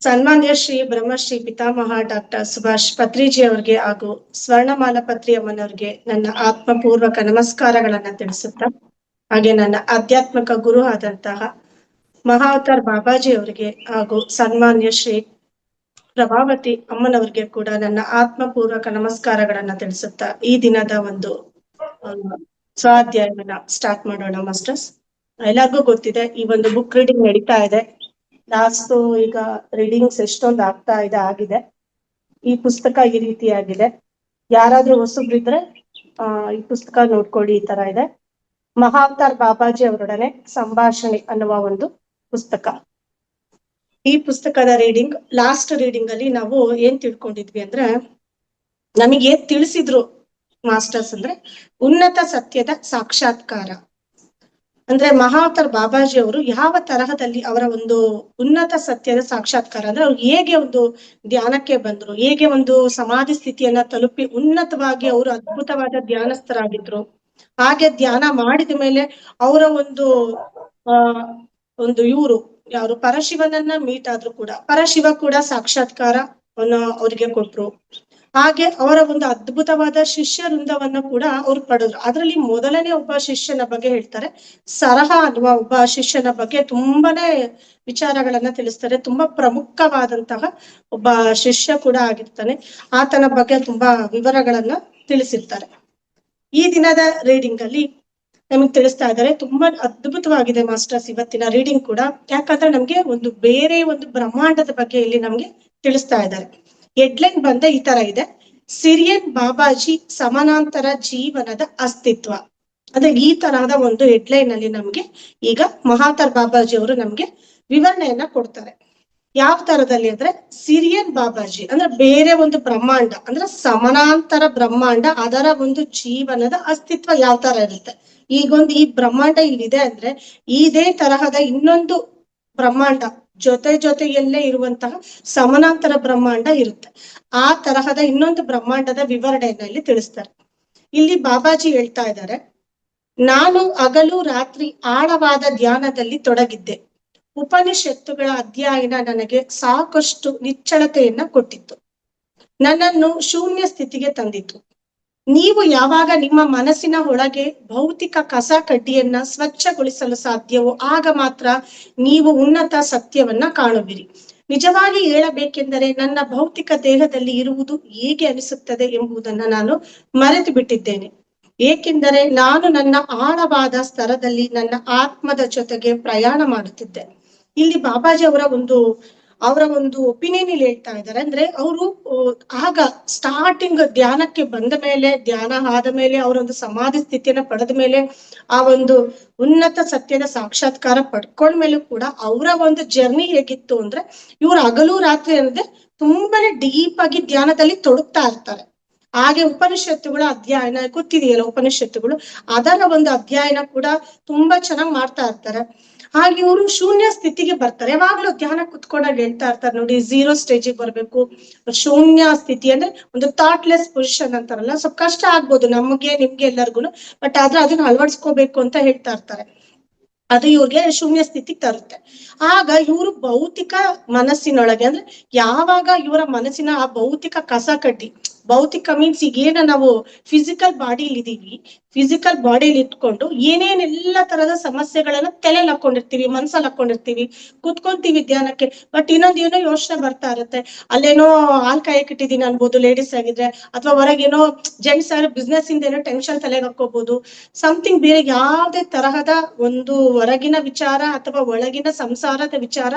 ಸನ್ಮಾನ್ಯ ಶ್ರೀ ಬ್ರಹ್ಮಶ್ರೀ ಪಿತಾಮಹ ಡಾಕ್ಟರ್ ಸುಭಾಷ್ ಪತ್ರಿಜಿ ಅವರಿಗೆ ಹಾಗೂ ಸ್ವರ್ಣಮಾಲ ಪತ್ರಿ ಅಮ್ಮನವ್ರಿಗೆ ನನ್ನ ಆತ್ಮಪೂರ್ವಕ ನಮಸ್ಕಾರಗಳನ್ನ ತಿಳಿಸುತ್ತಾ, ಹಾಗೆ ನನ್ನ ಆಧ್ಯಾತ್ಮಿಕ ಗುರು ಆದಂತಹ ಮಹಾವತಾರ್ ಬಾಬಾಜಿ ಅವರಿಗೆ ಹಾಗೂ ಸನ್ಮಾನ್ಯ ಶ್ರೀ ಪ್ರಭಾವತಿ ಅಮ್ಮನವ್ರಿಗೆ ಕೂಡ ನನ್ನ ಆತ್ಮಪೂರ್ವಕ ನಮಸ್ಕಾರಗಳನ್ನ ತಿಳಿಸುತ್ತಾ ಈ ದಿನದ ಒಂದು ಸ್ವಾಧ್ಯಾಯವನ್ನ ಸ್ಟಾರ್ಟ್ ಮಾಡೋಣ ಮಾಸ್ಟರ್ಸ್. ಎಲ್ಲರಿಗೂ ಗೊತ್ತಿದೆ, ಈ ಒಂದು ಬುಕ್ ರೀಡಿಂಗ್ ನಡೀತಾ ಇದೆ. ಲಾಸ್ಟ್ ಈಗ ರೀಡಿಂಗ್ಸ್ ಎಷ್ಟೊಂದು ಆಗಿದೆ. ಈ ಪುಸ್ತಕ ಈ ರೀತಿಯಾಗಿದೆ. ಯಾರಾದ್ರೂ ಹೊಸಬ್ರಿದ್ರೆ ಈ ಪುಸ್ತಕ ನೋಡ್ಕೊಳ್ಳಿ. ಈ ತರ ಇದೆ. ಮಹಾವತಾರ್ ಬಾಬಾಜಿ ಅವರೊಡನೆ ಸಂಭಾಷಣೆ ಅನ್ನುವ ಒಂದು ಪುಸ್ತಕ. ಈ ಪುಸ್ತಕದ ಲಾಸ್ಟ್ ರೀಡಿಂಗ್ ಅಲ್ಲಿ ನಾವು ಏನ್ ತಿಳ್ಕೊಂಡಿದ್ವಿ ಅಂದ್ರೆ, ನಮಗೆ ತಿಳಿಸಿದ್ರು ಮಾಸ್ಟರ್ಸ್ ಅಂದ್ರೆ ಉನ್ನತ ಸತ್ಯದ ಸಾಕ್ಷಾತ್ಕಾರ ಅಂದ್ರೆ ಮಹಾವತಾರ್ ಬಾಬಾಜಿ ಅವರು ಯಾವ ತರಹದಲ್ಲಿ ಅವರ ಒಂದು ಉನ್ನತ ಸತ್ಯದ ಸಾಕ್ಷಾತ್ಕಾರ ಅಂದ್ರೆ ಅವ್ರು ಹೇಗೆ ಒಂದು ಧ್ಯಾನಕ್ಕೆ ಬಂದ್ರು, ಹೇಗೆ ಒಂದು ಸಮಾಧಿ ಸ್ಥಿತಿಯನ್ನ ತಲುಪಿ ಉನ್ನತವಾಗಿ ಅವರು ಅದ್ಭುತವಾದ ಧ್ಯಾನಸ್ಥರಾಗಿದ್ರು. ಹಾಗೆ ಧ್ಯಾನ ಮಾಡಿದ ಮೇಲೆ ಅವರ ಒಂದು ಇವರು ಯಾರು ಪರಶಿವನನ್ನ ಮೀಟ್ ಆದ್ರು ಕೂಡ ಪರಶಿವ ಕೂಡ ಸಾಕ್ಷಾತ್ಕಾರವನ್ನ ಅವ್ರಿಗೆ ಕೊಟ್ರು. ಹಾಗೆ ಅವರ ಒಂದು ಅದ್ಭುತವಾದ ಶಿಷ್ಯ ವೃಂದವನ್ನ ಕೂಡ ಅವ್ರು ಪಡೆದ್ರು. ಅದರಲ್ಲಿ ಮೊದಲನೇ ಒಬ್ಬ ಶಿಷ್ಯನ ಬಗ್ಗೆ ಹೇಳ್ತಾರೆ. ಸರಹ ಅನ್ನುವ ಒಬ್ಬ ಶಿಷ್ಯನ ಬಗ್ಗೆ ತುಂಬಾನೇ ವಿಚಾರಗಳನ್ನ ತಿಳಿಸ್ತಾರೆ. ತುಂಬಾ ಪ್ರಮುಖವಾದಂತಹ ಒಬ್ಬ ಶಿಷ್ಯ ಕೂಡ ಆಗಿರ್ತಾನೆ. ಆತನ ಬಗ್ಗೆ ತುಂಬಾ ವಿವರಗಳನ್ನ ತಿಳಿಸಿರ್ತಾರೆ. ಈ ದಿನದ ರೀಡಿಂಗ್ ಅಲ್ಲಿ ನಮಗೆ ತಿಳಿಸ್ತಾ ಇದ್ದಾರೆ. ತುಂಬಾ ಅದ್ಭುತವಾಗಿದೆ ಮಾಸ್ಟರ್ಸ್ ಇವತ್ತಿನ ರೀಡಿಂಗ್ ಕೂಡ. ಯಾಕಂದ್ರೆ ನಮ್ಗೆ ಒಂದು ಬೇರೆ ಒಂದು ಬ್ರಹ್ಮಾಂಡದ ಬಗ್ಗೆ ಇಲ್ಲಿ ನಮ್ಗೆ ತಿಳಿಸ್ತಾ ಇದ್ದಾರೆ. ಹೆಡ್ಲೈನ್ ಬಂದ ಈ ತರ ಇದೆ: ಸಿರಿಯನ್ ಬಾಬಾಜಿ ಸಮಾನಾಂತರ ಜೀವನದ ಅಸ್ತಿತ್ವ. ಅಂದ್ರೆ ಈ ತರಹದ ಒಂದು ಹೆಡ್ಲೈನ್ ಅಲ್ಲಿ ನಮ್ಗೆ ಈಗ ಮಹಾವತಾರ್ ಬಾಬಾಜಿ ಅವರು ನಮ್ಗೆ ವಿವರಣೆಯನ್ನ ಕೊಡ್ತಾರೆ. ಯಾವ ತರದಲ್ಲಿ ಅಂದ್ರೆ, ಸಿರಿಯನ್ ಬಾಬಾಜಿ ಅಂದ್ರೆ ಬೇರೆ ಒಂದು ಬ್ರಹ್ಮಾಂಡ ಅಂದ್ರೆ ಸಮಾನಾಂತರ ಬ್ರಹ್ಮಾಂಡ, ಅದರ ಒಂದು ಜೀವನದ ಅಸ್ತಿತ್ವ ಯಾವ ತರ ಇರುತ್ತೆ. ಈ ಬ್ರಹ್ಮಾಂಡ ಇಲ್ಲಿದೆ ಅಂದ್ರೆ ಇದೇ ತರಹದ ಇನ್ನೊಂದು ಬ್ರಹ್ಮಾಂಡ ಜೊತೆಯಲ್ಲೇ ಇರುವಂತಹ ಸಮಾನಾಂತರ ಬ್ರಹ್ಮಾಂಡ ಇರುತ್ತೆ. ಆ ತರಹದ ಇನ್ನೊಂದು ಬ್ರಹ್ಮಾಂಡದ ವಿವರಣೆಯನ್ನ ಇಲ್ಲಿ ತಿಳಿಸ್ತಾರೆ. ಇಲ್ಲಿ ಬಾಬಾಜಿ ಹೇಳ್ತಾ ಇದ್ದಾರೆ, ನಾನು ಹಗಲು ರಾತ್ರಿ ಆಳವಾದ ಧ್ಯಾನದಲ್ಲಿ ತೊಡಗಿದ್ದೆ. ಉಪನಿಷತ್ತುಗಳ ಅಧ್ಯಯನ ನನಗೆ ಸಾಕಷ್ಟು ನಿಶ್ಚಳತೆಯನ್ನ ಕೊಟ್ಟಿತ್ತು, ನನ್ನನ್ನು ಶೂನ್ಯ ಸ್ಥಿತಿಗೆ ತಂದಿತು. ನೀವು ಯಾವಾಗ ನಿಮ್ಮ ಮನಸ್ಸಿನ ಒಳಗೆ ಭೌತಿಕ ಕಸ ಕಡ್ಡಿಯನ್ನ ಸ್ವಚ್ಛಗೊಳಿಸಲು ಸಾಧ್ಯವೋ ಆಗ ಮಾತ್ರ ನೀವು ಉನ್ನತ ಸತ್ಯವನ್ನ ಕಾಣುವಿರಿ. ನಿಜವಾಗಿ ಹೇಳಬೇಕೆಂದರೆ ನನ್ನ ಭೌತಿಕ ದೇಹದಲ್ಲಿ ಇರುವುದು ಹೇಗೆ ಅನಿಸುತ್ತದೆ ಎಂಬುದನ್ನ ನಾನು ಮರೆತು ಬಿಟ್ಟಿದ್ದೇನೆ. ಏಕೆಂದರೆ ನಾನು ನನ್ನ ಆಳವಾದ ಸ್ತರದಲ್ಲಿ ನನ್ನ ಆತ್ಮದ ಜೊತೆಗೆ ಪ್ರಯಾಣ ಮಾಡುತ್ತಿದ್ದೆ. ಇಲ್ಲಿ ಬಾಬಾಜಿ ಅವರ ಒಂದು ಒಪಿನಿಯನ್ ಇಲ್ಲಿ ಹೇಳ್ತಾ ಇದ್ದಾರೆ. ಅಂದ್ರೆ ಅವರು ಆಗ ಸ್ಟಾರ್ಟಿಂಗ್ ಧ್ಯಾನಕ್ಕೆ ಬಂದ ಮೇಲೆ, ಧ್ಯಾನ ಆದ ಮೇಲೆ, ಅವರೊಂದು ಸಮಾಧಿ ಸ್ಥಿತಿಯನ್ನ ಪಡೆದ ಮೇಲೆ, ಆ ಒಂದು ಉನ್ನತ ಸತ್ಯದ ಸಾಕ್ಷಾತ್ಕಾರ ಪಡ್ಕೊಂಡ್ಮೇಲೂ ಕೂಡ ಅವರ ಒಂದು ಜರ್ನಿ ಹೇಗಿತ್ತು ಅಂದ್ರೆ, ಇವ್ರು ಹಗಲು ರಾತ್ರಿ ಅನ್ನದೆ ತುಂಬಾನೇ ಡೀಪ್ ಆಗಿ ಧ್ಯಾನದಲ್ಲಿ ತೊಡಗ್ತಾ ಇರ್ತಾರೆ. ಹಾಗೆ ಉಪನಿಷತ್ತುಗಳ ಅಧ್ಯಯನ ಗೊತ್ತಿದೆಯಲ್ಲ, ಉಪನಿಷತ್ತುಗಳು ಅದರ ಒಂದು ಅಧ್ಯಯನ ಕೂಡ ತುಂಬಾ ಚೆನ್ನಾಗಿ ಮಾಡ್ತಾ ಇರ್ತಾರೆ. ಹಾಗೆ ಇವರು ಶೂನ್ಯ ಸ್ಥಿತಿಗೆ ಬರ್ತಾರೆ. ಯಾವಾಗ್ಲೂ ಧ್ಯಾನ ಕುತ್ಕೊಂಡಾಗ ಹೇಳ್ತಾ ಇರ್ತಾರೆ ನೋಡಿ, 0 ಸ್ಟೇಜಿಗೆ ಬರ್ಬೇಕು. ಶೂನ್ಯ ಸ್ಥಿತಿ ಅಂದ್ರೆ ಒಂದು ಥಾಟ್ಲೆಸ್ ಪೊಸಿಷನ್ ಅಂತಾರಲ್ಲ, ಸ್ವಲ್ಪ ಕಷ್ಟ ಆಗ್ಬೋದು ನಮ್ಗೆ ನಿಮ್ಗೆ ಎಲ್ಲರಿಗೂ, ಬಟ್ ಆದ್ರೆ ಅದನ್ನ ಅಳವಡಿಸ್ಕೋಬೇಕು ಅಂತ ಹೇಳ್ತಾ ಇರ್ತಾರೆ. ಅದು ಇವ್ರಿಗೆ ಶೂನ್ಯ ಸ್ಥಿತಿ ತರುತ್ತೆ. ಆಗ ಇವರು ಭೌತಿಕ ಮನಸ್ಸಿನೊಳಗೆ ಅಂದ್ರೆ ಯಾವಾಗ ಇವರ ಮನಸ್ಸಿನ ಆ ಭೌತಿಕ ಕಸ ಕಡ್ಡಿ, ಭೌತಿಕ ಮೀನ್ಸ್ ಈಗೇನ ನಾವು ಫಿಸಿಕಲ್ ಬಾಡಿಲಿ ಇದೀವಿ, ಫಿಸಿಕಲ್ ಬಾಡಿಲಿ ಇಟ್ಕೊಂಡು ಏನೇನೆಲ್ಲ ತರದ ಸಮಸ್ಯೆಗಳನ್ನ ತಲೆಯಲ್ಲಿ ಹಾಕೊಂಡಿರ್ತೀವಿ, ಮನ್ಸಲ್ಲಿ ಹಾಕೊಂಡಿರ್ತೀವಿ, ಕುತ್ಕೊಂತೀವಿ ಧ್ಯಾನಕ್ಕೆ. ಬಟ್ ಇನ್ನೊಂದೇನೋ ಯೋಚನೆ ಬರ್ತಾ ಇರುತ್ತೆ. ಅಲ್ಲೇನೋ ಹಾಲ್ ಕಾಯಕ್ ಇಟ್ಟಿದೀನಿ ಅನ್ಬೋದು ಲೇಡೀಸ್ ಆಗಿದ್ರೆ, ಅಥವಾ ಹೊರಗೇನೋ ಜೆಂಟ್ಸ್ ಆದ್ರೆ ಬಿಸ್ನೆಸ್ ಇಂದ ಏನೋ ಟೆನ್ಷನ್ ತಲೆಗೆ ಹಾಕೋಬಹುದು. ಸಮಥಿಂಗ್ ಬೇರೆ ಯಾವ್ದೇ ತರಹದ ಒಂದು ಹೊರಗಿನ ವಿಚಾರ ಅಥವಾ ಒಳಗಿನ ಸಂಸಾರದ ವಿಚಾರ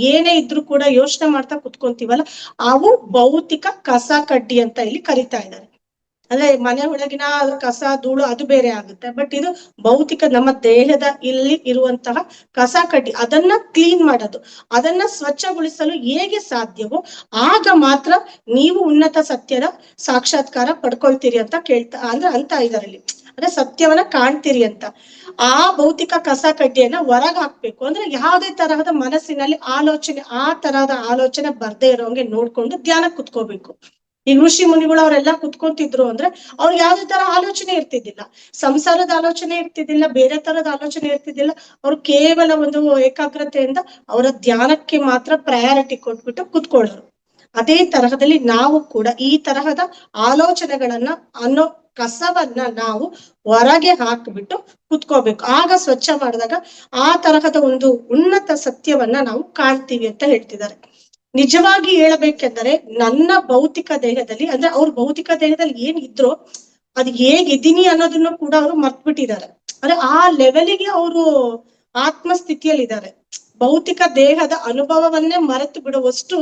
ಏನೇ ಇದ್ರೂ ಕೂಡ ಯೋಚನೆ ಮಾಡ್ತಾ ಕುತ್ಕೊಂತೀವಲ್ಲ, ಅವು ಭೌತಿಕ ಕಸ ಕಡ್ಡಿ ಅಂತ ಇಲ್ಲಿ ಕರಿತಾ ಇದ್ದಾರೆ. ಅಂದ್ರೆ ಮನೆ ಒಳಗಿನ ಕಸ ಧೂಳು ಅದು ಬೇರೆ ಆಗುತ್ತೆ, ಬಟ್ ಇದು ಭೌತಿಕ ನಮ್ಮ ದೇಹದ ಇಲ್ಲಿ ಇರುವಂತಹ ಕಸ ಕಡ್ಡಿ, ಅದನ್ನ ಕ್ಲೀನ್ ಮಾಡೋದು, ಅದನ್ನ ಸ್ವಚ್ಛಗೊಳಿಸಲು ಹೇಗೆ ಸಾಧ್ಯವೋ ಆಗ ಮಾತ್ರ ನೀವು ಉನ್ನತ ಸತ್ಯದ ಸಾಕ್ಷಾತ್ಕಾರ ಪಡ್ಕೊಳ್ತೀರಿ ಅಂತ ಅಂತ ಇದಾರಲ್ಲಿ. ಅಂದ್ರೆ ಸತ್ಯವನ್ನ ಕಾಣ್ತೀರಿ ಅಂತ. ಆ ಭೌತಿಕ ಕಸ ಕಡ್ಡಿಯನ್ನ ಹೊರಗೆ ಹಾಕ್ಬೇಕು ಅಂದ್ರೆ ಯಾವುದೇ ತರಹದ ಮನಸ್ಸಿನಲ್ಲಿ ಆಲೋಚನೆ, ಆ ತರಹದ ಆಲೋಚನೆ ಬರ್ದೇ ಇರೋಂಗೆ ನೋಡ್ಕೊಂಡು ಧ್ಯಾನ ಕುತ್ಕೋಬೇಕು. ಈಗ ಋಷಿ ಮುನಿಗಳು ಅವರೆಲ್ಲ ಕುತ್ಕೊಂತಿದ್ರು ಅಂದ್ರೆ ಅವ್ರಿಗೆ ಯಾವ್ದೇ ತರ ಆಲೋಚನೆ ಇರ್ತಿದ್ದಿಲ್ಲ, ಸಂಸಾರದ ಆಲೋಚನೆ ಇರ್ತಿದ್ದಿಲ್ಲ, ಬೇರೆ ತರದ ಆಲೋಚನೆ ಇರ್ತಿದ್ದಿಲ್ಲ. ಅವ್ರು ಕೇವಲ ಒಂದು ಏಕಾಗ್ರತೆಯಿಂದ ಅವರ ಧ್ಯಾನಕ್ಕೆ ಮಾತ್ರ ಪ್ರಯಾರಿಟಿ ಕೊಟ್ಬಿಟ್ಟು ಕುತ್ಕೊಳ್ಳೋರು. ಅದೇ ತರಹದಲ್ಲಿ ನಾವು ಕೂಡ ಈ ತರಹದ ಆಲೋಚನೆಗಳನ್ನ ಅನ್ನೋ ಕಸವನ್ನ ನಾವು ಹೊರಗೆ ಹಾಕ್ಬಿಟ್ಟು ಕುತ್ಕೋಬೇಕು. ಆಗ ಸ್ವಚ್ಛ ಮಾಡಿದಾಗ ಆ ತರಹದ ಒಂದು ಉನ್ನತ ಸತ್ಯವನ್ನ ನಾವು ಕಾಣ್ತೀವಿ ಅಂತ ಹೇಳ್ತಿದ್ದಾರೆ. ನಿಜವಾಗಿ ಹೇಳಬೇಕೆಂದರೆ ನನ್ನ ಭೌತಿಕ ದೇಹದಲ್ಲಿ, ಅಂದ್ರೆ ಅವ್ರ ಭೌತಿಕ ದೇಹದಲ್ಲಿ ಏನ್ ಇದ್ರೋ ಅದು ಹೇಗಿದ್ದೀನಿ ಅನ್ನೋದನ್ನು ಕೂಡ ಅವರು ಮರ್ತ್ಬಿಟ್ಟಿದ್ದಾರೆ. ಅಂದ್ರೆ ಆ ಲೆವೆಲಿಗೆ ಅವರು ಆತ್ಮಸ್ಥಿತಿಯಲ್ಲಿ ಇದ್ದಾರೆ. ಭೌತಿಕ ದೇಹದ ಅನುಭವವನ್ನೇ ಮರೆತು ಬಿಡುವಷ್ಟು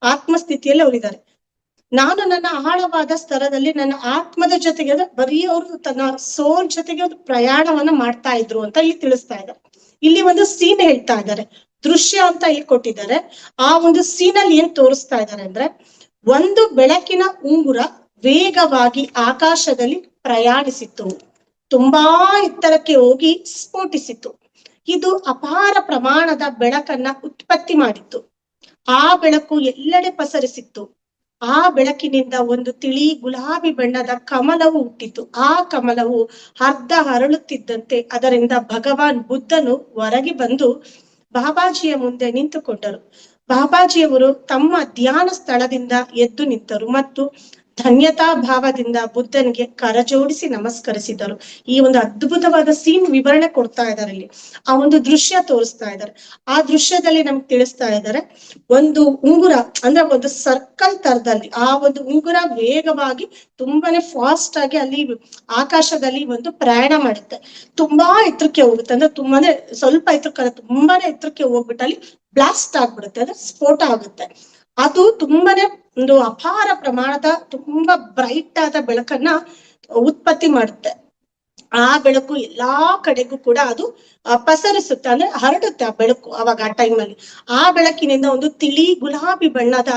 ಆತ್ಮಸ್ಥಿತಿಯಲ್ಲಿ ಅವರಿದ್ದಾರೆ. ನಾನು ನನ್ನ ಆಳವಾದ ಸ್ತರದಲ್ಲಿ ನನ್ನ ಆತ್ಮದ ಜೊತೆಗೆ, ಅಂದ್ರೆ ಬರೀ ಅವರು ತನ್ನ ಸೋಲ್ ಜೊತೆಗೆ ಒಂದು ಪ್ರಯಾಣವನ್ನ ಮಾಡ್ತಾ ಇದ್ರು ಅಂತ ಇಲ್ಲಿ ತಿಳಿಸ್ತಾ ಇದ್ದಾರೆ. ಇಲ್ಲಿ ಒಂದು ಸೀನ್ ಹೇಳ್ತಾ ಇದ್ದಾರೆ, ದೃಶ್ಯ ಅಂತ ಇಲ್ಲಿ ಕೊಟ್ಟಿದ್ದಾರೆ. ಆ ಒಂದು ಸೀನಲ್ಲಿ ಏನ್ ತೋರಿಸ್ತಾ ಇದ್ದಾರೆ ಅಂದ್ರೆ, ಒಂದು ಬೆಳಕಿನ ಉಂಗುರ ವೇಗವಾಗಿ ಆಕಾಶದಲ್ಲಿ ಪ್ರಯಾಣಿಸಿತು, ತುಂಬಾ ಎತ್ತರಕ್ಕೆ ಹೋಗಿ ಸ್ಫೋಟಿಸಿತು. ಇದು ಅಪಾರ ಪ್ರಮಾಣದ ಬೆಳಕನ್ನ ಉತ್ಪತ್ತಿ ಮಾಡಿತ್ತು. ಆ ಬೆಳಕು ಎಲ್ಲೆಡೆ ಪಸರಿಸಿತ್ತು. ಆ ಬೆಳಕಿನಿಂದ ಒಂದು ತಿಳಿ ಗುಲಾಬಿ ಬಣ್ಣದ ಕಮಲವು ಹುಟ್ಟಿತು. ಆ ಕಮಲವು ಅರ್ಧ ಹರಳುತ್ತಿದ್ದಂತೆ ಅದರಿಂದ ಭಗವಾನ್ ಬುದ್ಧನು ಹೊರಗೆ ಬಂದು ಬಾಬಾಜಿಯ ಮುಂದೆ ನಿಂತುಕೊಂಡರು. ಬಾಬಾಜಿಯವರು ತಮ್ಮ ಧ್ಯಾನ ಸ್ಥಳದಿಂದ ಎದ್ದು ನಿಂತರು ಮತ್ತು ಧನ್ಯತಾ ಭಾವದಿಂದ ಬುದ್ಧನಿಗೆ ಕರಜೋಡಿಸಿ ನಮಸ್ಕರಿಸಿದರು. ಈ ಒಂದು ಅದ್ಭುತವಾದ ಸೀನ್ ವಿವರಣೆ ಕೊಡ್ತಾ ಇದ್ದಾರೆ ಇಲ್ಲಿ. ಆ ಒಂದು ದೃಶ್ಯ ತೋರಿಸ್ತಾ ಇದ್ದಾರೆ. ಆ ದೃಶ್ಯದಲ್ಲಿ ನಮ್ಗೆ ತಿಳಿಸ್ತಾ ಇದ್ದಾರೆ, ಒಂದು ಉಂಗುರ ಅಂದ್ರೆ ಒಂದು ಸರ್ಕಲ್ ತರದಲ್ಲಿ ಆ ಒಂದು ಉಂಗುರ ವೇಗವಾಗಿ ತುಂಬಾನೇ ಫಾಸ್ಟ್ ಆಗಿ ಅಲ್ಲಿ ಆಕಾಶದಲ್ಲಿ ಒಂದು ಪ್ರಯಾಣ ಮಾಡುತ್ತೆ. ತುಂಬಾ ಎತ್ತರಕ್ಕೆ ಹೋಗುತ್ತೆ, ಅಂದ್ರೆ ತುಂಬಾನೇ ಸ್ವಲ್ಪ ಎತ್ತರಕ್ಕೆ, ತುಂಬಾನೇ ಎತ್ತರಕ್ಕೆ ಹೋಗ್ಬಿಟ್ಟು ಅಲ್ಲಿ ಬ್ಲಾಸ್ಟ್ ಆಗ್ಬಿಡುತ್ತೆ, ಅಂದ್ರೆ ಸ್ಫೋಟ ಆಗುತ್ತೆ. ಅದು ತುಂಬಾನೇ ಒಂದು ಅಪಾರ ಪ್ರಮಾಣದ ತುಂಬಾ ಬ್ರೈಟ್ ಆದ ಬೆಳಕನ್ನ ಉತ್ಪತ್ತಿ ಮಾಡುತ್ತೆ. ಆ ಬೆಳಕು ಎಲ್ಲಾ ಕಡೆಗೂ ಕೂಡ ಅದು ಪಸರಿಸುತ್ತೆ, ಅಂದ್ರೆ ಹರಡುತ್ತೆ ಆ ಬೆಳಕು. ಅವಾಗ ಆ ಟೈಮಲ್ಲಿ ಆ ಬೆಳಕಿನಿಂದ ಒಂದು ತಿಳಿ ಗುಲಾಬಿ ಬಣ್ಣದ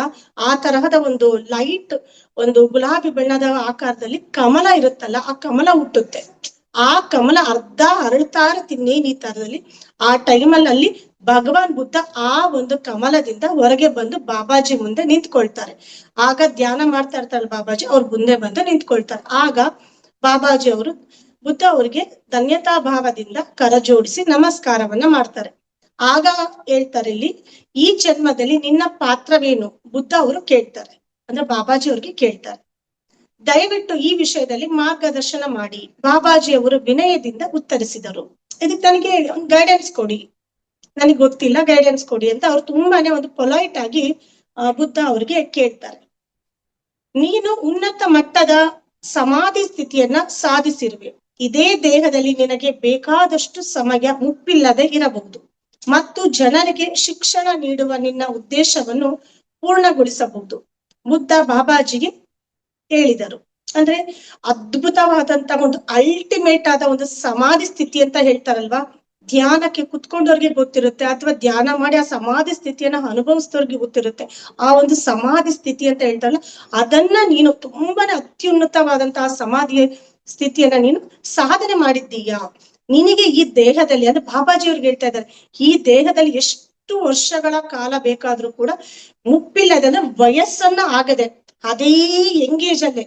ಆ ತರಹದ ಒಂದು ಲೈಟ್, ಒಂದು ಗುಲಾಬಿ ಬಣ್ಣದ ಆಕಾರದಲ್ಲಿ ಕಮಲ ಇರುತ್ತಲ್ಲ, ಆ ಕಮಲ ಹುಟ್ಟುತ್ತೆ. ಆ ಕಮಲ ಅರ್ಧ ಅರಳ್ತಾ ಇರುತ್ತೆ ಇನ್ನೇನ್ ಈ ತರದಲ್ಲಿ. ಆ ಟೈಮಲ್ಲಿ ಭಗವಾನ್ ಬುದ್ಧ ಆ ಒಂದು ಕಮಲದಿಂದ ಹೊರಗೆ ಬಂದು ಬಾಬಾಜಿ ಮುಂದೆ ನಿಂತ್ಕೊಳ್ತಾರೆ. ಆಗ ಧ್ಯಾನ ಮಾಡ್ತಾ ಇರ್ತಾರಲ್ಲ ಬಾಬಾಜಿ, ಅವ್ರ ಮುಂದೆ ಬಂದು ನಿಂತ್ಕೊಳ್ತಾರೆ. ಆಗ ಬಾಬಾಜಿ ಅವರು ಬುದ್ಧ ಅವ್ರಿಗೆ ಧನ್ಯತಾ ಭಾವದಿಂದ ಕರ ಜೋಡಿಸಿ ನಮಸ್ಕಾರವನ್ನ ಮಾಡ್ತಾರೆ. ಆಗ ಹೇಳ್ತಾರೆ ಇಲ್ಲಿ, ಈ ಜನ್ಮದಲ್ಲಿ ನಿನ್ನ ಪಾತ್ರವೇನು ಬುದ್ಧ ಅವರು ಕೇಳ್ತಾರೆ, ಅಂದ್ರೆ ಬಾಬಾಜಿ ಅವ್ರಿಗೆ ಕೇಳ್ತಾರೆ. ದಯವಿಟ್ಟು ಈ ವಿಷಯದಲ್ಲಿ ಮಾರ್ಗದರ್ಶನ ಮಾಡಿ. ಬಾಬಾಜಿ ಅವರು ವಿನಯದಿಂದ ಉತ್ತರಿಸಿದರು, ಇದಕ್ಕೆ ನನಗೆ ಒಂದು ಗೈಡೆನ್ಸ್ ಕೊಡಿ, ನನಗೆ ಗೊತ್ತಿಲ್ಲ, ಗೈಡೆನ್ಸ್ ಕೊಡಿ ಅಂತ ಅವ್ರು ತುಂಬಾನೇ ಒಂದು ಪೊಲೈಟ್ ಆಗಿ ಬುದ್ಧ ಅವ್ರಿಗೆ ಕೇಳ್ತಾರೆ. ನೀನು ಉನ್ನತ ಮಟ್ಟದ ಸಮಾಧಿ ಸ್ಥಿತಿಯನ್ನ ಸಾಧಿಸಿರುವೆ. ಇದೇ ದೇಹದಲ್ಲಿ ನಿನಗೆ ಬೇಕಾದಷ್ಟು ಸಮಯ ಮುಪ್ಪಿಲ್ಲದೆ ಇರಬಹುದು ಮತ್ತು ಜನರಿಗೆ ಶಿಕ್ಷಣ ನೀಡುವ ನಿನ್ನ ಉದ್ದೇಶವನ್ನು ಪೂರ್ಣಗೊಳಿಸಬಹುದು. ಬುದ್ಧ ಬಾಬಾಜಿಗೆ ಹೇಳಿದರು. ಅಂದ್ರೆ ಅದ್ಭುತವಾದಂತ ಒಂದು ಅಲ್ಟಿಮೇಟ್ ಆದ ಒಂದು ಸಮಾಧಿ ಸ್ಥಿತಿ ಅಂತ ಹೇಳ್ತಾರಲ್ವಾ, ಧ್ಯಾನಕ್ಕೆ ಕುತ್ಕೊಂಡವ್ರಿಗೆ ಗೊತ್ತಿರುತ್ತೆ, ಅಥವಾ ಧ್ಯಾನ ಮಾಡಿ ಆ ಸಮಾಧಿ ಸ್ಥಿತಿಯನ್ನ ಅನುಭವಿಸಿದವ್ರಿಗೆ ಗೊತ್ತಿರುತ್ತೆ. ಆ ಒಂದು ಸಮಾಧಿ ಸ್ಥಿತಿ ಅಂತ ಹೇಳ್ತಾರಲ್ಲ, ಅದನ್ನ ನೀನು ತುಂಬಾನೇ ಅತ್ಯುನ್ನತವಾದಂತಹ ಸಮಾಧಿಯ ಸ್ಥಿತಿಯನ್ನ ನೀನು ಸಾಧನೆ ಮಾಡಿದ್ದೀಯಾ. ನಿನಗೆ ಈ ದೇಹದಲ್ಲಿ, ಅಂದ್ರೆ ಬಾಬಾಜಿ ಅವ್ರಿಗೆ ಹೇಳ್ತಾ ಇದ್ದಾರೆ, ಈ ದೇಹದಲ್ಲಿ ಎಷ್ಟು ವರ್ಷಗಳ ಕಾಲ ಬೇಕಾದ್ರೂ ಕೂಡ ಮುಪ್ಪಿಲ್ಲದೆ, ಅಂದ್ರೆ ವಯಸ್ಸನ್ನ ಆಗದೆ ಅದೇ ಎಂಗೇಜ್ ಅಲ್ಲೇ,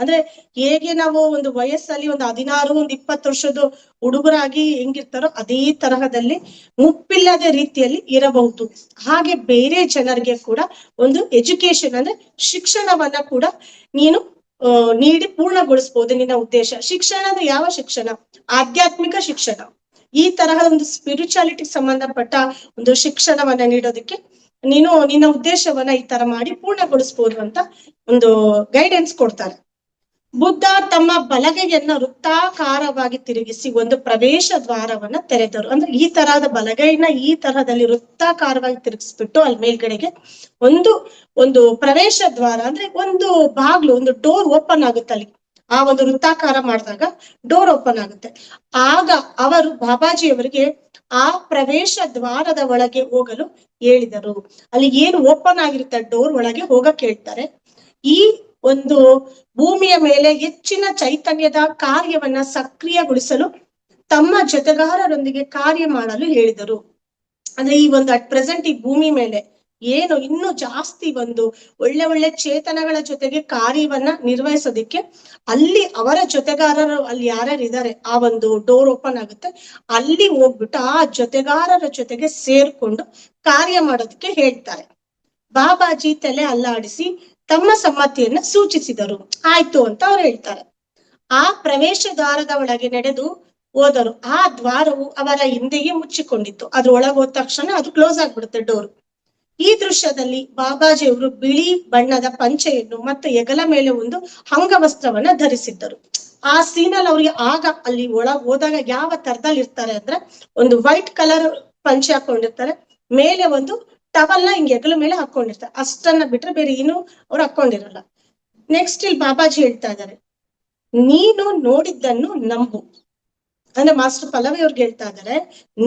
ಅಂದ್ರೆ ಹೇಗೆ ನಾವು ಒಂದು ವಯಸ್ಸಲ್ಲಿ ಒಂದು 16 ಒಂದು 20 ವರ್ಷದ ಹುಡುಗರಾಗಿ ಹೆಂಗಿರ್ತಾರೋ ಅದೇ ತರಹದಲ್ಲಿ ಮುಪ್ಪಿಲ್ಲದ ರೀತಿಯಲ್ಲಿ ಇರಬಹುದು. ಹಾಗೆ ಬೇರೆ ಜನರಿಗೆ ಕೂಡ ಒಂದು ಎಜುಕೇಶನ್, ಅಂದ್ರೆ ಶಿಕ್ಷಣವನ್ನ ಕೂಡ ನೀನು ನೀಡಿ ಪೂರ್ಣಗೊಳಿಸಬಹುದು ನಿನ್ನ ಉದ್ದೇಶ. ಶಿಕ್ಷಣ ಅಂದ್ರೆ ಯಾವ ಶಿಕ್ಷಣ? ಆಧ್ಯಾತ್ಮಿಕ ಶಿಕ್ಷಣ. ಈ ತರಹದ ಒಂದು ಸ್ಪಿರಿಚುಯಾಲಿಟಿ ಸಂಬಂಧಪಟ್ಟ ಒಂದು ಶಿಕ್ಷಣವನ್ನ ನೀಡೋದಕ್ಕೆ ನೀನು ನಿನ್ನ ಉದ್ದೇಶವನ್ನ ಈ ತರ ಮಾಡಿ ಪೂರ್ಣಗೊಳಿಸಬಹುದು ಅಂತ ಒಂದು ಗೈಡೆನ್ಸ್ ಕೊಡ್ತಾರೆ. ಬುದ್ಧ ತಮ್ಮ ಬಲಗೈಯನ್ನ ವೃತ್ತಾಕಾರವಾಗಿ ತಿರುಗಿಸಿ ಒಂದು ಪ್ರವೇಶ ದ್ವಾರವನ್ನ ತೆರೆದರು. ಅಂದ್ರೆ ಈ ತರಹದ ಬಲಗೈನ ಈ ತರಹದಲ್ಲಿ ವೃತ್ತಾಕಾರವಾಗಿ ತಿರುಗಿಸ್ಬಿಟ್ಟು ಅಲ್ಲಿ ಮೇಲ್ಗಡೆಗೆ ಒಂದು ಪ್ರವೇಶ ದ್ವಾರ, ಅಂದ್ರೆ ಒಂದು ಬಾಗ್ಲು, ಒಂದು ಡೋರ್ ಓಪನ್ ಆಗುತ್ತೆ ಅಲ್ಲಿ. ಆ ಒಂದು ವೃತ್ತಾಕಾರ ಮಾಡಿದಾಗ ಡೋರ್ ಓಪನ್ ಆಗುತ್ತೆ. ಆಗ ಅವರು ಬಾಬಾಜಿಯವರಿಗೆ ಆ ಪ್ರವೇಶ ದ್ವಾರದ ಒಳಗೆ ಹೋಗಲು ಹೇಳಿದರು. ಅಲ್ಲಿ ಏನು ಓಪನ್ ಆಗಿರುತ್ತೆ ಡೋರ್ ಒಳಗೆ ಹೋಗಕ್ ಹೇಳ್ತಾರೆ. ಈ ಒಂದು ಭೂಮಿಯ ಮೇಲೆ ಹೆಚ್ಚಿನ ಚೈತನ್ಯದ ಕಾರ್ಯವನ್ನ ಸಕ್ರಿಯಗೊಳಿಸಲು ತಮ್ಮ ಜೊತೆಗಾರರೊಂದಿಗೆ ಕಾರ್ಯ ಮಾಡಲು ಹೇಳಿದರು. ಅಂದ್ರೆ ಈ ಒಂದು ಅಟ್ ಪ್ರೆಸೆಂಟ್ ಈ ಭೂಮಿ ಮೇಲೆ ಏನು ಇನ್ನೂ ಜಾಸ್ತಿ ಒಂದು ಒಳ್ಳೆ ಒಳ್ಳೆ ಚೇತನಗಳ ಜೊತೆಗೆ ಕಾರ್ಯವನ್ನ ನಿರ್ವಹಿಸೋದಿಕ್ಕೆ ಅಲ್ಲಿ ಅವರ ಜೊತೆಗಾರರು ಅಲ್ಲಿ ಯಾರ್ಯಾರು ಇದ್ದಾರೆ ಆ ಒಂದು ಡೋರ್ ಓಪನ್ ಆಗುತ್ತೆ, ಅಲ್ಲಿ ಹೋಗ್ಬಿಟ್ಟು ಆ ಜೊತೆಗಾರರ ಜೊತೆಗೆ ಸೇರ್ಕೊಂಡು ಕಾರ್ಯ ಮಾಡೋದಕ್ಕೆ ಹೇಳ್ತಾರೆ. ಬಾಬಾಜಿ ತಲೆ ಅಲ್ಲಾಡಿಸಿ ತಮ್ಮ ಸಮ್ಮತಿಯನ್ನ ಸೂಚಿಸಿದರು. ಆಯ್ತು ಅಂತ ಅವ್ರು ಹೇಳ್ತಾರೆ. ಆ ಪ್ರವೇಶ ದ್ವಾರದ ಒಳಗೆ ನಡೆದು ಹೋದರು. ಆ ದ್ವಾರವು ಅವರ ಹಿಂದೆಯೇ ಮುಚ್ಚಿಕೊಂಡಿತ್ತು. ಅದ್ರ ಒಳಗೆ ಹೋದ ತಕ್ಷಣ ಅದು ಕ್ಲೋಸ್ ಆಗ್ಬಿಡುತ್ತೆ ಡೋರ್. ಈ ದೃಶ್ಯದಲ್ಲಿ ಬಾಬಾಜಿಯವರು ಬಿಳಿ ಬಣ್ಣದ ಪಂಚೆಯನ್ನು ಮತ್ತು ಹೆಗಲ ಮೇಲೆ ಒಂದು ಅಂಗವಸ್ತ್ರವನ್ನ ಧರಿಸಿದ್ದರು. ಆ ಸೀನಲ್ಲಿ ಅವ್ರಿಗೆ ಆಗ ಅಲ್ಲಿ ಒಳಗ್ ಹೋದಾಗ ಯಾವ ತರದಲ್ಲಿ ಇರ್ತಾರೆ ಅಂದ್ರೆ ಒಂದು ವೈಟ್ ಕಲರ್ ಪಂಚೆ ಹಾಕೊಂಡಿರ್ತಾರೆ, ಮೇಲೆ ಒಂದು ಟವಲ್ನ ಹಿಂಗ್ ಹೆಗಲ ಮೇಲೆ ಹಾಕೊಂಡಿರ್ತಾರೆ. ಅಷ್ಟನ್ನ ಬಿಟ್ರೆ ಬೇರೆ ಏನು ಅವ್ರು ಹಾಕೊಂಡಿರಲ್ಲ. ನೆಕ್ಸ್ಟ್ ಇಲ್ಲಿ ಬಾಬಾಜಿ ಹೇಳ್ತಾ ಇದ್ದಾರೆ, ನೀನು ನೋಡಿದ್ದನ್ನು ನಂಬು. ಅಂದ್ರೆ ಮಾಸ್ಟರ್ ಪಲ್ಲವಿ ಅವ್ರಿಗೆ ಹೇಳ್ತಾ ಇದ್ದಾರೆ,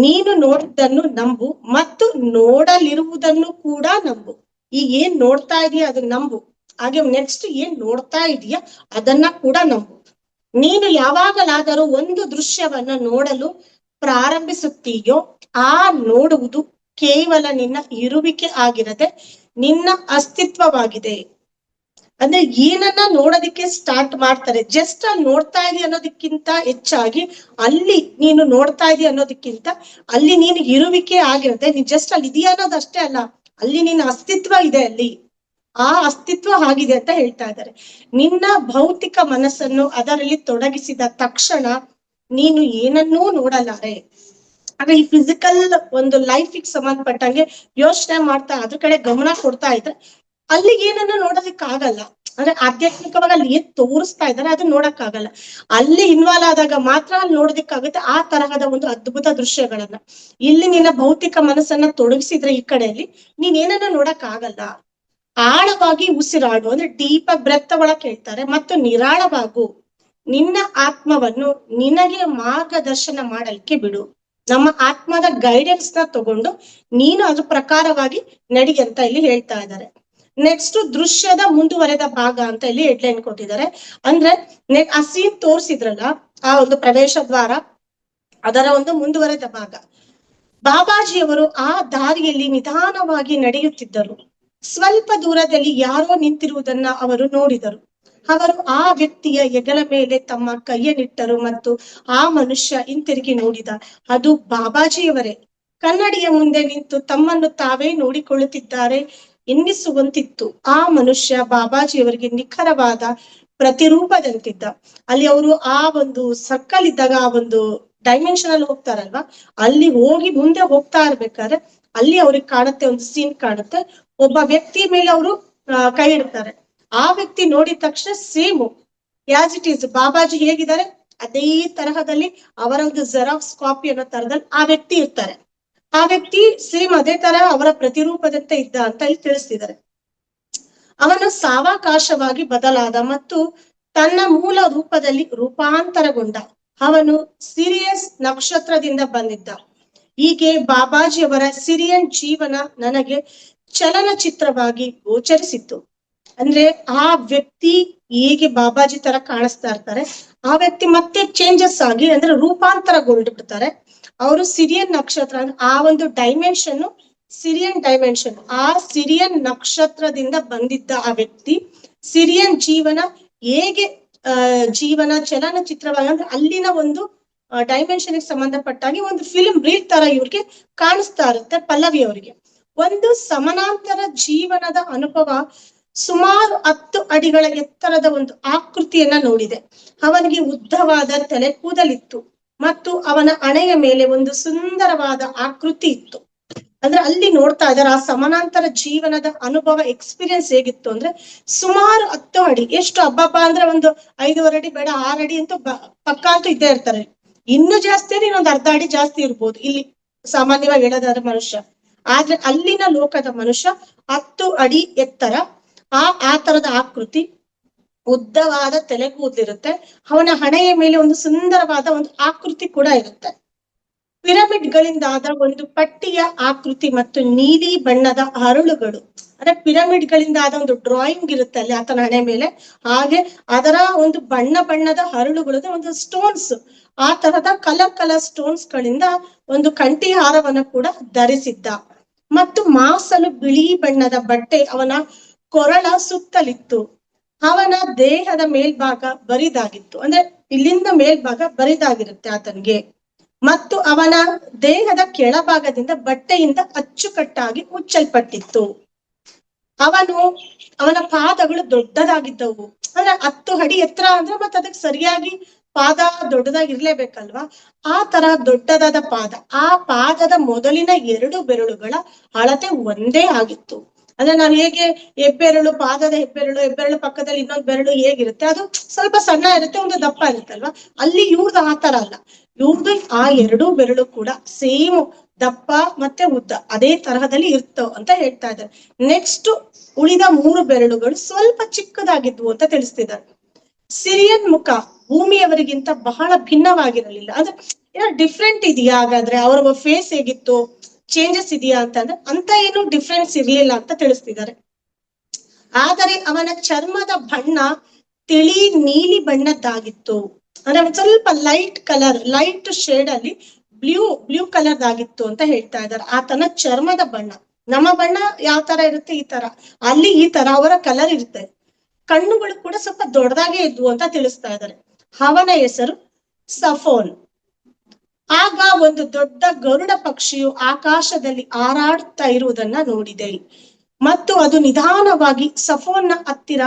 ನೀನು ನೋಡಿದ್ದನ್ನು ನಂಬು ಮತ್ತು ನೋಡಲಿರುವುದನ್ನು ಕೂಡ ನಂಬು. ಈಗ ಏನ್ ನೋಡ್ತಾ ಇದೀಯ ಅದನ್ನ ನಂಬು, ಹಾಗೆ ನೆಕ್ಸ್ಟ್ ಏನ್ ನೋಡ್ತಾ ಇದೀಯ ಅದನ್ನ ಕೂಡ ನಂಬು. ನೀನು ಯಾವಾಗಲಾದರೂ ಒಂದು ದೃಶ್ಯವನ್ನ ನೋಡಲು ಪ್ರಾರಂಭಿಸುತ್ತೀಯೋ ಆ ನೋಡುವುದು ಕೇವಲ ನಿನ್ನ ಇರುವಿಕೆ ಆಗಿರದೆ ನಿನ್ನ ಅಸ್ತಿತ್ವವಾಗಿದೆ. ಅಂದ್ರೆ ಏನನ್ನ ನೋಡೋದಿಕ್ಕೆ ಸ್ಟಾರ್ಟ್ ಮಾಡ್ತಾರೆ, ಜಸ್ಟ್ ಅಲ್ಲಿ ನೋಡ್ತಾ ಇದೀಯ ಅನ್ನೋದಕ್ಕಿಂತ ಹೆಚ್ಚಾಗಿ ಅಲ್ಲಿ ನೀನು ನೋಡ್ತಾ ಇದೀಯ ಅನ್ನೋದಕ್ಕಿಂತ ಅಲ್ಲಿ ನೀನು ಇರುವಿಕೆ ಆಗಿರತ್ತೆ. ನೀನ್ ಜಸ್ಟ್ ಅಲ್ಲಿ ಇದೆಯಾ ಅನ್ನೋದಷ್ಟೇ ಅಲ್ಲ, ಅಲ್ಲಿ ನಿನ್ನ ಅಸ್ತಿತ್ವ ಇದೆ, ಅಲ್ಲಿ ಆ ಅಸ್ತಿತ್ವ ಆಗಿದೆ ಅಂತ ಹೇಳ್ತಾ ಇದ್ದಾರೆ. ನಿನ್ನ ಭೌತಿಕ ಮನಸ್ಸನ್ನು ಅದರಲ್ಲಿ ತೊಡಗಿಸಿದ ತಕ್ಷಣ ನೀನು ಏನನ್ನೂ ನೋಡಲಾರೆ. ಆದ್ರೆ ಈ ಫಿಸಿಕಲ್ ಒಂದು ಲೈಫಿಗೆ ಸಂಬಂಧಪಟ್ಟಂಗೆ ಯೋಚನೆ ಮಾಡ್ತಾ ಅದ್ರ ಕಡೆ ಗಮನ ಕೊಡ್ತಾ ಇದ್ರೆ ಅಲ್ಲಿ ಏನನ್ನ ನೋಡೋದಿಕ್ ಆಗಲ್ಲ. ಅಂದ್ರೆ ಆಧ್ಯಾತ್ಮಿಕವಾಗಿ ಅಲ್ಲಿ ಏನ್ ತೋರಿಸ್ತಾ ಇದಾರೆ ಅದನ್ನ ನೋಡಕ್ ಆಗಲ್ಲ. ಅಲ್ಲಿ ಇನ್ವಾಲ್ವ್ ಆದಾಗ ಮಾತ್ರ ಅಲ್ಲಿ ನೋಡೋದಿಕ್ಕಾಗುತ್ತೆ ಆ ತರಹದ ಒಂದು ಅದ್ಭುತ ದೃಶ್ಯಗಳನ್ನ. ಇಲ್ಲಿ ನಿನ್ನ ಭೌತಿಕ ಮನಸ್ಸನ್ನ ತೊಡಗಿಸಿದ್ರೆ ಈ ಕಡೆಯಲ್ಲಿ ನೀನ್ ಏನನ್ನ ನೋಡಕ್ ಆಗಲ್ಲ. ಆಳವಾಗಿ ಉಸಿರಾಡು ಅಂದ್ರೆ ಡೀಪ್ ಬ್ರೆತ್ ಒಳಗ್ ಹೇಳ್ತಾರೆ, ಮತ್ತು ನಿರಾಳವಾಗು. ನಿನ್ನ ಆತ್ಮವನ್ನು ನಿನಗೆ ಮಾರ್ಗದರ್ಶನ ಮಾಡಲಿಕ್ಕೆ ಬಿಡು. ನಮ್ಮ ಆತ್ಮದ ಗೈಡೆನ್ಸ್ ನ ತಗೊಂಡು ನೀನು ಅದ್ರ ಪ್ರಕಾರವಾಗಿ ನಡಿ ಅಂತ ಇಲ್ಲಿ ಹೇಳ್ತಾ ಇದ್ದಾರೆ. ನೆಕ್ಸ್ಟ್ ದೃಶ್ಯದ ಮುಂದುವರೆದ ಭಾಗ ಅಂತ ಇಲ್ಲಿ ಹೆಡ್ಲೈನ್ ಕೊಟ್ಟಿದ್ದಾರೆ. ಅಂದ್ರೆ ಆ ಸೀನ್ ತೋರಿಸಿದ್ರಲ್ಲ ಆ ಒಂದು ಪ್ರವೇಶ ದ್ವಾರ, ಅದರ ಒಂದು ಮುಂದುವರೆದ ಭಾಗ. ಬಾಬಾಜಿಯವರು ಆ ದಾರಿಯಲ್ಲಿ ನಿಧಾನವಾಗಿ ನಡೆಯುತ್ತಿದ್ದರು. ಸ್ವಲ್ಪ ದೂರದಲ್ಲಿ ಯಾರೋ ನಿಂತಿರುವುದನ್ನ ಅವರು ನೋಡಿದರು. ಅವರು ಆ ವ್ಯಕ್ತಿಯ ಹೆಗಲ ಮೇಲೆ ತಮ್ಮ ಕೈಯನ್ನಿಟ್ಟರು ಮತ್ತು ಆ ಮನುಷ್ಯ ಹಿಂತಿರುಗಿ ನೋಡಿದ. ಅದು ಬಾಬಾಜಿಯವರೇ ಕನ್ನಡಿಯ ಮುಂದೆ ನಿಂತು ತಮ್ಮನ್ನು ತಾವೇ ನೋಡಿಕೊಳ್ಳುತ್ತಿದ್ದಾರೆ ಎನ್ನಿಸುವಂತಿತ್ತು. ಆ ಮನುಷ್ಯ ಬಾಬಾಜಿಯವರಿಗೆ ನಿಖರವಾದ ಪ್ರತಿರೂಪದಂತಿದ್ದ. ಅಲ್ಲಿ ಅವರು ಆ ಒಂದು ಸರ್ಕಲ್ ಇದ್ದಾಗ ಆ ಒಂದು ಡೈಮೆನ್ಷನ್ ಅಲ್ಲಿ ಹೋಗ್ತಾರಲ್ವಾ, ಅಲ್ಲಿ ಹೋಗಿ ಮುಂದೆ ಹೋಗ್ತಾ ಇರ್ಬೇಕಾದ್ರೆ ಅಲ್ಲಿ ಅವ್ರಿಗೆ ಕಾಣುತ್ತೆ, ಒಂದು ಸೀನ್ ಕಾಣುತ್ತೆ. ಒಬ್ಬ ವ್ಯಕ್ತಿ ಮೇಲೆ ಅವರು ಕೈ ಇಡ್ತಾರೆ. ಆ ವ್ಯಕ್ತಿ ನೋಡಿದ ತಕ್ಷಣ same as it is Babaji ಹೇಗಿದ್ದಾರೆ ಅದೇ ತರಹದಲ್ಲಿ ಅವರ ಒಂದು ಜೆರಾಕ್ಸ್ ಕಾಪಿ ಅನ್ನೋ ತರದಲ್ಲಿ ಆ ವ್ಯಕ್ತಿ ಇರ್ತಾರೆ. ಆ ವ್ಯಕ್ತಿ ಸೇಮ್ ಅದೇ ತರ ಅವರ ಪ್ರತಿರೂಪದಂತೆ ಇದ್ದ ಅಂತ ಇಲ್ಲಿ ತಿಳಿಸ್ತಿದ್ದಾರೆ. ಅವನು ಸಾವಕಾಶವಾಗಿ ಬದಲಾದ ಮತ್ತು ತನ್ನ ಮೂಲ ರೂಪದಲ್ಲಿ ರೂಪಾಂತರಗೊಂಡ. ಅವನು ಸಿರಿಯಸ್ ನಕ್ಷತ್ರದಿಂದ ಬಂದಿದ್ದ. ಹೀಗೆ ಬಾಬಾಜಿಯವರ ಸಿರಿಯನ್ ಜೀವನ ನನಗೆ ಚಲನಚಿತ್ರವಾಗಿ ಗೋಚರಿಸಿತ್ತು. ಅಂದ್ರೆ ಆ ವ್ಯಕ್ತಿ ಹೇಗೆ ಬಾಬಾಜಿ ತರ ಕಾಣಿಸ್ತಾ ಇರ್ತಾರೆ, ಆ ವ್ಯಕ್ತಿ ಮತ್ತೆ ಚೇಂಜಸ್ ಆಗಿ ಅಂದ್ರೆ ರೂಪಾಂತರಗೊಂಡು ಬಿಡ್ತಾರೆ. ಅವರು ಸಿರಿಯನ್ ನಕ್ಷತ್ರ ಆ ಒಂದು ಡೈಮೆನ್ಷನ್, ಸಿರಿಯನ್ ಡೈಮೆನ್ಷನ್, ಆ ಸಿರಿಯನ್ ನಕ್ಷತ್ರದಿಂದ ಬಂದಿದ್ದ ಆ ವ್ಯಕ್ತಿ ಸಿರಿಯನ್ ಜೀವನ ಹೇಗೆ ಜೀವನ ಚಲನಚಿತ್ರವಾಗಿ ಅಂದ್ರೆ ಅಲ್ಲಿನ ಒಂದು ಡೈಮೆನ್ಷನ್ ಸಂಬಂಧಪಟ್ಟಾಗಿ ಒಂದು ಫಿಲ್ಮ್ ರೀಲ್ ತರ ಇವ್ರಿಗೆ ಕಾಣಿಸ್ತಾ ಇರುತ್ತೆ. ಪಲ್ಲವಿ ಅವರಿಗೆ ಒಂದು ಸಮಾನಾಂತರ ಜೀವನದ ಅನುಭವ. ಸುಮಾರು 10 ಅಡಿಗಳ ಎತ್ತರದ ಒಂದು ಆಕೃತಿಯನ್ನ ನೋಡಿದೆ. ಅವನಿಗೆ ಉದ್ದವಾದ ತಲೆ ಕೂದಲಿತ್ತು ಮತ್ತು ಅವನ ಹಣೆಯ ಮೇಲೆ ಒಂದು ಸುಂದರವಾದ ಆಕೃತಿ ಇತ್ತು. ಅಂದ್ರೆ ಅಲ್ಲಿ ನೋಡ್ತಾ ಇದ್ದಾರೆ ಆ ಸಮಾನಾಂತರ ಜೀವನದ ಅನುಭವ ಎಕ್ಸ್ಪೀರಿಯನ್ಸ್ ಹೇಗಿತ್ತು ಅಂದ್ರೆ ಸುಮಾರು 10 ಅಡಿ. ಎಷ್ಟು ಹಬ್ಬ ಅಂದ್ರೆ ಒಂದು 5.5 ಅಡಿ ಬೇಡ 6 ಅಡಿ ಅಂತೂ ಪಕ್ಕ ಅಂತೂ ಇದ್ದೇ ಇರ್ತಾರೆ. ಇನ್ನು ಜಾಸ್ತಿ ಅಂದ್ರೆ ಇನ್ನೊಂದು ಅರ್ಧ ಅಡಿ ಜಾಸ್ತಿ ಇರ್ಬೋದು ಇಲ್ಲಿ ಸಾಮಾನ್ಯವಾಗಿ ಹೇಳೋದಾದ್ರೆ ಮನುಷ್ಯ. ಆದ್ರೆ ಅಲ್ಲಿನ ಲೋಕದ ಮನುಷ್ಯ 10 ಅಡಿ ಎತ್ತರ, ಆ ತರದ ಆಕೃತಿ, ಉದ್ದವಾದ ತಲೆ ಕೂದಲಿರುತ್ತೆ. ಅವನ ಹಣೆಯ ಮೇಲೆ ಒಂದು ಸುಂದರವಾದ ಒಂದು ಆಕೃತಿ ಕೂಡ ಇರುತ್ತೆ. ಪಿರಮಿಡ್ ಗಳಿಂದಾದ ಒಂದು ಪಟ್ಟಿಯ ಆಕೃತಿ ಮತ್ತು ನೀಲಿ ಬಣ್ಣದ ಹರಳುಗಳು. ಅಂದ್ರೆ ಪಿರಮಿಡ್ ಗಳಿಂದ ಆದ ಒಂದು ಡ್ರಾಯಿಂಗ್ ಇರುತ್ತೆ ಅಲ್ಲಿ ಆತನ ಹಣೆ ಮೇಲೆ. ಹಾಗೆ ಅದರ ಒಂದು ಬಣ್ಣದ ಹರಳುಗಳು, ಒಂದು ಸ್ಟೋನ್ಸ್, ಆ ತರದ ಕಲರ್ ಸ್ಟೋನ್ಸ್ ಗಳಿಂದ ಒಂದು ಕಂಠಿ ಹಾರವನ್ನು ಕೂಡ ಧರಿಸಿದ್ದ. ಮತ್ತು ಮಾಸಲು ಬಿಳಿ ಬಣ್ಣದ ಬಟ್ಟೆ ಅವನ ಕೊರಳ ಸುತ್ತಲಿತ್ತು. ಅವನ ದೇಹದ ಮೇಲ್ಭಾಗ ಬರಿದಾಗಿತ್ತು. ಅಂದ್ರೆ ಇಲ್ಲಿಂದ ಮೇಲ್ಭಾಗ ಬರಿದಾಗಿರುತ್ತೆ ಆತನಿಗೆ. ಮತ್ತು ಅವನ ದೇಹದ ಕೆಳಭಾಗದಿಂದ ಬಟ್ಟೆಯಿಂದ ಅಚ್ಚುಕಟ್ಟಾಗಿ ಮುಚ್ಚಲ್ಪಟ್ಟಿತ್ತು. ಅವನ ಪಾದಗಳು ದೊಡ್ಡದಾಗಿದ್ದವು. ಅಂದ್ರೆ 10 ಅಡಿ ಎತ್ತರ ಅಂದ್ರೆ ಮತ್ತೆ ಅದಕ್ಕೆ ಸರಿಯಾಗಿ ಪಾದ ದೊಡ್ಡದಾಗಿರ್ಲೇಬೇಕಲ್ವಾ. ಆ ತರ ದೊಡ್ಡದಾದ ಪಾದ. ಆ ಪಾದದ ಮೊದಲಿನ 2 ಬೆರಳುಗಳ ಅಳತೆ ಒಂದೇ ಆಗಿತ್ತು. ಅಂದ್ರೆ ನಾವು ಹೇಗೆ ಹೆಬ್ಬೆರಳು, ಪಾದದ ಹೆಬ್ಬೆರಳು ಪಕ್ಕದಲ್ಲಿ ಇನ್ನೊಂದು ಬೆರಳು ಹೇಗಿರುತ್ತೆ, ಅದು ಸ್ವಲ್ಪ ಸಣ್ಣ ಇರುತ್ತೆ, ಒಂದು ದಪ್ಪ ಇರುತ್ತಲ್ವಾ. ಅಲ್ಲಿ ಇವ್ರದ್ದು ಆ ತರ ಅಲ್ಲ. ಇವ್ರದ್ದು ಆ 2 ಬೆರಳು ಕೂಡ ಸೇಮ್ ದಪ್ಪ ಮತ್ತೆ ಉದ್ದ ಅದೇ ತರಹದಲ್ಲಿ ಇರ್ತವೆ ಅಂತ ಹೇಳ್ತಾ ಇದ್ದಾರೆ. ನೆಕ್ಸ್ಟ್ ಉಳಿದ 3 ಬೆರಳುಗಳು ಸ್ವಲ್ಪ ಚಿಕ್ಕದಾಗಿದ್ವು ಅಂತ ತಿಳಿಸ್ತಿದ್ದಾರೆ. ಸಿರಿಯನ್ ಮುಖ ಭೂಮಿಯವರಿಗಿಂತ ಬಹಳ ಭಿನ್ನವಾಗಿರಲಿಲ್ಲ. ಅಂದ್ರೆ ಏನೋ ಡಿಫ್ರೆಂಟ್ ಇದೆಯಾ ಹಾಗಾದ್ರೆ, ಅವರ ಫೇಸ್ ಹೇಗಿತ್ತು, ಚೇಂಜಸ್ ಇದೆಯಾ ಅಂತಂದ್ರೆ ಅಂತ ಏನು ಡಿಫ್ರೆನ್ಸ್ ಇರ್ಲಿಲ್ಲ ಅಂತ ತಿಳಿಸ್ತಿದ್ದಾರೆ. ಆದರೆ ಅವನ ಚರ್ಮದ ಬಣ್ಣ ತಿಳಿ ನೀಲಿ ಬಣ್ಣದ್ದಾಗಿತ್ತು. ಅಂದ್ರೆ ಸ್ವಲ್ಪ ಲೈಟ್ ಕಲರ್, ಲೈಟ್ ಶೇಡ್ ಅಲ್ಲಿ ಬ್ಲೂ ಕಲರ್ದಾಗಿತ್ತು ಅಂತ ಹೇಳ್ತಾ ಇದ್ದಾರೆ. ಆತನ ಚರ್ಮದ ಬಣ್ಣ, ನಮ್ಮ ಬಣ್ಣ ಯಾವ ತರ ಇರುತ್ತೆ ಈ ತರ, ಅಲ್ಲಿ ಈ ತರ ಅವರ ಕಲರ್ ಇರುತ್ತೆ. ಕಣ್ಣುಗಳು ಕೂಡ ಸ್ವಲ್ಪ ದೊಡ್ಡದಾಗೆ ಇದ್ವು ಅಂತ ತಿಳಿಸ್ತಾ ಇದ್ದಾರೆ. ಅವನ ಹೆಸರು ಸಫೋನ್. ಆಗ ಒಂದು ದೊಡ್ಡ ಗರುಡ ಪಕ್ಷಿಯು ಆಕಾಶದಲ್ಲಿ ಹಾರಾಡುತ್ತಾ ಇರುವುದನ್ನ ನೋಡಿದೆ. ಮತ್ತು ಅದು ನಿಧಾನವಾಗಿ ಸಫೋನ್ನ ಹತ್ತಿರ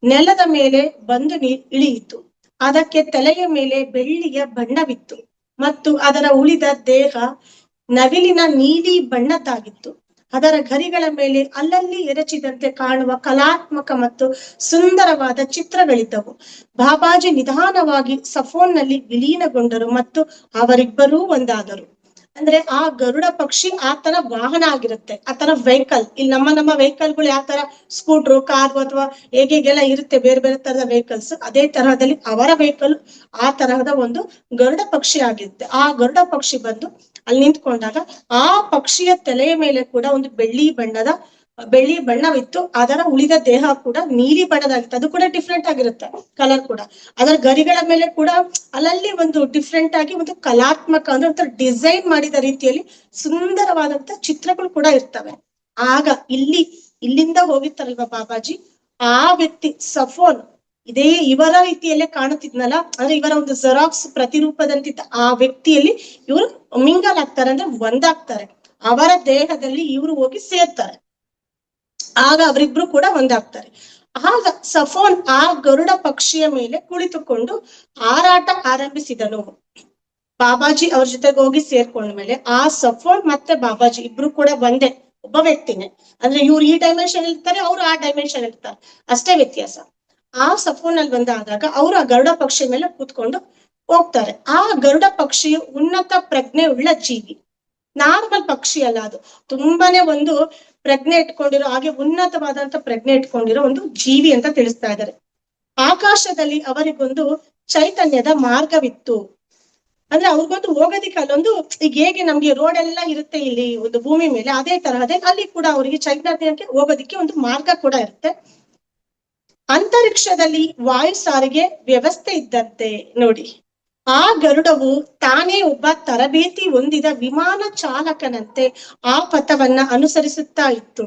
ನೆಲದ ಮೇಲೆ ಬಂದು ಇಳಿಯಿತು. ಅದಕ್ಕೆ ತಲೆಯ ಮೇಲೆ ಬೆಳ್ಳಿಯ ಬಣ್ಣವಿತ್ತು ಮತ್ತು ಅದರ ಉಳಿದ ದೇಹ ನವಿಲಿನ ನೀಲಿ ಬಣ್ಣದ್ದಾಗಿತ್ತು. ಅದರ ಗರಿಗಳ ಮೇಲೆ ಅಲ್ಲಲ್ಲಿ ಎರಚಿದಂತೆ ಕಾಣುವ ಕಲಾತ್ಮಕ ಮತ್ತು ಸುಂದರವಾದ ಚಿತ್ರಗಳಿದ್ದವು. ಬಾಬಾಜಿ ನಿಧಾನವಾಗಿ ಸಫೋನ್ನಲ್ಲಿ ವಿಲೀನಗೊಂಡರು ಮತ್ತು ಅವರಿಬ್ಬರೂ ಒಂದಾದರು. ಅಂದ್ರೆ ಆ ಗರುಡ ಪಕ್ಷಿ ಆತನ ವಾಹನ ಆಗಿರುತ್ತೆ, ಆತನ ವೆಹಿಕಲ್. ಇಲ್ಲಿ ನಮ್ಮ ವೆಹಿಕಲ್ಗಳು ಯಾವ ತರ ಸ್ಕೂಟ್ರು, ಕಾರು ಅಥವಾ ಹೇಗೆಲ್ಲ ಇರುತ್ತೆ, ಬೇರೆ ಬೇರೆ ತರದ ವೆಹಿಕಲ್ಸ್, ಅದೇ ತರಹದಲ್ಲಿ ಅವರ ವೆಹಿಕಲ್ ಆ ತರಹದ ಒಂದು ಗರುಡ ಪಕ್ಷಿ ಆಗಿರುತ್ತೆ. ಆ ಗರುಡ ಪಕ್ಷಿ ಬಂದು ಅಲ್ಲಿ ನಿಂತ್ಕೊಂಡಾಗ ಆ ಪಕ್ಷಿಯ ತಲೆಯ ಮೇಲೆ ಕೂಡ ಒಂದು ಬೆಳ್ಳಿ ಬಣ್ಣವಿತ್ತು. ಅದರ ಉಳಿದ ದೇಹ ಕೂಡ ನೀಲಿ ಬಣ್ಣದಾಗಿತ್ತು. ಅದು ಕೂಡ ಡಿಫ್ರೆಂಟ್ ಆಗಿರುತ್ತೆ ಕಲರ್ ಕೂಡ. ಅದರ ಗರಿಗಳ ಮೇಲೆ ಕೂಡ ಅಲ್ಲಲ್ಲಿ ಒಂದು ಡಿಫ್ರೆಂಟ್ ಆಗಿ ಒಂದು ಕಲಾತ್ಮಕ ಅಂದ್ರೆ ಒಂಥರ ಡಿಸೈನ್ ಮಾಡಿದ ರೀತಿಯಲ್ಲಿ ಸುಂದರವಾದಂತ ಚಿತ್ರಗಳು ಕೂಡ ಇರ್ತವೆ. ಆಗ ಇಲ್ಲಿಂದ ಹೋಗಿರ್ತಾರಲ್ವಾ ಬಾಬಾಜಿ, ಆ ವ್ಯಕ್ತಿ ಸಫೋನ್ ಇವರ ರೀತಿಯಲ್ಲೇ ಕಾಣುತ್ತಿದ್ನಲ್ಲ, ಅಂದ್ರೆ ಇವರ ಒಂದು ಜೆರಾಕ್ಸ್ ಪ್ರತಿರೂಪದಂತಿದ್ದ ಆ ವ್ಯಕ್ತಿಯಲ್ಲಿ ಇವರು ಮಿಂಗಲ್ ಆಗ್ತಾರೆ, ಅಂದ್ರೆ ಒಂದಾಗ್ತಾರೆ. ಅವರ ದೇಹದಲ್ಲಿ ಇವರು ಹೋಗಿ ಸೇರ್ತಾರೆ. ಆಗ ಅವರಿಬ್ರು ಕೂಡ ಒಂದಾಗ್ತಾರೆ. ಆಗ ಸಫೋನ್ ಆ ಗರುಡ ಪಕ್ಷಿಯ ಮೇಲೆ ಕುಳಿತುಕೊಂಡು ಹಾರಾಟ ಆರಂಭಿಸಿದನು. ಬಾಬಾಜಿ ಅವ್ರ ಜೊತೆಗೆ ಹೋಗಿ ಸೇರ್ಕೊಂಡ್ಮೇಲೆ ಆ ಸಫೋನ್ ಮತ್ತೆ ಬಾಬಾಜಿ ಇಬ್ರು ಕೂಡ ಒಂದೇ, ಒಬ್ಬ ವ್ಯಕ್ತಿನೇ. ಅಂದ್ರೆ ಇವ್ರು ಈ ಡೈಮೆನ್ಷನ್ ಇರ್ತಾರೆ, ಅವ್ರು ಆ ಡೈಮೆನ್ಷನ್ ಇರ್ತಾರೆ, ಅಷ್ಟೇ ವ್ಯತ್ಯಾಸ. ಆ ಸಫೋನ್ ಅಲ್ಲಿ ಬಂದಾದಾಗ ಅವರು ಆ ಗರುಡ ಪಕ್ಷಿ ಮೇಲೆ ಕೂತ್ಕೊಂಡು ಹೋಗ್ತಾರೆ. ಆ ಗರುಡ ಪಕ್ಷಿಯು ಉನ್ನತ ಪ್ರಜ್ಞೆ ಉಳ್ಳ ಜೀವಿ, ನಾರ್ಮಲ್ ಪಕ್ಷಿ ಅಲ್ಲ. ಅದು ತುಂಬಾನೇ ಒಂದು ಪ್ರಜ್ಞೆ ಇಟ್ಕೊಂಡಿರೋ, ಹಾಗೆ ಉನ್ನತವಾದಂತ ಪ್ರಜ್ಞೆ ಇಟ್ಕೊಂಡಿರೋ ಒಂದು ಜೀವಿ ಅಂತ ತಿಳಿಸ್ತಾ ಇದ್ದಾರೆ. ಆಕಾಶದಲ್ಲಿ ಅವರಿಗೊಂದು ಚೈತನ್ಯದ ಮಾರ್ಗವಿತ್ತು. ಅಂದ್ರೆ ಅವ್ರಿಗೊಂದು ಹೋಗೋದಿಕ್ಕೆ ಅಲ್ಲೊಂದು, ಈಗ ಹೇಗೆ ನಮ್ಗೆ ರೋಡ್ ಎಲ್ಲ ಇರುತ್ತೆ ಇಲ್ಲಿ ಒಂದು ಭೂಮಿ ಮೇಲೆ, ಅದೇ ತರಹದೇ ಅಲ್ಲಿ ಕೂಡ ಅವರಿಗೆ ಚೈತನ್ಯಕ್ಕೆ ಹೋಗೋದಿಕ್ಕೆ ಒಂದು ಮಾರ್ಗ ಕೂಡ ಇರುತ್ತೆ. ಅಂತರಿಕ್ಷದಲ್ಲಿ ವಾಯು ಸಾರಿಗೆ ವ್ಯವಸ್ಥೆ ಇದ್ದಂತೆ ನೋಡಿ. ಆ ಗರುಡವು ತಾನೇ ಒಬ್ಬ ತರಬೇತಿ ಹೊಂದಿದ ವಿಮಾನ ಚಾಲಕನಂತೆ ಆ ಪಥವನ್ನ ಅನುಸರಿಸುತ್ತಾ ಇತ್ತು.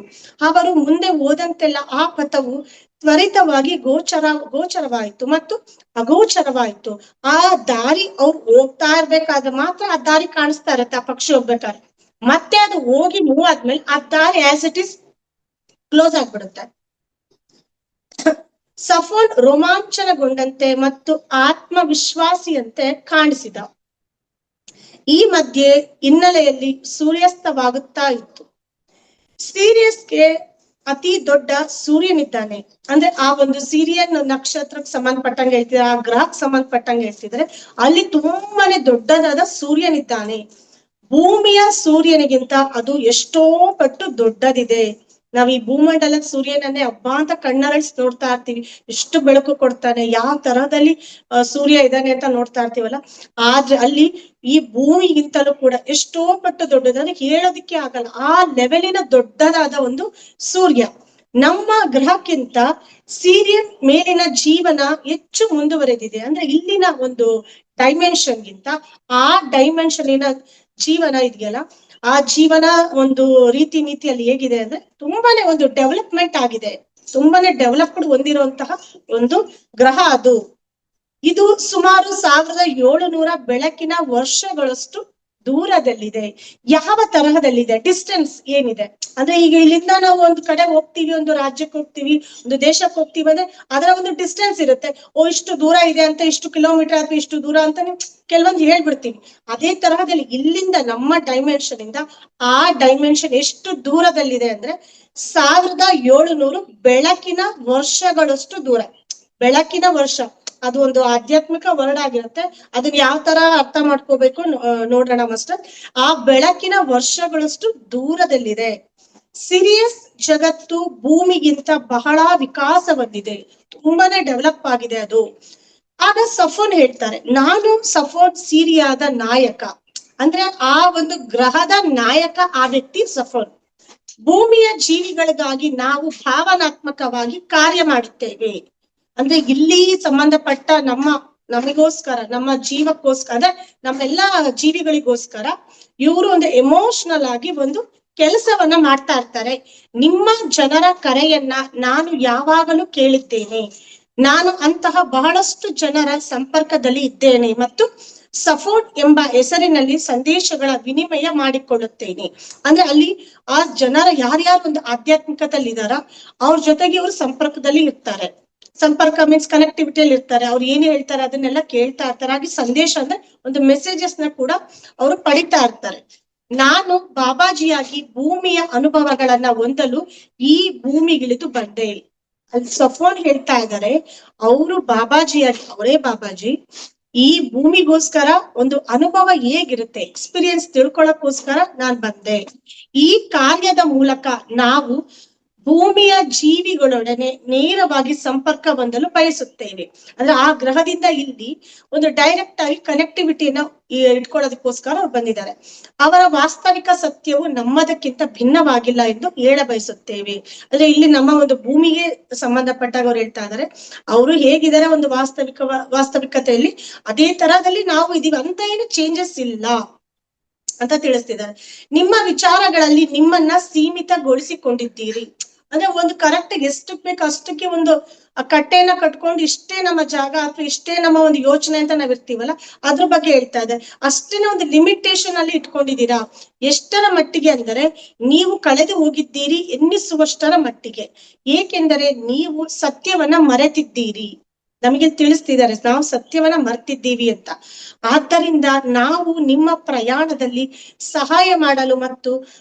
ಅವರು ಮುಂದೆ ಹೋದಂತೆಲ್ಲ ಆ ಪಥವು ತ್ವರಿತವಾಗಿ ಗೋಚರವಾಯಿತು ಮತ್ತು ಅಗೋಚರವಾಯಿತು. ಆ ದಾರಿ ಅವ್ರು ಹೋಗ್ತಾ ಇರ್ಬೇಕಾದ್ರೆ ಮಾತ್ರ ಆ ದಾರಿ ಕಾಣಿಸ್ತಾ ಇರತ್ತೆ, ಆ ಪಕ್ಷಿ ಹೋಗ್ಬೇಕಾದ್ರೆ. ಮತ್ತೆ ಅದು ಹೋಗಿ ಮೂವ್ ಆದ್ಮೇಲೆ ಆ ದಾರಿ ಆಸ್ ಇಟ್ ಇಸ್ ಕ್ಲೋಸ್ ಆಗ್ಬಿಡುತ್ತೆ. ಸಫೋನ್ ರೋಮಾಂಚನಗೊಂಡಂತೆ ಮತ್ತು ಆತ್ಮವಿಶ್ವಾಸಿಯಂತೆ ಕಾಣಿಸಿದ. ಈ ಮಧ್ಯೆ ಹಿನ್ನೆಲೆಯಲ್ಲಿ ಸೂರ್ಯಾಸ್ತವಾಗುತ್ತಾ ಇತ್ತು. ಸೀರಿಯಸ್ಗೆ ಅತಿ ದೊಡ್ಡ ಸೂರ್ಯನಿದ್ದಾನೆ. ಅಂದ್ರೆ ಆ ಒಂದು ಸಿರಿಯನ್ ನಕ್ಷತ್ರಕ್ಕೆ ಸಂಬಂಧಪಟ್ಟಂಗೆ ಹೇಳ್ತಿದ್ರೆ, ಆ ಗ್ರಹಕ್ಕೆ ಸಂಬಂಧಪಟ್ಟಂಗೆ ಹೇಳ್ತಿದ್ರೆ, ಅಲ್ಲಿ ತುಂಬಾನೇ ದೊಡ್ಡದಾದ ಸೂರ್ಯನಿದ್ದಾನೆ. ಭೂಮಿಯ ಸೂರ್ಯನಿಗಿಂತ ಅದು ಎಷ್ಟೋ ಪಟ್ಟು ದೊಡ್ಡದಿದೆ. ನಾವ್ ಈ ಭೂಮಂಡಲದ ಸೂರ್ಯನನ್ನೇ ಹಬ್ಬ ಅಂತ ಕಣ್ಣರಳಿಸಿ ನೋಡ್ತಾ ಇರ್ತೀವಿ, ಎಷ್ಟು ಬೆಳಕು ಕೊಡ್ತಾನೆ, ಯಾವ ತರಹದಲ್ಲಿ ಸೂರ್ಯ ಇದ್ದಾನೆ ಅಂತ ನೋಡ್ತಾ ಇರ್ತೀವಲ್ಲ. ಆದ್ರೆ ಅಲ್ಲಿ ಈ ಭೂಮಿಗಿಂತಲೂ ಕೂಡ ಎಷ್ಟೋ ಪಟ್ಟು ದೊಡ್ಡದಂದ್ರೆ ಹೇಳೋದಿಕ್ಕೆ ಆಗಲ್ಲ, ಆ ಲೆವೆಲಿನ ದೊಡ್ಡದಾದ ಒಂದು ಸೂರ್ಯ. ನಮ್ಮ ಗ್ರಹಕ್ಕಿಂತ ಸೀರಿಯನ್ ಮೇಲಿನ ಜೀವನ ಹೆಚ್ಚು ಮುಂದುವರೆದಿದೆ. ಅಂದ್ರೆ ಇಲ್ಲಿನ ಒಂದು ಡೈಮೆನ್ಷನ್ಗಿಂತ ಆ ಡೈಮೆನ್ಷನಿನ ಜೀವನ ಇದೆಯಲ್ಲ, ಆ ಜೀವನ ಒಂದು ರೀತಿ ನೀತಿಯಲ್ಲಿ ಹೇಗಿದೆ ಅಂದ್ರೆ ತುಂಬಾನೇ ಒಂದು ಡೆವಲಪ್ಮೆಂಟ್ ಆಗಿದೆ, ತುಂಬಾನೇ ಡೆವಲಪ್ಡ್ ಹೊಂದಿರುವಂತಹ ಒಂದು ಗ್ರಹ ಅದು. ಇದು ಸುಮಾರು 1700 ಬೆಳಕಿನ ವರ್ಷಗಳಷ್ಟು ದೂರದಲ್ಲಿದೆ. ಯಾವ ತರಹದಲ್ಲಿದೆ, ಡಿಸ್ಟೆನ್ಸ್ ಏನಿದೆ ಅಂದ್ರೆ ಈಗ ಇಲ್ಲಿಂದ ನಾವು ಒಂದು ಕಡೆ ಹೋಗ್ತೀವಿ, ಒಂದು ರಾಜ್ಯಕ್ಕೆ ಹೋಗ್ತೀವಿ, ಒಂದು ದೇಶಕ್ಕೆ ಹೋಗ್ತೀವಿ ಅಂದ್ರೆ ಅದರ ಒಂದು ಡಿಸ್ಟೆನ್ಸ್ ಇರುತ್ತೆ. ಇಷ್ಟು ದೂರ ಇದೆ ಅಂತ, ಇಷ್ಟು ಕಿಲೋಮೀಟರ್ ಅಥವಾ ಇಷ್ಟು ದೂರ ಅಂತ ಕೆಲವೊಂದು ಹೇಳ್ಬಿಡ್ತೀವಿ. ಅದೇ ತರಹದಲ್ಲಿ ಇಲ್ಲಿಂದ ನಮ್ಮ ಡೈಮೆನ್ಷನ್ ಇಂದ ಆ ಡೈಮೆನ್ಷನ್ ಎಷ್ಟು ದೂರದಲ್ಲಿದೆ ಅಂದ್ರೆ 1700 ಬೆಳಕಿನ ವರ್ಷಗಳಷ್ಟು ದೂರ. ಬೆಳಕಿನ ವರ್ಷ ಅದು ಒಂದು ಆಧ್ಯಾತ್ಮಿಕ ವರ್ಡ್ ಆಗಿರುತ್ತೆ. ಅದನ್ನ ಯಾವ ತರ ಅರ್ಥ ಮಾಡ್ಕೋಬೇಕು ನೋಡೋಣ ಮಾಸ್ಟರ್. ಆ ಬೆಳಕಿನ ವರ್ಷಗಳಷ್ಟು ದೂರದಲ್ಲಿದೆ. ಸಿರಿಯಸ್ ಜಗತ್ತು ಭೂಮಿಗಿಂತ ಬಹಳ ವಿಕಾಸ ಹೊಂದಿದೆ, ತುಂಬಾನೇ ಡೆವಲಪ್ ಆಗಿದೆ ಅದು. ಆಗ ಸಫೋನ್ ಹೇಳ್ತಾರೆ, ನಾನು ಸಫೋನ್ ಸಿರಿಯಾದ ನಾಯಕ. ಅಂದ್ರೆ ಆ ಒಂದು ಗ್ರಹದ ನಾಯಕ ಆ ವ್ಯಕ್ತಿ ಸಫೋನ್. ಭೂಮಿಯ ಜೀವಿಗಳಿಗಾಗಿ ನಾವು ಭಾವನಾತ್ಮಕವಾಗಿ ಕಾರ್ಯ ಮಾಡುತ್ತೇವೆ. ಅಂದ್ರೆ ಇಲ್ಲಿ ಸಂಬಂಧಪಟ್ಟ ನಮಗೋಸ್ಕರ, ನಮ್ಮ ಜೀವಕ್ಕೋಸ್ಕರ, ಅಂದ್ರೆ ನಮ್ಮೆಲ್ಲಾ ಜೀವಿಗಳಿಗೋಸ್ಕರ ಇವರು ಒಂದು ಎಮೋಷನಲ್ ಆಗಿ ಒಂದು ಕೆಲಸವನ್ನ ಮಾಡ್ತಾ ಇರ್ತಾರೆ. ನಿಮ್ಮ ಜನರ ಕರೆಯನ್ನ ನಾನು ಯಾವಾಗಲೂ ಕೇಳಿದ್ದೇನೆ. ನಾನು ಅಂತಹ ಬಹಳಷ್ಟು ಜನರ ಸಂಪರ್ಕದಲ್ಲಿ ಇದ್ದೇನೆ ಮತ್ತು ಸಫೋನ್ ಎಂಬ ಹೆಸರಿನಲ್ಲಿ ಸಂದೇಶಗಳ ವಿನಿಮಯ ಮಾಡಿಕೊಳ್ಳುತ್ತೇನೆ. ಅಂದ್ರೆ ಅಲ್ಲಿ ಆ ಜನರ ಯಾರ್ಯಾರು ಒಂದು ಆಧ್ಯಾತ್ಮಿಕದಲ್ಲಿ ಇದಾರ ಅವ್ರ ಜೊತೆಗೆ ಇವರು ಸಂಪರ್ಕದಲ್ಲಿ ಇರ್ತಾರೆ. ಸಂಪರ್ಕ ಮೀನ್ಸ್ ಕನೆಕ್ಟಿವಿಟಿಯಲ್ಲಿ ಇರ್ತಾರೆ. ಅವ್ರು ಏನ್ ಹೇಳ್ತಾರೆ ಅದನ್ನೆಲ್ಲ ಕೇಳ್ತಾ ಇರ್ತಾರೆ. ಹಾಗೆ ಸಂದೇಶ ಅಂದ್ರೆ ಒಂದು ಮೆಸೇಜಸ್ ನ ಕೂಡ ಅವರು ಪಡಿತಾ ಇರ್ತಾರೆ. ನಾನು ಬಾಬಾಜಿಯಾಗಿ ಭೂಮಿಯ ಅನುಭವಗಳನ್ನ ಹೊಂದಲು ಈ ಭೂಮಿಗಿಳಿದು ಬಂದೆ. ಅಲ್ಲಿ ಸಫೋನ್ ಹೇಳ್ತಾ ಇದ್ದಾರೆ, ಅವರು ಬಾಬಾಜಿಯಾಗಿ, ಅವರೇ ಬಾಬಾಜಿ ಈ ಭೂಮಿಗೋಸ್ಕರ ಒಂದು ಅನುಭವ ಹೇಗಿರುತ್ತೆ ಎಕ್ಸ್ಪೀರಿಯನ್ಸ್ ತಿಳ್ಕೊಳಕ್ಕೋಸ್ಕರ ನಾನ್ ಬಂದೆ. ಈ ಕಾರ್ಯದ ಮೂಲಕ ನಾವು ಭೂಮಿಯ ಜೀವಿಗಳೊಡನೆ ನೇರವಾಗಿ ಸಂಪರ್ಕ ಹೊಂದಲು ಬಯಸುತ್ತೇವೆ. ಅಂದ್ರೆ ಆ ಗ್ರಹದಿಂದ ಇಲ್ಲಿ ಒಂದು ಡೈರೆಕ್ಟ್ ಆಗಿ ಕನೆಕ್ಟಿವಿಟಿನ ಇಟ್ಕೊಳ್ಳೋದಕ್ಕೋಸ್ಕರ ಅವ್ರು ಬಂದಿದ್ದಾರೆ. ಅವರ ವಾಸ್ತವಿಕ ಸತ್ಯವು ನಮ್ಮದಕ್ಕಿಂತ ಭಿನ್ನವಾಗಿಲ್ಲ ಎಂದು ಹೇಳ ಬಯಸುತ್ತೇವೆ. ಅಂದ್ರೆ ಇಲ್ಲಿ ನಮ್ಮ ಒಂದು ಭೂಮಿಗೆ ಸಂಬಂಧಪಟ್ಟಾಗ ಅವ್ರು ಹೇಳ್ತಾ ಇದ್ದಾರೆ, ಅವರು ಹೇಗಿದ್ದಾರೆ ಒಂದು ವಾಸ್ತವಿಕತೆಯಲ್ಲಿ ಅದೇ ತರದಲ್ಲಿ ನಾವು ಇದೀವಿ ಅಂತ ಏನು ಚೇಂಜಸ್ ಇಲ್ಲ ಅಂತ ತಿಳಿಸ್ತಿದ್ದಾರೆ. ನಿಮ್ಮ ವಿಚಾರಗಳಲ್ಲಿ ನಿಮ್ಮನ್ನ ಸೀಮಿತಗೊಳಿಸಿಕೊಂಡಿದ್ದೀರಿ. ಅಂದ್ರೆ ಒಂದು ಕರೆಕ್ಟ್ ಎಷ್ಟು ಬೇಕು ಅಷ್ಟಕ್ಕೆ ಒಂದು ಕಟ್ಟೆನ ಕಟ್ಕೊಂಡು ಇಷ್ಟೇ ನಮ್ಮ ಜಾಗ ಅಥವಾ ಇಷ್ಟೇ ನಮ್ಮ ಒಂದು ಯೋಚನೆ ಅಂತ ನಾವ್ ಇರ್ತೀವಲ್ಲ, ಅದ್ರ ಬಗ್ಗೆ ಹೇಳ್ತಾ ಇದೆ. ಅಷ್ಟೇನ ಒಂದು ಲಿಮಿಟೇಷನ್ ಅಲ್ಲಿ ಇಟ್ಕೊಂಡಿದ್ದೀರಾ. ಎಷ್ಟರ ಮಟ್ಟಿಗೆ ಅಂದರೆ ನೀವು ಕಳೆದು ಹೋಗಿದ್ದೀರಿ ಎನ್ನಿಸುವಷ್ಟರ ಮಟ್ಟಿಗೆ, ಏಕೆಂದರೆ ನೀವು ಸತ್ಯವನ್ನ ಮರೆತಿದ್ದೀರಿ. ನಮಗೆ ತಿಳಿಸ್ತಿದ್ದಾರೆ ನಾವು ಸತ್ಯವನ್ನ ಮರ್ತಿದ್ದೀವಿ ಅಂತ. ಆದ್ದರಿಂದ ನಾವು ನಿಮ್ಮ ಪ್ರಯಾಣದಲ್ಲಿ ಸಹಾಯ ಮಾಡಲು ಮತ್ತು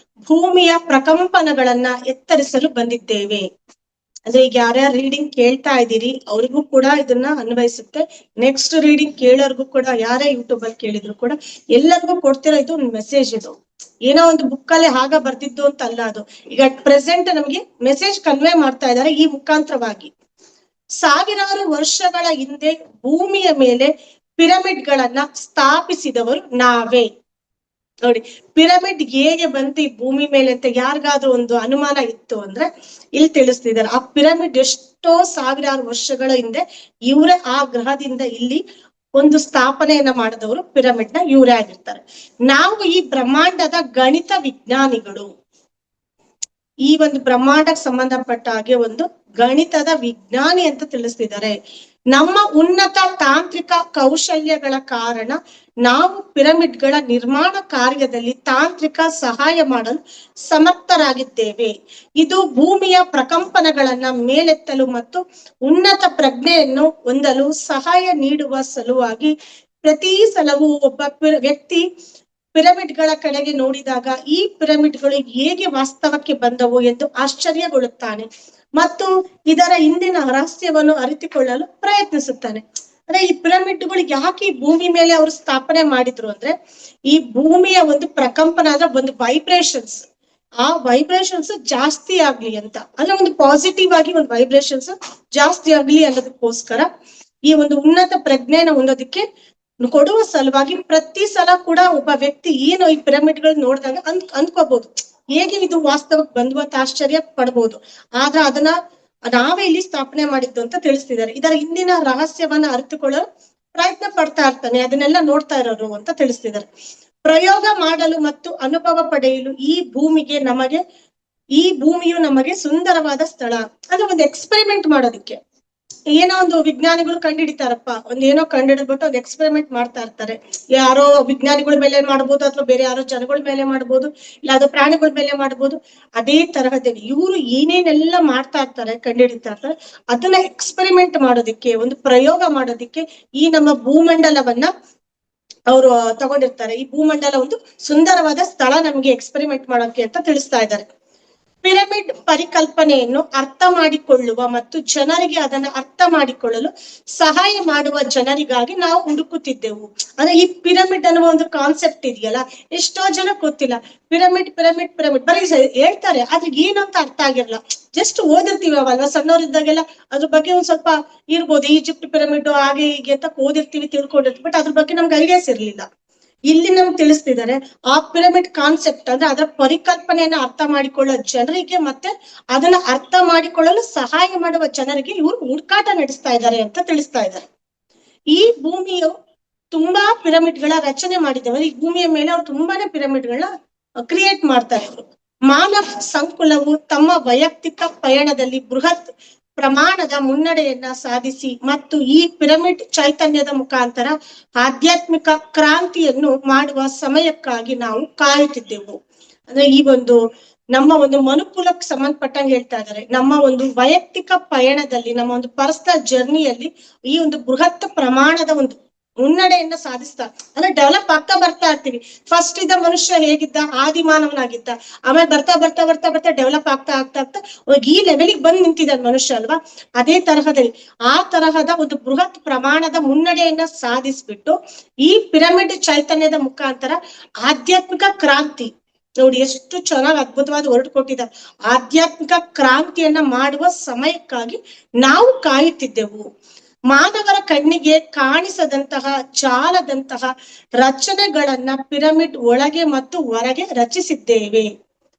ಭೂಮಿಯ ಪ್ರಕಂಪನಗಳನ್ನ ಎತ್ತರಿಸಲು ಬಂದಿದ್ದೇವೆ. ಅಂದ್ರೆ ಈಗ ಯಾರ್ಯಾರು ರೀಡಿಂಗ್ ಕೇಳ್ತಾ ಇದ್ದೀರಿ ಅವ್ರಿಗೂ ಕೂಡ ಇದನ್ನ ಅನ್ವಯಿಸುತ್ತೆ. ನೆಕ್ಸ್ಟ್ ರೀಡಿಂಗ್ ಕೇಳೋರ್ಗು ಕೂಡ, ಯಾರೇ ಯೂಟ್ಯೂಬ್ ಅಲ್ಲಿ ಕೇಳಿದ್ರು ಕೂಡ ಎಲ್ಲರಿಗೂ ಕೊಡ್ತಿರೋ ಇದು ಒಂದು ಮೆಸೇಜ್. ಇದು ಏನೋ ಒಂದು ಬುಕ್ ಅಲ್ಲೇ ಆಗ ಬರ್ದಿದ್ದು ಅಂತ ಅಲ್ಲ, ಅದು ಈಗ ಪ್ರೆಸೆಂಟ್ ನಮ್ಗೆ ಮೆಸೇಜ್ ಕನ್ವೆ ಮಾಡ್ತಾ ಇದ್ದಾರೆ ಈ ಮುಖಾಂತರವಾಗಿ. ಸಾವಿರಾರು ವರ್ಷಗಳ ಹಿಂದೆ ಭೂಮಿಯ ಮೇಲೆ ಪಿರಮಿಡ್ ಗಳನ್ನ ಸ್ಥಾಪಿಸಿದವರು ನಾವೇ. ನೋಡಿ, ಪಿರಮಿಡ್ ಹೇಗೆ ಬಂತು ಈ ಭೂಮಿ ಮೇಲೆ ಅಂತ ಯಾರಿಗಾದ್ರೂ ಒಂದು ಅನುಮಾನ ಇತ್ತು ಅಂದ್ರೆ ಇಲ್ಲಿ ತಿಳಿಸ್ತಿದ್ದಾರೆ. ಆ ಪಿರಮಿಡ್ ಎಷ್ಟೋ ಸಾವಿರಾರು ವರ್ಷಗಳ ಹಿಂದೆ ಇವರೇ ಆ ಗ್ರಹದಿಂದ ಇಲ್ಲಿ ಒಂದು ಸ್ಥಾಪನೆಯನ್ನ ಮಾಡಿದವರು ಪಿರಮಿಡ್ ನ ಇವರೇ ಆಗಿರ್ತಾರೆ. ನಾವು ಈ ಬ್ರಹ್ಮಾಂಡದ ಗಣಿತ ವಿಜ್ಞಾನಿಗಳು. ಈ ಒಂದು ಬ್ರಹ್ಮಾಂಡಕ್ಕೆ ಸಂಬಂಧಪಟ್ಟ ಹಾಗೆ ಒಂದು ಗಣಿತದ ವಿಜ್ಞಾನಿ ಅಂತ ತಿಳಿಸ್ತಿದ್ದಾರೆ. ನಮ್ಮ ಉನ್ನತ ತಾಂತ್ರಿಕ ಕೌಶಲ್ಯಗಳ ಕಾರಣ ನಾವು ಪಿರಮಿಡ್ಗಳ ನಿರ್ಮಾಣ ಕಾರ್ಯದಲ್ಲಿ ತಾಂತ್ರಿಕ ಸಹಾಯ ಮಾಡಲು ಸಮರ್ಥರಾಗಿದ್ದೇವೆ. ಇದು ಭೂಮಿಯ ಪ್ರಕಂಪನಗಳನ್ನ ಮೇಲೆತ್ತಲು ಮತ್ತು ಉನ್ನತ ಪ್ರಜ್ಞೆಯನ್ನು ಹೊಂದಲು ಸಹಾಯ ನೀಡುವ ಸಲುವಾಗಿ. ಪ್ರತಿ ಸಲವೂ ಒಬ್ಬ ವ್ಯಕ್ತಿ ಪಿರಮಿಡ್ಗಳ ಕಡೆಗೆ ನೋಡಿದಾಗ ಈ ಪಿರಮಿಡ್ಗಳು ಹೇಗೆ ವಾಸ್ತವಕ್ಕೆ ಬಂದವು ಎಂದು ಆಶ್ಚರ್ಯಗೊಳ್ಳುತ್ತಾನೆ ಮತ್ತು ಇದರ ಹಿಂದಿನ ರಹಸ್ಯವನ್ನು ಅರಿತುಕೊಳ್ಳಲು ಪ್ರಯತ್ನಿಸುತ್ತಾನೆ. ಅಂದ್ರೆ ಈ ಪಿರಮಿಡ್ಗಳು ಯಾಕೆ ಈ ಭೂಮಿ ಮೇಲೆ ಅವರು ಸ್ಥಾಪನೆ ಮಾಡಿದ್ರು ಅಂದ್ರೆ ಈ ಭೂಮಿಯ ಒಂದು ಪ್ರಕಂಪನ ಅಂದ್ರೆ ಒಂದು ವೈಬ್ರೇಷನ್ಸ್, ಆ ವೈಬ್ರೇಷನ್ಸ್ ಜಾಸ್ತಿ ಆಗ್ಲಿ ಅಂತ, ಅಂದ್ರೆ ಒಂದು ಪಾಸಿಟಿವ್ ಆಗಿ ಒಂದು ವೈಬ್ರೇಷನ್ಸ್ ಜಾಸ್ತಿ ಆಗ್ಲಿ ಅನ್ನೋದಕ್ಕೋಸ್ಕರ ಈ ಒಂದು ಉನ್ನತ ಪ್ರಜ್ಞೆನ ಹೊಂದೋದಕ್ಕೆ ಕೊಡುವ ಸಲುವಾಗಿ ಪ್ರತಿ ಸಲ ಕೂಡ ಒಬ್ಬ ವ್ಯಕ್ತಿ ಏನು ಈ ಪಿರಮಿಡ್ಗಳು ನೋಡಿದಾಗ ಅಂದ್ಕೋಬಹುದು ಹೇಗೆ ಇದು ವಾಸ್ತವಕ್ಕೆ ಬಂದ್ವು ಅಂತ ಆಶ್ಚರ್ಯ ಪಡ್ಬೋದು. ಆದ್ರೆ ಅದನ್ನ ನಾವೇ ಇಲ್ಲಿ ಸ್ಥಾಪನೆ ಮಾಡಿದ್ದು ಅಂತ ತಿಳಿಸ್ತಿದ್ದಾರೆ. ಇದರ ಹಿಂದಿನ ರಹಸ್ಯವನ್ನ ಅರಿತುಕೊಳ್ಳಲು ಪ್ರಯತ್ನ ಪಡ್ತಾ ಇರ್ತಾನೆ, ಅದನ್ನೆಲ್ಲ ನೋಡ್ತಾ ಇರೋರು ಅಂತ ತಿಳಿಸ್ತಿದ್ದಾರೆ. ಪ್ರಯೋಗ ಮಾಡಲು ಮತ್ತು ಅನುಭವ ಪಡೆಯಲು ಈ ಭೂಮಿಯು ನಮಗೆ ಸುಂದರವಾದ ಸ್ಥಳ. ಅಂದ್ರೆ ಒಂದು ಎಕ್ಸ್ಪೆರಿಮೆಂಟ್ ಮಾಡೋದಿಕ್ಕೆ. ಏನೋ ಒಂದು ವಿಜ್ಞಾನಿಗಳು ಕಂಡುಹಿಡಿತಾರಪ್ಪ, ಏನೋ ಕಂಡುಹಿಡಿದ್ಬಿಟ್ಟು ಒಂದು ಎಕ್ಸ್ಪೆರಿಮೆಂಟ್ ಮಾಡ್ತಾ ಇರ್ತಾರೆ. ಯಾರೋ ವಿಜ್ಞಾನಿಗಳ ಮೇಲೆ ಮಾಡ್ಬೋದು, ಅಥವಾ ಬೇರೆ ಯಾರೋ ಜನಗಳ ಮೇಲೆ ಮಾಡ್ಬೋದು, ಇಲ್ಲ ಅದು ಪ್ರಾಣಿಗಳ ಮೇಲೆ ಮಾಡ್ಬೋದು. ಅದೇ ತರಹದಲ್ಲಿ ಇವರು ಏನೇನೆಲ್ಲ ಮಾಡ್ತಾ ಇರ್ತಾರೆ, ಕಂಡುಹಿಡಿತಾ ಇರ್ತಾರೆ, ಅದನ್ನ ಎಕ್ಸ್ಪೆರಿಮೆಂಟ್ ಮಾಡೋದಿಕ್ಕೆ, ಒಂದು ಪ್ರಯೋಗ ಮಾಡೋದಿಕ್ಕೆ ಈ ನಮ್ಮ ಭೂಮಂಡಲವನ್ನ ಅವರು ತಗೊಂಡಿರ್ತಾರೆ. ಈ ಭೂಮಂಡಲ ಒಂದು ಸುಂದರವಾದ ಸ್ಥಳ ನಮ್ಗೆ ಎಕ್ಸ್ಪೆರಿಮೆಂಟ್ ಮಾಡೋಕೆ ಅಂತ ತಿಳಿಸ್ತಾ ಇದ್ದಾರೆ. ಪಿರಮಿಡ್ ಪರಿಕಲ್ಪನೆಯನ್ನು ಅರ್ಥ ಮಾಡಿಕೊಳ್ಳುವ ಮತ್ತು ಜನರಿಗೆ ಅದನ್ನ ಅರ್ಥ ಮಾಡಿಕೊಳ್ಳಲು ಸಹಾಯ ಮಾಡುವ ಜನರಿಗಾಗಿ ನಾವು ಹುಡುಕುತ್ತಿದ್ದೆವು. ಅಂದ್ರೆ ಈ ಪಿರಮಿಡ್ ಅನ್ನುವ ಒಂದು ಕಾನ್ಸೆಪ್ಟ್ ಇದೆಯಲ್ಲ, ಎಷ್ಟೋ ಜನ ಗೊತ್ತಿಲ್ಲ. ಪಿರಮಿಡ್ ಪಿರಮಿಡ್ ಪಿರಮಿಡ್ ಬರೀ ಹೇಳ್ತಾರೆ, ಆದ್ರೆ ಏನು ಅಂತ ಅರ್ಥ ಆಗಿರಲ್ಲ. ಜಸ್ಟ್ ಓದಿರ್ತೀವಿ ಅವಲ್ವಾ ಸಣ್ಣವರಿದ್ದಾಗೆಲ್ಲ, ಅದ್ರ ಬಗ್ಗೆ ಒಂದ್ ಸ್ವಲ್ಪ ಇರ್ಬೋದು, ಈಜಿಪ್ಟ್ ಪಿರಮಿಡ್ ಹಾಗೆ ಹೀಗೆ ಅಂತ ಓದಿರ್ತೀವಿ, ತಿಳ್ಕೊಂಡಿರ್ತೀವಿ. ಬಟ್ ಅದ್ರ ಬಗ್ಗೆ ನಮ್ಗೆ ಐಡಿಯಾಸ್ ಇರ್ಲಿಲ್ಲ. ಇಲ್ಲಿ ನಮ್ಗೆ ತಿಳಿಸ್ತಿದ್ದಾರೆ ಆ ಪಿರಮಿಡ್ ಕಾನ್ಸೆಪ್ಟ್ ಅಂದ್ರೆ ಅದರ ಪರಿಕಲ್ಪನೆಯನ್ನ ಅರ್ಥ ಮಾಡಿಕೊಳ್ಳೋ ಜನರಿಗೆ ಮತ್ತೆ ಅದನ್ನ ಅರ್ಥ ಮಾಡಿಕೊಳ್ಳಲು ಸಹಾಯ ಮಾಡುವ ಜನರಿಗೆ ಇವರು ಹುಡುಕಾಟ ನಡೆಸ್ತಾ ಇದ್ದಾರೆ ಅಂತ ತಿಳಿಸ್ತಾ ಇದ್ದಾರೆ. ಈ ಭೂಮಿಯು ತುಂಬಾ ಪಿರಮಿಡ್ಗಳ ರಚನೆ ಮಾಡಿದ್ದೇವೆ. ಈ ಭೂಮಿಯ ಮೇಲೆ ಅವ್ರು ತುಂಬಾನೇ ಪಿರಮಿಡ್ಗಳನ್ನ ಕ್ರಿಯೇಟ್ ಮಾಡ್ತಾರೆ. ಅವರು ಮಾನವ ಸಂಕುಲವು ತಮ್ಮ ವೈಯಕ್ತಿಕ ಪಯಣದಲ್ಲಿ ಬೃಹತ್ ಪ್ರಮಾಣದ ಮುನ್ನಡೆಯನ್ನ ಸಾಧಿಸಿ ಮತ್ತು ಈ ಪಿರಮಿಡ್ ಚೈತನ್ಯದ ಮುಖಾಂತರ ಆಧ್ಯಾತ್ಮಿಕ ಕ್ರಾಂತಿಯನ್ನು ಮಾಡುವ ಸಮಯಕ್ಕಾಗಿ ನಾವು ಕಾಯುತ್ತಿದ್ದೆವು. ಅಂದ್ರೆ ಈ ಒಂದು ನಮ್ಮ ಒಂದು ಮನುಕುಲಕ್ಕೆ ಸಂಬಂಧಪಟ್ಟಂಗೆ ಹೇಳ್ತಾ ಇದ್ದಾರೆ. ನಮ್ಮ ಒಂದು ವೈಯಕ್ತಿಕ ಪಯಣದಲ್ಲಿ, ನಮ್ಮ ಒಂದು ಪರ್ಸನಲ್ ಜರ್ನಿಯಲ್ಲಿ ಈ ಒಂದು ಬೃಹತ್ ಪ್ರಮಾಣದ ಒಂದು ಮುನ್ನಡೆಯನ್ನ ಸಾಧಿಸ್ತಾ, ಅಂದ್ರೆ ಡೆವಲಪ್ ಆಗ್ತಾ ಬರ್ತಾ ಇರ್ತೀವಿ. ಫಸ್ಟ್ ಇದ್ದ ಮನುಷ್ಯ ಹೇಗಿದ್ದ, ಆದಿಮಾನವನಾಗಿದ್ದ, ಆಮೇಲೆ ಬರ್ತಾ ಬರ್ತಾ ಬರ್ತಾ ಬರ್ತಾ ಡೆವಲಪ್ ಆಗ್ತಾ ಆಗ್ತಾ ಆಗ್ತಾ ಈ ಲೆವೆಲಿಗೆ ಬಂದ್ ನಿಂತಿದ್ದಾನೆ ಮನುಷ್ಯ ಅಲ್ವಾ. ಅದೇ ತರಹದಲ್ಲಿ ಆ ತರಹದ ಒಂದು ಬೃಹತ್ ಪ್ರಮಾಣದ ಮುನ್ನಡೆಯನ್ನ ಸಾಧಿಸ್ಬಿಟ್ಟು ಈ ಪಿರಮಿಡ್ ಚೈತನ್ಯದ ಮುಖಾಂತರ ಆಧ್ಯಾತ್ಮಿಕ ಕ್ರಾಂತಿ, ನೋಡಿ ಎಷ್ಟು ಚೆನ್ನಾಗಿ ಅದ್ಭುತವಾದ ವರ್ಡ್ ಕೊಟ್ಟಿದ್ದಾರೆ, ಆಧ್ಯಾತ್ಮಿಕ ಕ್ರಾಂತಿಯನ್ನ ಮಾಡುವ ಸಮಯಕ್ಕಾಗಿ ನಾವು ಕಾಯುತ್ತಿದ್ದೆವು. ಮಾನವರ ಕಣ್ಣಿಗೆ ಕಾಣಿಸದಂತಹ ಜಾಲದಂತಹ ರಚನೆಗಳನ್ನ ಪಿರಮಿಡ್ ಒಳಗೆ ಮತ್ತು ಹೊರಗೆ ರಚಿಸಿದ್ದೇವೆ.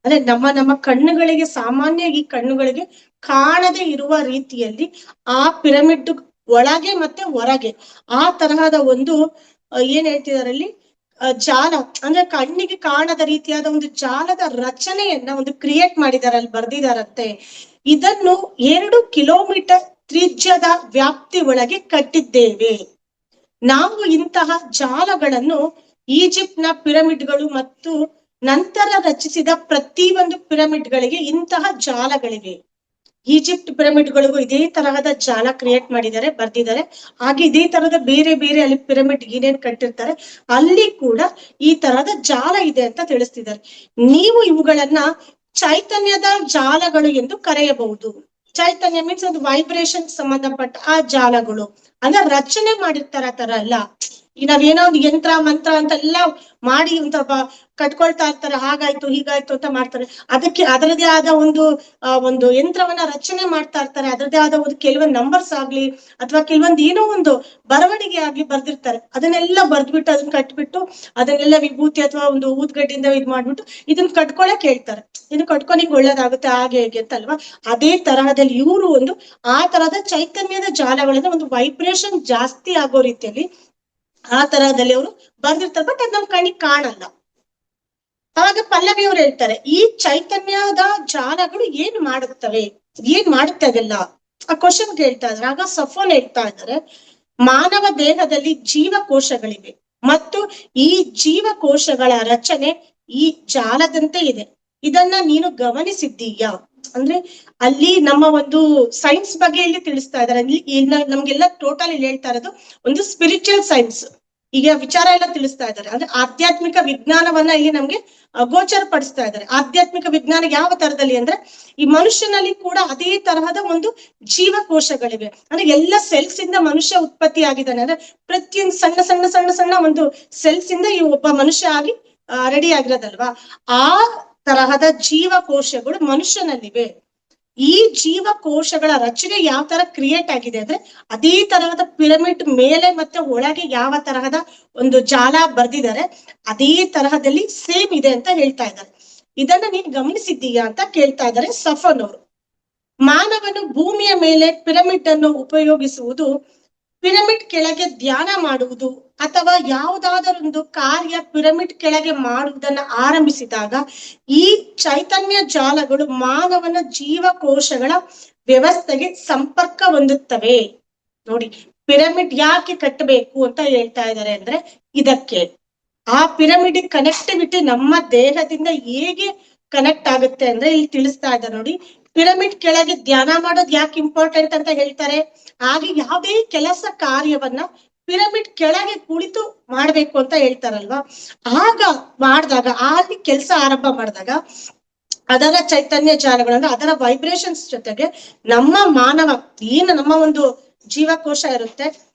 ಅಂದ್ರೆ ನಮ್ಮ ಕಣ್ಣುಗಳಿಗೆ, ಸಾಮಾನ್ಯ ಈ ಕಣ್ಣುಗಳಿಗೆ ಕಾಣದೇ ಇರುವ ರೀತಿಯಲ್ಲಿ ಆ ಪಿರಮಿಡ್ ಒಳಗೆ ಮತ್ತೆ ಹೊರಗೆ ಆ ತರಹದ ಒಂದು ಏನ್ ಹೇಳ್ತಿದಾರೆ ಅಲ್ಲಿ, ಜಾಲ ಅಂದ್ರೆ ಕಣ್ಣಿಗೆ ಕಾಣದ ರೀತಿಯಾದ ಒಂದು ಜಾಲದ ರಚನೆಯನ್ನ ಒಂದು ಕ್ರಿಯೇಟ್ ಮಾಡಿದಾರೆ, ಅಲ್ಲಿ ಬರ್ದಿದಾರಂತೆ. ಇದನ್ನು 2 ಕಿಲೋಮೀಟರ್ ತ್ರಿಜ್ಯದ ವ್ಯಾಪ್ತಿ ಒಳಗೆ ಕಟ್ಟಿದ್ದೇವೆ. ನಾವು ಇಂತಹ ಜಾಲಗಳನ್ನು ಈಜಿಪ್ಟ್ನ ಪಿರಮಿಡ್ಗಳು ಮತ್ತು ನಂತರ ರಚಿಸಿದ ಪ್ರತಿಯೊಂದು ಪಿರಮಿಡ್ಗಳಿಗೆ ಇಂತಹ ಜಾಲಗಳಿವೆ. ಈಜಿಪ್ಟ್ ಪಿರಮಿಡ್ಗಳಿಗೂ ಇದೇ ತರಹದ ಜಾಲ ಕ್ರಿಯೇಟ್ ಮಾಡಿದ್ದಾರೆ, ಬರ್ದಿದ್ದಾರೆ. ಹಾಗೆ ಇದೇ ತರಹದ ಬೇರೆ ಬೇರೆ ಅಲ್ಲಿ ಪಿರಮಿಡ್ ಏನೇನ್ ಕಟ್ಟಿರ್ತಾರೆ ಅಲ್ಲಿ ಕೂಡ ಈ ತರಹದ ಜಾಲ ಇದೆ ಅಂತ ತಿಳಿಸ್ತಿದ್ದಾರೆ. ನೀವು ಇವುಗಳನ್ನ ಚೈತನ್ಯದ ಜಾಲಗಳು ಎಂದು ಕರೆಯಬಹುದು. ಚೈತನ್ಯ ಮೀನ್ಸ್ ಒಂದು ವೈಬ್ರೇಷನ್ ಸಂಬಂಧಪಟ್ಟ ಆ ಜಾಲಗಳು, ಅಂದ್ರೆ ರಚನೆ ಮಾಡಿರ್ತಾರ ಆ ತರ ಎಲ್ಲ. ಈಗ ನಾವೇನೋ ಒಂದು ಯಂತ್ರ ಮಂತ್ರ ಅಂತ ಎಲ್ಲ ಮಾಡಿ ಒಂದ್ ಕಟ್ಕೊಳ್ತಾ ಇರ್ತಾರೆ, ಹಾಗಾಯ್ತು ಹೀಗಾಯ್ತು ಅಂತ ಮಾಡ್ತಾರೆ. ಅದಕ್ಕೆ ಅದರದೇ ಆದ ಒಂದು ಯಂತ್ರವನ್ನ ರಚನೆ ಮಾಡ್ತಾ ಇರ್ತಾರೆ. ಅದರದೇ ಆದ ಒಂದು ಕೆಲವೊಂದು ನಂಬರ್ಸ್ ಆಗ್ಲಿ ಅಥವಾ ಕೆಲವೊಂದು ಏನೋ ಒಂದು ಬರವಣಿಗೆ ಆಗ್ಲಿ ಬರ್ದಿರ್ತಾರೆ. ಅದನ್ನೆಲ್ಲ ಬರ್ದ್ಬಿಟ್ಟು ಅದನ್ನ ಕಟ್ಬಿಟ್ಟು ಅದನ್ನೆಲ್ಲ ವಿಭೂತಿ ಅಥವಾ ಒಂದು ಊದ್ಗಡ್ಡಿಂದ ಇದ್ ಮಾಡ್ಬಿಟ್ಟು ಇದನ್ನ ಕಟ್ಕೊಳಕ್ ಹೇಳ್ತಾರೆ. ಇದು ಕಟ್ಕೊನಿಕ್ ಒಳ್ಳೇದಾಗುತ್ತೆ ಹಾಗೆ ಹೇಗೆ ಅಂತ ಅಲ್ವಾ. ಅದೇ ತರಹದಲ್ಲಿ ಇವರು ಆ ತರಹದ ಚೈತನ್ಯದ ಜಾಲಗಳನ್ನ ಒಂದು ವೈಬ್ರೇಷನ್ ಜಾಸ್ತಿ ಆಗೋ ರೀತಿಯಲ್ಲಿ ಆ ತರಹದಲ್ಲಿ ಅವರು ಬರ್ದಿರ್ತಾರೆ. ಬಟ್ ಅದ್ ನಮ್ ಕಣ್ಣಿಗೆ ಕಾಣಲ್ಲ. ಅವಾಗ ಪಲ್ಲವಿ ಅವ್ರು ಹೇಳ್ತಾರೆ, ಈ ಚೈತನ್ಯದ ಜಾಲಗಳು ಏನ್ ಮಾಡುತ್ತೆ ಅದೆಲ್ಲ ಆ ಕ್ವಶನ್ ಕೇಳ್ತಾ ಇದ್ದಾರೆ. ಆಗ ಸಫೋನ್ ಹೇಳ್ತಾ ಇದ್ದಾರೆ, ಮಾನವ ದೇಹದಲ್ಲಿ ಜೀವಕೋಶಗಳಿವೆ ಮತ್ತು ಈ ಜೀವಕೋಶಗಳ ರಚನೆ ಈ ಜಾಲದಂತೆ ಇದೆ. ಇದನ್ನ ನೀನು ಗಮನಿಸಿದ್ದೀಯಾ? ಅಂದ್ರೆ ಅಲ್ಲಿ ನಮ್ಮ ಒಂದು ಸೈನ್ಸ್ ಬಗ್ಗೆ ಇಲ್ಲಿ ತಿಳಿಸ್ತಾ ಇದ್ದಾರೆ. ನಮ್ಗೆಲ್ಲ ಟೋಟಲ್ ಇಲ್ಲಿ ಹೇಳ್ತಾ ಇರೋದು ಒಂದು ಸ್ಪಿರಿಚುವಲ್ ಸೈನ್ಸ್, ಈಗ ವಿಚಾರ ಎಲ್ಲ ತಿಳಿಸ್ತಾ ಇದ್ದಾರೆ. ಅಂದ್ರೆ ಆಧ್ಯಾತ್ಮಿಕ ವಿಜ್ಞಾನವನ್ನ ಇಲ್ಲಿ ನಮ್ಗೆ ಗೋಚರ ಪಡಿಸ್ತಾ ಇದ್ದಾರೆ. ಆಧ್ಯಾತ್ಮಿಕ ವಿಜ್ಞಾನ ಯಾವ ತರದಲ್ಲಿ ಅಂದ್ರೆ ಈ ಮನುಷ್ಯನಲ್ಲಿ ಕೂಡ ಅದೇ ತರಹದ ಒಂದು ಜೀವಕೋಶಗಳಿವೆ. ಅಂದ್ರೆ ಎಲ್ಲ ಸೆಲ್ಸ್ ಇಂದ ಮನುಷ್ಯ ಉತ್ಪತ್ತಿ ಆಗಿದ್ದಾನೆ. ಅಂದ್ರೆ ಪ್ರತಿಯೊಂದು ಸಣ್ಣ ಸಣ್ಣ ಸಣ್ಣ ಸಣ್ಣ ಒಂದು ಸೆಲ್ಸ್ ಇಂದ ಈ ಒಬ್ಬ ಮನುಷ್ಯ ಆಗಿ ರೆಡಿ ಆಗಿರೋದಲ್ವಾ. ಆ ತರಹದ ಜೀವಕೋಶಗಳು ಮನುಷ್ಯನಲ್ಲಿವೆ. ಈ ಜೀವಕೋಶಗಳ ರಚನೆ ಯಾವ ತರ ಕ್ರಿಯೇಟ್ ಆಗಿದೆ ಅಂದ್ರೆ ಅದೇ ತರಹದ ಪಿರಮಿಡ್ ಮೇಲೆ ಮತ್ತೆ ಒಳಗೆ ಯಾವ ತರಹದ ಒಂದು ಜಾಲ ಬರ್ದಿದ್ದಾರೆ ಅದೇ ತರಹದಲ್ಲಿ ಸೇಮ್ ಇದೆ ಅಂತ ಹೇಳ್ತಾ ಇದ್ದಾರೆ. ಇದನ್ನ ನೀನ್ ಗಮನಿಸಿದ್ದೀಯಾ ಅಂತ ಕೇಳ್ತಾ ಇದ್ದಾರೆ ಸಫನ್ ಅವರು. ಮಾನವನು ಭೂಮಿಯ ಮೇಲೆ ಪಿರಮಿಡ್ ಅನ್ನು ಉಪಯೋಗಿಸುವುದು ಪಿರಮಿಡ್ ಕೆಳಗೆ ಧ್ಯಾನ ಮಾಡುವುದು ಅಥವಾ ಯಾವುದಾದರೊಂದು ಕಾರ್ಯ ಪಿರಮಿಡ್ ಕೆಳಗೆ ಮಾಡುವುದನ್ನ ಆರಂಭಿಸಿದಾಗ ಈ ಚೈತನ್ಯ ಜಾಲಗಳು ಮಾನವನ ಜೀವಕೋಶಗಳ ವ್ಯವಸ್ಥೆಗೆ ಸಂಪರ್ಕ ಹೊಂದುತ್ತವೆ. ನೋಡಿ, ಪಿರಮಿಡ್ ಯಾಕೆ ಕಟ್ಟಬೇಕು ಅಂತ ಹೇಳ್ತಾ ಇದ್ದಾರೆ ಅಂದ್ರೆ ಇದಕ್ಕೆ. ಆ ಪಿರಮಿಡ್ ಕನೆಕ್ಟಿವಿಟಿ ನಮ್ಮ ದೇಹದಿಂದ ಹೇಗೆ ಕನೆಕ್ಟ್ ಆಗುತ್ತೆ ಅಂದ್ರೆ ಇಲ್ಲಿ ತಿಳಿಸ್ತಾ ಇದ್ದಾರೆ ನೋಡಿ. ಪಿರಮಿಡ್ ಕೆಳಗೆ ಧ್ಯಾನ ಮಾಡೋದು ಯಾಕೆ ಇಂಪಾರ್ಟೆಂಟ್ ಅಂತ ಹೇಳ್ತಾರೆ. ಹಾಗೆ ಯಾವುದೇ ಕೆಲಸ ಕಾರ್ಯವನ್ನ ಪಿರಮಿಡ್ ಕೆಳಗೆ ಕುಳಿತು ಮಾಡ್ಬೇಕು ಅಂತ ಹೇಳ್ತಾರಲ್ವಾ. ಆಗ ಮಾಡಿದಾಗ ಅಲ್ಲಿ ಕೆಲಸ ಆರಂಭ ಮಾಡಿದಾಗ ಅದರ ಚೈತನ್ಯ ಜಾಲಗಳನ್ನ ಅದರ ವೈಬ್ರೇಷನ್ಸ್ ಜೊತೆಗೆ ನಮ್ಮ ಮಾನವ ಏನು ನಮ್ಮ ಒಂದು ಜೀವಕೋಶ ಇರುತ್ತೆ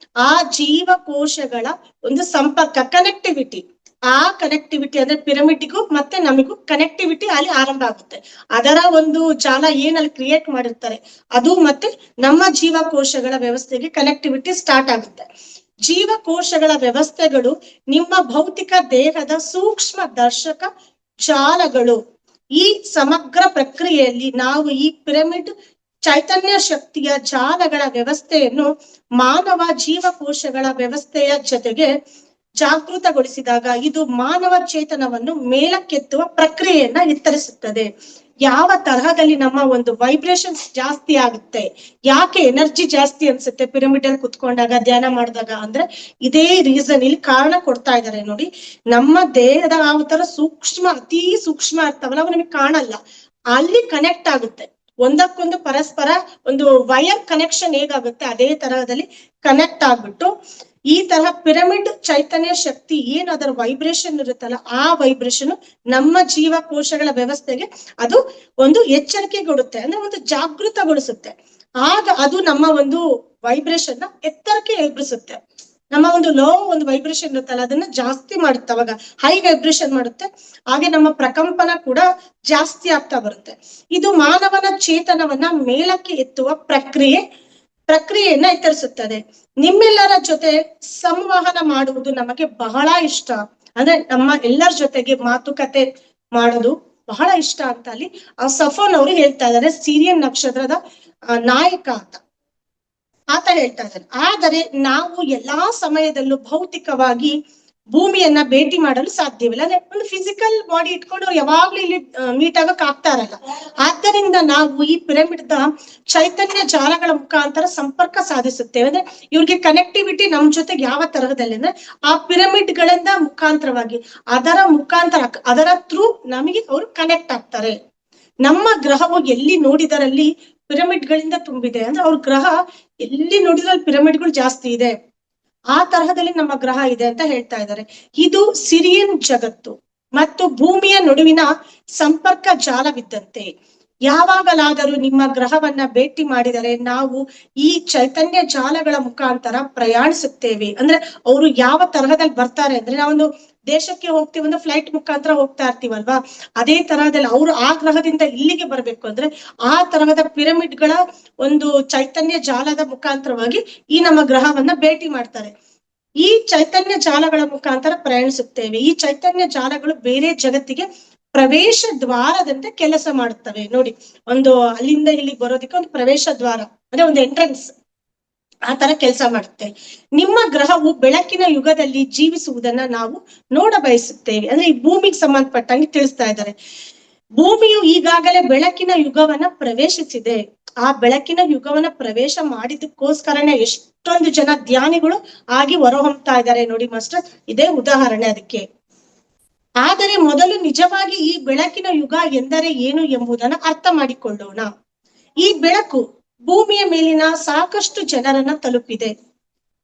ಆ ಜೀವಕೋಶಗಳ ಒಂದು ಸಂಪರ್ಕ ಕನೆಕ್ಟಿವಿಟಿ, ಆ ಕನೆಕ್ಟಿವಿಟಿ ಅಂದ್ರೆ ಪಿರಮಿಡ್ಗೂ ಮತ್ತೆ ನಮಗೂ ಕನೆಕ್ಟಿವಿಟಿ ಅಲ್ಲಿ ಆರಂಭ ಆಗುತ್ತೆ. ಅದರ ಒಂದು ಜಾಲ ಏನಲ್ಲಿ ಕ್ರಿಯೇಟ್ ಮಾಡಿರ್ತಾರೆ ಅದು ಮತ್ತೆ ನಮ್ಮ ಜೀವಕೋಶಗಳ ವ್ಯವಸ್ಥೆಗೆ ಕನೆಕ್ಟಿವಿಟಿ ಸ್ಟಾರ್ಟ್ ಆಗುತ್ತೆ. ಜೀವಕೋಶಗಳ ವ್ಯವಸ್ಥೆಗಳು ನಿಮ್ಮ ಭೌತಿಕ ದೇಹದ ಸೂಕ್ಷ್ಮ ದರ್ಶಕ ಜಾಲಗಳು. ಈ ಸಮಗ್ರ ಪ್ರಕ್ರಿಯೆಯಲ್ಲಿ ನಾವು ಈ ಪಿರಮಿಡ್ ಚೈತನ್ಯ ಶಕ್ತಿಯ ಜಾಲಗಳ ವ್ಯವಸ್ಥೆಯನ್ನು ಮಾನವ ಜೀವಕೋಶಗಳ ವ್ಯವಸ್ಥೆಯ ಜೊತೆಗೆ ಜಾಗೃತಗೊಳಿಸಿದಾಗ ಇದು ಮಾನವ ಚೇತನವನ್ನು ಮೇಲಕ್ಕೆತ್ತುವ ಪ್ರಕ್ರಿಯೆಯನ್ನ ವಿಸ್ತರಿಸುತ್ತದೆ. ಯಾವ ತರಹದಲ್ಲಿ ನಮ್ಮ ಒಂದು ವೈಬ್ರೇಷನ್ಸ್ ಜಾಸ್ತಿ ಆಗುತ್ತೆ, ಯಾಕೆ ಎನರ್ಜಿ ಜಾಸ್ತಿ ಅನ್ಸುತ್ತೆ ಪಿರಮಿಡ್ ಅಲ್ಲಿ ಕುತ್ಕೊಂಡಾಗ ಧ್ಯಾನ ಮಾಡಿದಾಗ ಅಂದ್ರೆ ಇದೇ ರೀಸನ್ ಇಲ್ಲಿ ಕಾರಣ ಕೊಡ್ತಾ ಇದ್ದಾರೆ ನೋಡಿ. ನಮ್ಮ ದೇಹದ ಯಾವ ತರ ಸೂಕ್ಷ್ಮ ಅತಿ ಸೂಕ್ಷ್ಮ ಇರ್ತಾವಲ್ಲ ಅವು ನಮಗೆ ಕಾಣಲ್ಲ, ಅಲ್ಲಿ ಕನೆಕ್ಟ್ ಆಗುತ್ತೆ ಒಂದಕ್ಕೊಂದು ಪರಸ್ಪರ ಒಂದು ವೈರ್ ಕನೆಕ್ಷನ್ ಹೇಗಾಗುತ್ತೆ ಅದೇ ತರಹದಲ್ಲಿ ಕನೆಕ್ಟ್ ಆಗ್ಬಿಟ್ಟು ಈ ತರ ಪಿರಮಿಡ್ ಚೈತನ್ಯ ಶಕ್ತಿ ಏನು ಅದರ ವೈಬ್ರೇಷನ್ ಇರುತ್ತಲ್ಲ ಆ ವೈಬ್ರೇಷನ್ ನಮ್ಮ ಜೀವಕೋಶಗಳ ವ್ಯವಸ್ಥೆಗೆ ಅದು ಒಂದು ಎಚ್ಚರಿಕೆಗೊಡುತ್ತೆ ಅಂದ್ರೆ ಒಂದು ಜಾಗೃತಗೊಳಿಸುತ್ತೆ. ಆಗ ಅದು ನಮ್ಮ ಒಂದು ವೈಬ್ರೇಷನ್ ನ ಎತ್ತರಕ್ಕೆ ಎಬ್ಬಿಸುತ್ತೆ. ನಮ್ಮ ಒಂದು ಲೋ ಒಂದು ವೈಬ್ರೇಷನ್ ಇರುತ್ತಲ್ಲ ಅದನ್ನ ಜಾಸ್ತಿ ಮಾಡುತ್ತೆ, ಅವಾಗ ಹೈ ವೈಬ್ರೇಷನ್ ಮಾಡುತ್ತೆ. ಹಾಗೆ ನಮ್ಮ ಪ್ರಕಂಪನ ಕೂಡ ಜಾಸ್ತಿ ಆಗ್ತಾ ಬರುತ್ತೆ. ಇದು ಮಾನವನ ಚೇತನವನ್ನ ಮೇಲಕ್ಕೆ ಎತ್ತುವ ಪ್ರಕ್ರಿಯೆಯನ್ನ ಎತ್ತರಿಸುತ್ತದೆ. ನಿಮ್ಮೆಲ್ಲರ ಜೊತೆ ಸಂವಹನ ಮಾಡುವುದು ನಮಗೆ ಬಹಳ ಇಷ್ಟ. ಅಂದ್ರೆ ನಮ್ಮ ಎಲ್ಲರ ಜೊತೆಗೆ ಮಾತುಕತೆ ಮಾಡೋದು ಬಹಳ ಇಷ್ಟ ಅಂತ ಅಲ್ಲಿ ಆ ಸಫೋನ್ ಅವರು ಹೇಳ್ತಾ ಇದ್ದಾರೆ, ಸಿರಿಯನ್ ನಕ್ಷತ್ರದ ನಾಯಕ ಅಂತ ಆತ ಹೇಳ್ತಾ ಇದ್ದಾರೆ. ಆದರೆ ನಾವು ಎಲ್ಲಾ ಸಮಯದಲ್ಲೂ ಭೌತಿಕವಾಗಿ ಭೂಮಿಯನ್ನ ಭೇಟಿ ಮಾಡಲು ಸಾಧ್ಯವಿಲ್ಲ. ಅಂದ್ರೆ ಒಂದು ಫಿಸಿಕಲ್ ಬಾಡಿ ಇಟ್ಕೊಂಡು ಅವ್ರು ಯಾವಾಗ್ಲೂ ಇಲ್ಲಿ ಮೀಟ್ ಆಗಕ್ ಆಗ್ತಾ ಇರಲ್ಲ. ಆದ್ದರಿಂದ ನಾವು ಈ ಪಿರಮಿಡ್ ಚೈತನ್ಯ ಜಾಲಗಳ ಮುಖಾಂತರ ಸಂಪರ್ಕ ಸಾಧಿಸುತ್ತೇವೆ. ಅಂದ್ರೆ ಇವ್ರಿಗೆ ಕನೆಕ್ಟಿವಿಟಿ ನಮ್ ಜೊತೆಗೆ ಯಾವ ತರಹದಲ್ಲಿ ಅಂದ್ರೆ ಆ ಪಿರಮಿಡ್ ಗಳಿಂದ ಮುಖಾಂತರವಾಗಿ ಅದರ ಥ್ರೂ ನಮಗೆ ಅವರು ಕನೆಕ್ಟ್ ಆಗ್ತಾರೆ. ನಮ್ಮ ಗ್ರಹವು ಎಲ್ಲಿ ನೋಡಿದರಲ್ಲಿ ಪಿರಮಿಡ್ ಗಳಿಂದ ತುಂಬಿದೆ. ಅಂದ್ರೆ ಅವ್ರ ಗ್ರಹ ಎಲ್ಲಿ ನೋಡಿದ್ರಲ್ಲಿ ಪಿರಮಿಡ್ಗಳು ಜಾಸ್ತಿ ಇದೆ, ಆ ತರಹದಲ್ಲಿ ನಮ್ಮ ಗ್ರಹ ಇದೆ ಅಂತ ಹೇಳ್ತಾ ಇದ್ದಾರೆ. ಇದು ಸಿರಿಯನ್ ಜಗತ್ತು ಮತ್ತು ಭೂಮಿಯ ನಡುವಿನ ಸಂಪರ್ಕ ಜಾಲವಿದ್ದಂತೆ. ಯಾವಾಗಲಾದರೂ ನಿಮ್ಮ ಗ್ರಹವನ್ನ ಭೇಟಿ ಮಾಡಿದರೆ ನಾವು ಈ ಚೈತನ್ಯ ಜಾಲಗಳ ಮುಖಾಂತರ ಪ್ರಯಾಣಿಸುತ್ತೇವೆ. ಅಂದ್ರೆ ಅವರು ಯಾವ ತರಹದಲ್ಲಿ ಬರ್ತಾರೆ ಅಂದ್ರೆ ನಾವೊಂದು ದೇಶಕ್ಕೆ ಹೋಗ್ತೀವಿ ಒಂದು ಫ್ಲೈಟ್ ಮುಖಾಂತರ ಹೋಗ್ತಾ ಇರ್ತೀವಲ್ವಾ, ಅದೇ ತರಹದಲ್ಲಿ ಅವರು ಆ ಗ್ರಹದಿಂದ ಇಲ್ಲಿಗೆ ಬರ್ಬೇಕು ಅಂದ್ರೆ ಆ ತರಹದ ಪಿರಮಿಡ್ ಗಳ ಒಂದು ಚೈತನ್ಯ ಜಾಲದ ಮುಖಾಂತರವಾಗಿ ಈ ನಮ್ಮ ಗ್ರಹವನ್ನ ಭೇಟಿ ಮಾಡ್ತಾರೆ. ಈ ಚೈತನ್ಯ ಜಾಲಗಳ ಮುಖಾಂತರ ಪ್ರಯಾಣಿಸುತ್ತೇವೆ. ಈ ಚೈತನ್ಯ ಜಾಲಗಳು ಬೇರೆ ಜಗತ್ತಿಗೆ ಪ್ರವೇಶ ದ್ವಾರದಂತೆ ಕೆಲಸ ಮಾಡುತ್ತವೆ. ನೋಡಿ, ಒಂದು ಅಲ್ಲಿಂದ ಇಲ್ಲಿಗೆ ಬರೋದಕ್ಕೆ ಒಂದು ಪ್ರವೇಶ ದ್ವಾರ ಅಂದ್ರೆ ಒಂದು ಎಂಟ್ರೆನ್ಸ್ ಆ ತರ ಕೆಲಸ ಮಾಡುತ್ತೆ. ನಿಮ್ಮ ಗ್ರಹವು ಬೆಳಕಿನ ಯುಗದಲ್ಲಿ ಜೀವಿಸುವುದನ್ನ ನಾವು ನೋಡ ಬಯಸುತ್ತೇವೆ. ಅಂದ್ರೆ ಈ ಭೂಮಿಗೆ ಸಂಬಂಧಪಟ್ಟಂಗೆ ತಿಳಿಸ್ತಾ ಇದ್ದಾರೆ. ಭೂಮಿಯು ಈಗಾಗಲೇ ಬೆಳಕಿನ ಯುಗವನ್ನ ಪ್ರವೇಶಿಸಿದೆ. ಆ ಬೆಳಕಿನ ಯುಗವನ್ನ ಪ್ರವೇಶ ಮಾಡಿದಕ್ಕೋಸ್ಕರನೇ ಎಷ್ಟೊಂದು ಜನ ಧ್ಯಾನಿಗಳು ಆಗಿ ಹೊರಹೊಮ್ತಾ ಇದ್ದಾರೆ ನೋಡಿ ಮಾಸ್ಟರ್, ಇದೇ ಉದಾಹರಣೆ ಅದಕ್ಕೆ. ಆದರೆ ಮೊದಲು ನಿಜವಾಗಿ ಈ ಬೆಳಕಿನ ಯುಗ ಎಂದರೆ ಏನು ಎಂಬುದನ್ನು ಅರ್ಥ ಮಾಡಿಕೊಳ್ಳೋಣ. ಈ ಬೆಳಕು ಭೂಮಿಯ ಮೇಲಿನ ಸಾಕಷ್ಟು ಜನರನ್ನ ತಲುಪಿದೆ.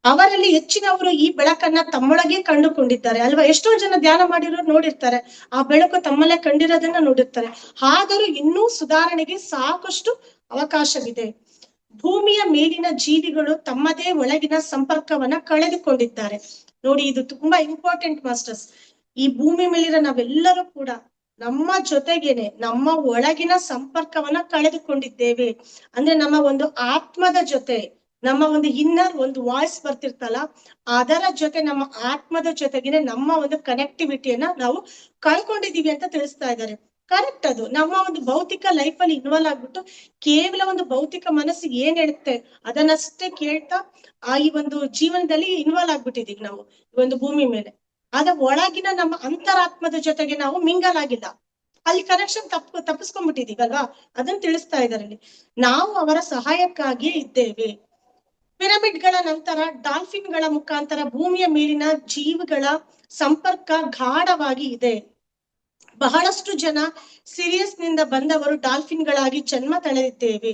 ಅವರಲ್ಲಿ ಹೆಚ್ಚಿನವರು ಈ ಬೆಳಕನ್ನ ತಮ್ಮೊಳಗೆ ಕಂಡುಕೊಂಡಿದ್ದಾರೆ ಅಲ್ವಾ. ಎಷ್ಟೋ ಜನ ಧ್ಯಾನ ಮಾಡಿರೋರು ನೋಡಿರ್ತಾರೆ, ಆ ಬೆಳಕು ತಮ್ಮಲ್ಲೇ ಕಂಡಿರೋದನ್ನ ನೋಡಿರ್ತಾರೆ. ಆದರೂ ಇನ್ನೂ ಸುಧಾರಣೆಗೆ ಸಾಕಷ್ಟು ಅವಕಾಶವಿದೆ. ಭೂಮಿಯ ಮೇಲಿನ ಜೀವಿಗಳು ತಮ್ಮದೇ ಒಳಗಿನ ಸಂಪರ್ಕವನ್ನ ಕಳೆದುಕೊಂಡಿದ್ದಾರೆ. ನೋಡಿ, ಇದು ತುಂಬಾ ಇಂಪಾರ್ಟೆಂಟ್ ಮಾಸ್ಟರ್ಸ್. ಈ ಭೂಮಿ ಮೇಲಿರೋ ನಾವೆಲ್ಲರೂ ಕೂಡ ನಮ್ಮ ಜೊತೆಗೇನೆ ನಮ್ಮ ಒಳಗಿನ ಸಂಪರ್ಕವನ್ನ ಕಳೆದುಕೊಂಡಿದ್ದೇವೆ. ಅಂದ್ರೆ ನಮ್ಮ ಒಂದು ಆತ್ಮದ ಜೊತೆ ನಮ್ಮ ಒಂದು ಇನ್ನರ್ ಒಂದು ವಾಯ್ಸ್ ಬರ್ತಿರ್ತಲ್ಲ ಅದರ ಜೊತೆ ನಮ್ಮ ಆತ್ಮದ ಜೊತೆಗೇನೆ ನಮ್ಮ ಒಂದು ಕನೆಕ್ಟಿವಿಟಿಯನ್ನ ನಾವು ಕಳ್ಕೊಂಡಿದೀವಿ ಅಂತ ತಿಳಿಸ್ತಾ ಇದ್ದಾರೆ. ಕರೆಕ್ಟ್. ಅದು ನಮ್ಮ ಒಂದು ಭೌತಿಕ ಲೈಫ್ ಅಲ್ಲಿ ಇನ್ವಾಲ್ವ್ ಆಗ್ಬಿಟ್ಟು ಕೇವಲ ಒಂದು ಭೌತಿಕ ಮನಸ್ಸಿಗೆ ಏನ್ ಹೇಳುತ್ತೆ ಅದನ್ನಷ್ಟೇ ಕೇಳ್ತಾ ಈ ಒಂದು ಜೀವನದಲ್ಲಿ ಇನ್ವಾಲ್ವ್ ಆಗ್ಬಿಟ್ಟಿದೀವಿ ನಾವು ಈ ಒಂದು ಭೂಮಿ ಮೇಲೆ. ಆದ್ರೆ ಒಳಗಿನ ನಮ್ಮ ಅಂತರಾತ್ಮದ ಜೊತೆಗೆ ನಾವು ಮಿಂಗಲ್ ಆಗಿಲ್ಲ, ಅಲ್ಲಿ ಕನೆಕ್ಷನ್ ತಪ್ಪಿಸ್ಕೊಂಡ್ಬಿಟ್ಟಿದೀವಲ್ವಾ, ಅದನ್ನ ತಿಳಿಸ್ತಾ ಇದಾರೆ ಅಲ್ಲಿ. ನಾವು ಅವರ ಸಹಾಯಕ್ಕಾಗಿಯೇ ಇದ್ದೇವೆ. ಪಿರಮಿಡ್ ಗಳ ನಂತರ ಡಾಲ್ಫಿನ್ ಗಳ ಮುಖಾಂತರ ಭೂಮಿಯ ಮೇಲಿನ ಜೀವಿಗಳ ಸಂಪರ್ಕ ಗಾಢವಾಗಿ ಇದೆ. ಬಹಳಷ್ಟು ಜನ ಸಿರಿಯಸ್ ನಿಂದ ಬಂದವರು ಡಾಲ್ಫಿನ್ ಗಳಾಗಿ ಜನ್ಮ ತಳೆದಿದ್ದೇವೆ.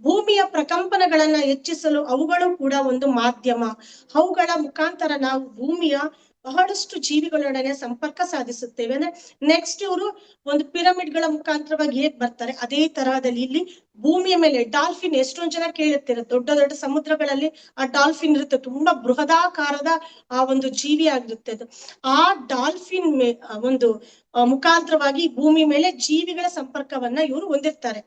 ಭೂಮಿಯ ಪ್ರಕಂಪನಗಳನ್ನ ಹೆಚ್ಚಿಸಲು ಅವುಗಳು ಕೂಡ ಒಂದು ಮಾಧ್ಯಮ. ಅವುಗಳ ಮುಖಾಂತರ ನಾವು ಭೂಮಿಯ ಬಹಳಷ್ಟು ಜೀವಿಗಳೊಡನೆ ಸಂಪರ್ಕ ಸಾಧಿಸುತ್ತೇವೆ. ಅಂದ್ರೆ ನೆಕ್ಸ್ಟ್ ಇವರು ಒಂದು ಪಿರಮಿಡ್ ಗಳ ಮುಖಾಂತರವಾಗಿ ಹೇಗ್ ಬರ್ತಾರೆ, ಅದೇ ತರಹದಲ್ಲಿ ಇಲ್ಲಿ ಭೂಮಿಯ ಮೇಲೆ ಡಾಲ್ಫಿನ್ ಎಷ್ಟೊಂದ್ ಜನ ಕೇಳುತ್ತೀರ, ದೊಡ್ಡ ದೊಡ್ಡ ಸಮುದ್ರಗಳಲ್ಲಿ ಆ ಡಾಲ್ಫಿನ್ ಇರುತ್ತೆ, ತುಂಬಾ ಬೃಹದಾಕಾರದ ಆ ಒಂದು ಜೀವಿ ಆಗಿರುತ್ತೆ ಅದು. ಆ ಡಾಲ್ಫಿನ್ ಒಂದು ಮುಖಾಂತರವಾಗಿ ಭೂಮಿ ಮೇಲೆ ಜೀವಿಗಳ ಸಂಪರ್ಕವನ್ನ ಇವರು ಹೊಂದಿರ್ತಾರೆ.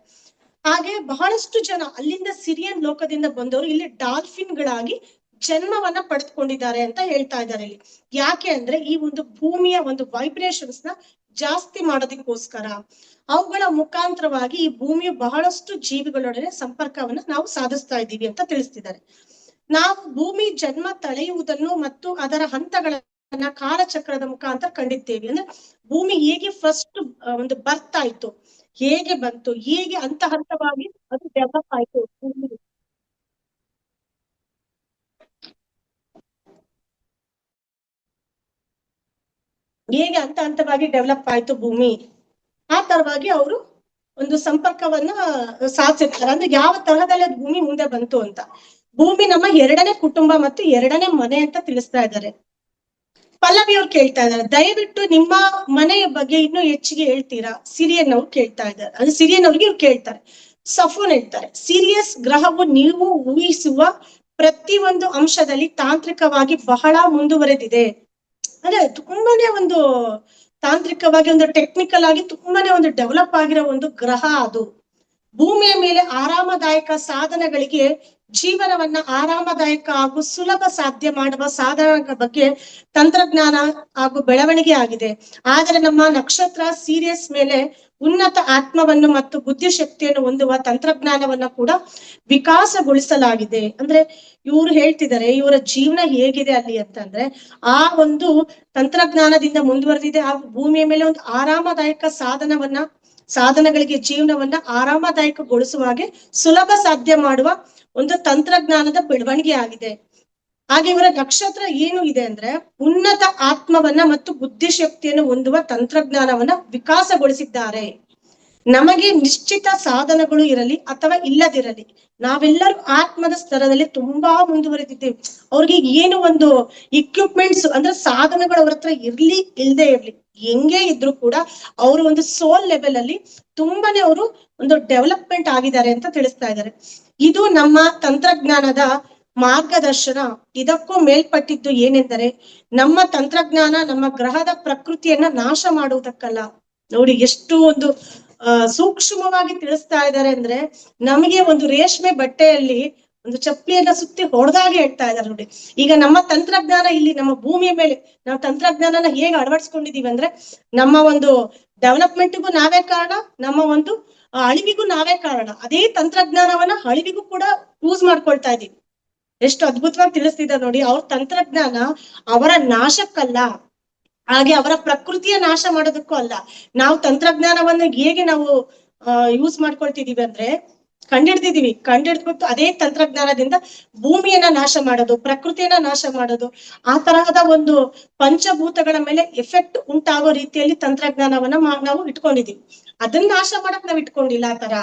ಹಾಗೆ ಬಹಳಷ್ಟು ಜನ ಅಲ್ಲಿಂದ ಸಿರಿಯನ್ ಲೋಕದಿಂದ ಬಂದವರು ಇಲ್ಲಿ ಡಾಲ್ಫಿನ್ ಗಳಾಗಿ ಜನ್ಮವನ್ನ ಪಡೆದುಕೊಂಡಿದ್ದಾರೆ ಅಂತ ಹೇಳ್ತಾ ಇದ್ದಾರೆ ಇಲ್ಲಿ. ಯಾಕೆ ಅಂದ್ರೆ ಈ ಒಂದು ಭೂಮಿಯ ಒಂದು ವೈಬ್ರೇಷನ್ಸ್ ನ ಜಾಸ್ತಿ ಮಾಡೋದಕ್ಕೋಸ್ಕರ ಅವುಗಳ ಮುಖಾಂತರವಾಗಿ ಈ ಭೂಮಿಯ ಬಹಳಷ್ಟು ಜೀವಿಗಳೊಡನೆ ಸಂಪರ್ಕವನ್ನ ನಾವು ಸಾಧಿಸ್ತಾ ಇದ್ದೀವಿ ಅಂತ ತಿಳಿಸ್ತಿದ್ದಾರೆ. ನಾವು ಭೂಮಿ ಜನ್ಮ ತಳೆಯುವುದನ್ನು ಮತ್ತು ಅದರ ಹಂತಗಳನ್ನ ಕಾಲಚಕ್ರದ ಮುಖಾಂತರ ಕಂಡಿದ್ದೇವೆ. ಅಂದ್ರೆ ಭೂಮಿ ಹೇಗೆ ಫಸ್ಟ್ ಒಂದು ಬರ್ತ್ ಆಯ್ತು, ಹೇಗೆ ಬಂತು, ಹೇಗೆ ಹಂತ ಹಂತವಾಗಿ ಅದು ಡೆವಲಪ್ ಆಯ್ತು, ಹೇಗೆ ಹಂತ ಹಂತವಾಗಿ ಡೆವಲಪ್ ಆಯ್ತು ಭೂಮಿ, ಆ ತರವಾಗಿ ಅವರು ಒಂದು ಸಂಪರ್ಕವನ್ನ ಸಾಧಿಸಿರ್ತಾರೆ. ಅಂದ್ರೆ ಯಾವ ತರಹದಲ್ಲಿ ಅದು ಭೂಮಿ ಮುಂದೆ ಬಂತು ಅಂತ. ಭೂಮಿ ನಮ್ಮ ಎರಡನೇ ಕುಟುಂಬ ಮತ್ತು ಎರಡನೇ ಮನೆ ಅಂತ ತಿಳಿಸ್ತಾ ಇದ್ದಾರೆ. ಪಲ್ಲವಿ ಅವ್ರು ಕೇಳ್ತಾ ಇದ್ದಾರೆ, ದಯವಿಟ್ಟು ನಿಮ್ಮ ಮನೆಯ ಬಗ್ಗೆ ಇನ್ನೂ ಹೆಚ್ಚಿಗೆ ಹೇಳ್ತೀರಾ? ಸಿರಿಯನ್ ಅವ್ರು ಕೇಳ್ತಾ ಇದ್ದಾರೆ, ಅದು ಸಿರಿಯನ್ ಅವ್ರಿಗೆ ಇವ್ರು ಕೇಳ್ತಾರೆ. ಸಫೋನ್ ಹೇಳ್ತಾರೆ, ಸಿರಿಯಸ್ ಗ್ರಹವು ನೀವು ಊಹಿಸುವ ಪ್ರತಿಯೊಂದು ಅಂಶದಲ್ಲಿ ತಾಂತ್ರಿಕವಾಗಿ ಬಹಳ ಮುಂದುವರೆದಿದೆ. ಅಂದ್ರೆ ತುಂಬಾನೇ ಒಂದು ತಾಂತ್ರಿಕವಾಗಿ ಒಂದು ಟೆಕ್ನಿಕಲ್ ಆಗಿ ತುಂಬಾನೇ ಒಂದು ಡೆವಲಪ್ ಆಗಿರೋ ಒಂದು ಗ್ರಹ ಅದು. ಭೂಮಿಯ ಮೇಲೆ ಆರಾಮದಾಯಕ ಸಾಧನಗಳಿಗೆ ಜೀವನವನ್ನ ಆರಾಮದಾಯಕ ಹಾಗೂ ಸುಲಭ ಸಾಧ್ಯ ಮಾಡುವ ಸಾಧನಗಳ ಬಗ್ಗೆ ತಂತ್ರಜ್ಞಾನ ಹಾಗೂ ಬೆಳವಣಿಗೆ ಆಗಿದೆ. ಆದರೆ ನಮ್ಮ ನಕ್ಷತ್ರ ಸೀರಿಯಸ್ ಮೇಲೆ ಉನ್ನತ ಆತ್ಮವನ್ನು ಮತ್ತು ಬುದ್ಧಿಶಕ್ತಿಯನ್ನು ಹೊಂದುವ ತಂತ್ರಜ್ಞಾನವನ್ನ ಕೂಡ ವಿಕಾಸಗೊಳಿಸಲಾಗಿದೆ. ಅಂದ್ರೆ ಇವ್ರು ಹೇಳ್ತಿದ್ದಾರೆ ಇವರ ಜೀವನ ಹೇಗಿದೆ ಅಲ್ಲಿ ಅಂತಂದ್ರೆ ಆ ಒಂದು ತಂತ್ರಜ್ಞಾನದಿಂದ ಮುಂದುವರೆದಿದೆ. ಹಾಗೂ ಭೂಮಿಯ ಮೇಲೆ ಒಂದು ಆರಾಮದಾಯಕ ಸಾಧನಗಳಿಗೆ ಜೀವನವನ್ನ ಆರಾಮದಾಯಕಗೊಳಿಸುವ ಹಾಗೆ ಸುಲಭ ಸಾಧ್ಯ ಮಾಡುವ ಒಂದು ತಂತ್ರಜ್ಞಾನದ ಬೆಳವಣಿಗೆ ಆಗಿದೆ. ಹಾಗೆ ಇವರ ನಕ್ಷತ್ರ ಏನು ಇದೆ ಅಂದ್ರೆ ಉನ್ನತ ಆತ್ಮವನ್ನ ಮತ್ತು ಬುದ್ಧಿಶಕ್ತಿಯನ್ನು ಹೊಂದುವ ತಂತ್ರಜ್ಞಾನವನ್ನ ವಿಕಾಸಗೊಳಿಸಿದ್ದಾರೆ. ನಮಗೆ ನಿಶ್ಚಿತ ಸಾಧನಗಳು ಇರಲಿ ಅಥವಾ ಇಲ್ಲದಿರಲಿ, ನಾವೆಲ್ಲರೂ ಆತ್ಮದ ಸ್ತರದಲ್ಲಿ ತುಂಬಾ ಮುಂದುವರೆದಿದ್ದೇವೆ. ಅವ್ರಿಗೆ ಏನು ಒಂದು ಇಕ್ವಿಪ್ಮೆಂಟ್ಸ್ ಅಂದ್ರೆ ಸಾಧನಗಳು ಅವ್ರ ಹತ್ರ ಇರ್ಲಿ ಇಲ್ದೇ ಇರ್ಲಿ, ಹೆಂಗೆ ಇದ್ರು ಕೂಡ ಅವರು ಒಂದು ಸೋಲ್ ಲೆವೆಲ್ ಅಲ್ಲಿ ತುಂಬಾನೇ ಅವರು ಒಂದು ಡೆವಲಪ್ಮೆಂಟ್ ಆಗಿದ್ದಾರೆ ಅಂತ ತಿಳಿಸ್ತಾ ಇದ್ದಾರೆ. ಇದು ನಮ್ಮ ತಂತ್ರಜ್ಞಾನದ ಮಾರ್ಗದರ್ಶನ. ಇದಕ್ಕೂ ಮೇಲ್ಪಟ್ಟಿದ್ದು ಏನೆಂದರೆ ನಮ್ಮ ತಂತ್ರಜ್ಞಾನ ನಮ್ಮ ಗ್ರಹದ ಪ್ರಕೃತಿಯನ್ನ ನಾಶ ಮಾಡುವುದಕ್ಕಲ್ಲ. ನೋಡಿ ಎಷ್ಟು ಒಂದು ಸೂಕ್ಷ್ಮವಾಗಿ ತಿಳಿಸ್ತಾ ಇದ್ದಾರೆ ಅಂದ್ರೆ ನಮಗೆ ಒಂದು ರೇಷ್ಮೆ ಬಟ್ಟೆಯಲ್ಲಿ ಒಂದು ಚಪ್ಪಲಿಯನ್ನ ಸುತ್ತಿ ಹೊಡೆದಾಗೆ ಹೇಳ್ತಾ ಇದ್ದಾರೆ ನೋಡಿ. ಈಗ ನಮ್ಮ ತಂತ್ರಜ್ಞಾನ ಇಲ್ಲಿ ನಮ್ಮ ಭೂಮಿಯ ಮೇಲೆ ನಾವು ತಂತ್ರಜ್ಞಾನನ ಹೇಗೆ ಅಳವಡಿಸ್ಕೊಂಡಿದೀವಿ ಅಂದ್ರೆ ನಮ್ಮ ಒಂದು ಡೆವಲಪ್ಮೆಂಟ್ಗೂ ನಾವೇ ಕಾರಣ, ನಮ್ಮ ಒಂದು ಅಳಿವಿಗೂ ನಾವೇ ಕಾರಣ. ಅದೇ ತಂತ್ರಜ್ಞಾನವನ್ನ ಅಳಿವಿಗೂ ಕೂಡ ಯೂಸ್ ಮಾಡ್ಕೊಳ್ತಾ ಇದೀವಿ. ಎಷ್ಟು ಅದ್ಭುತವಾಗಿ ತಿಳಿಸ್ತಿದ್ದಾರೆ ನೋಡಿ. ಅವ್ರ ತಂತ್ರಜ್ಞಾನ ಅವರ ನಾಶಕ್ಕಲ್ಲ, ಹಾಗೆ ಅವರ ಪ್ರಕೃತಿಯ ನಾಶ ಮಾಡೋದಕ್ಕೂ ಅಲ್ಲ. ನಾವು ತಂತ್ರಜ್ಞಾನವನ್ನು ಹೇಗೆ ನಾವು ಯೂಸ್ ಮಾಡ್ಕೊಳ್ತಿದೀವಿ ಅಂದ್ರೆ ಕಂಡಿಡ್ದ್ಬಿಟ್ಟು ಅದೇ ತಂತ್ರಜ್ಞಾನದಿಂದ ಭೂಮಿಯನ್ನ ನಾಶ ಮಾಡೋದು, ಪ್ರಕೃತಿಯನ್ನ ನಾಶ ಮಾಡೋದು, ಆ ತರಹದ ಒಂದು ಪಂಚಭೂತಗಳ ಮೇಲೆ ಎಫೆಕ್ಟ್ ಉಂಟಾಗೋ ರೀತಿಯಲ್ಲಿ ತಂತ್ರಜ್ಞಾನವನ್ನ ನಾವು ಇಟ್ಕೊಂಡಿದೀವಿ. ಅದನ್ನ ನಾಶ ಮಾಡಕ್ ನಾವ್ ಇಟ್ಕೊಂಡಿಲ್ಲ. ಆ ತರ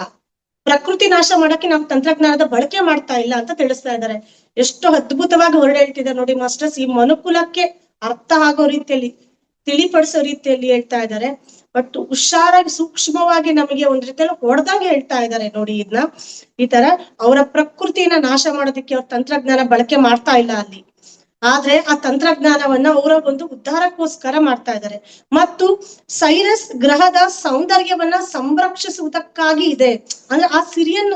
ಪ್ರಕೃತಿ ನಾಶ ಮಾಡಕ್ಕೆ ನಾವು ತಂತ್ರಜ್ಞಾನದ ಬಳಕೆ ಮಾಡ್ತಾ ಇಲ್ಲ ಅಂತ ತಿಳಿಸ್ತಾ ಇದ್ದಾರೆ. ಎಷ್ಟು ಅದ್ಭುತವಾಗಿ ಹೊರಡೆ ಹೇಳ್ತಿದ್ದಾರೆ ನೋಡಿ ಮಾಸ್ಟರ್ಸ್. ಈ ಮನುಕುಲಕ್ಕೆ ಅರ್ಥ ಆಗೋ ರೀತಿಯಲ್ಲಿ ತಿಳಿಪಡಿಸೋ ರೀತಿಯಲ್ಲಿ ಹೇಳ್ತಾ ಇದ್ದಾರೆ. ಬಟ್ ಹುಷಾರಾಗಿ ಸೂಕ್ಷ್ಮವಾಗಿ ನಮಗೆ ಒಂದ್ ರೀತಿಯಲ್ಲಿ ಹೊಡೆದಾಗ ಹೇಳ್ತಾ ಇದ್ದಾರೆ ನೋಡಿ. ಇದನ್ನ ಈ ತರ ಅವರ ಪ್ರಕೃತಿಯನ್ನ ನಾಶ ಮಾಡೋದಕ್ಕೆ ಅವ್ರ ತಂತ್ರಜ್ಞಾನ ಬಳಕೆ ಮಾಡ್ತಾ ಇಲ್ಲ ಅಲ್ಲಿ, ಆದ್ರೆ ಆ ತಂತ್ರಜ್ಞಾನವನ್ನ ಅವರ ಒಂದು ಉದ್ಧಾರಕ್ಕೋಸ್ಕರ ಮಾಡ್ತಾ ಇದ್ದಾರೆ. ಮತ್ತು ಸೈರಸ್ ಗ್ರಹದ ಸೌಂದರ್ಯವನ್ನ ಸಂರಕ್ಷಿಸುವುದಕ್ಕಾಗಿ ಇದೆ. ಅಂದ್ರೆ ಆ ಸಿರಿಯನ್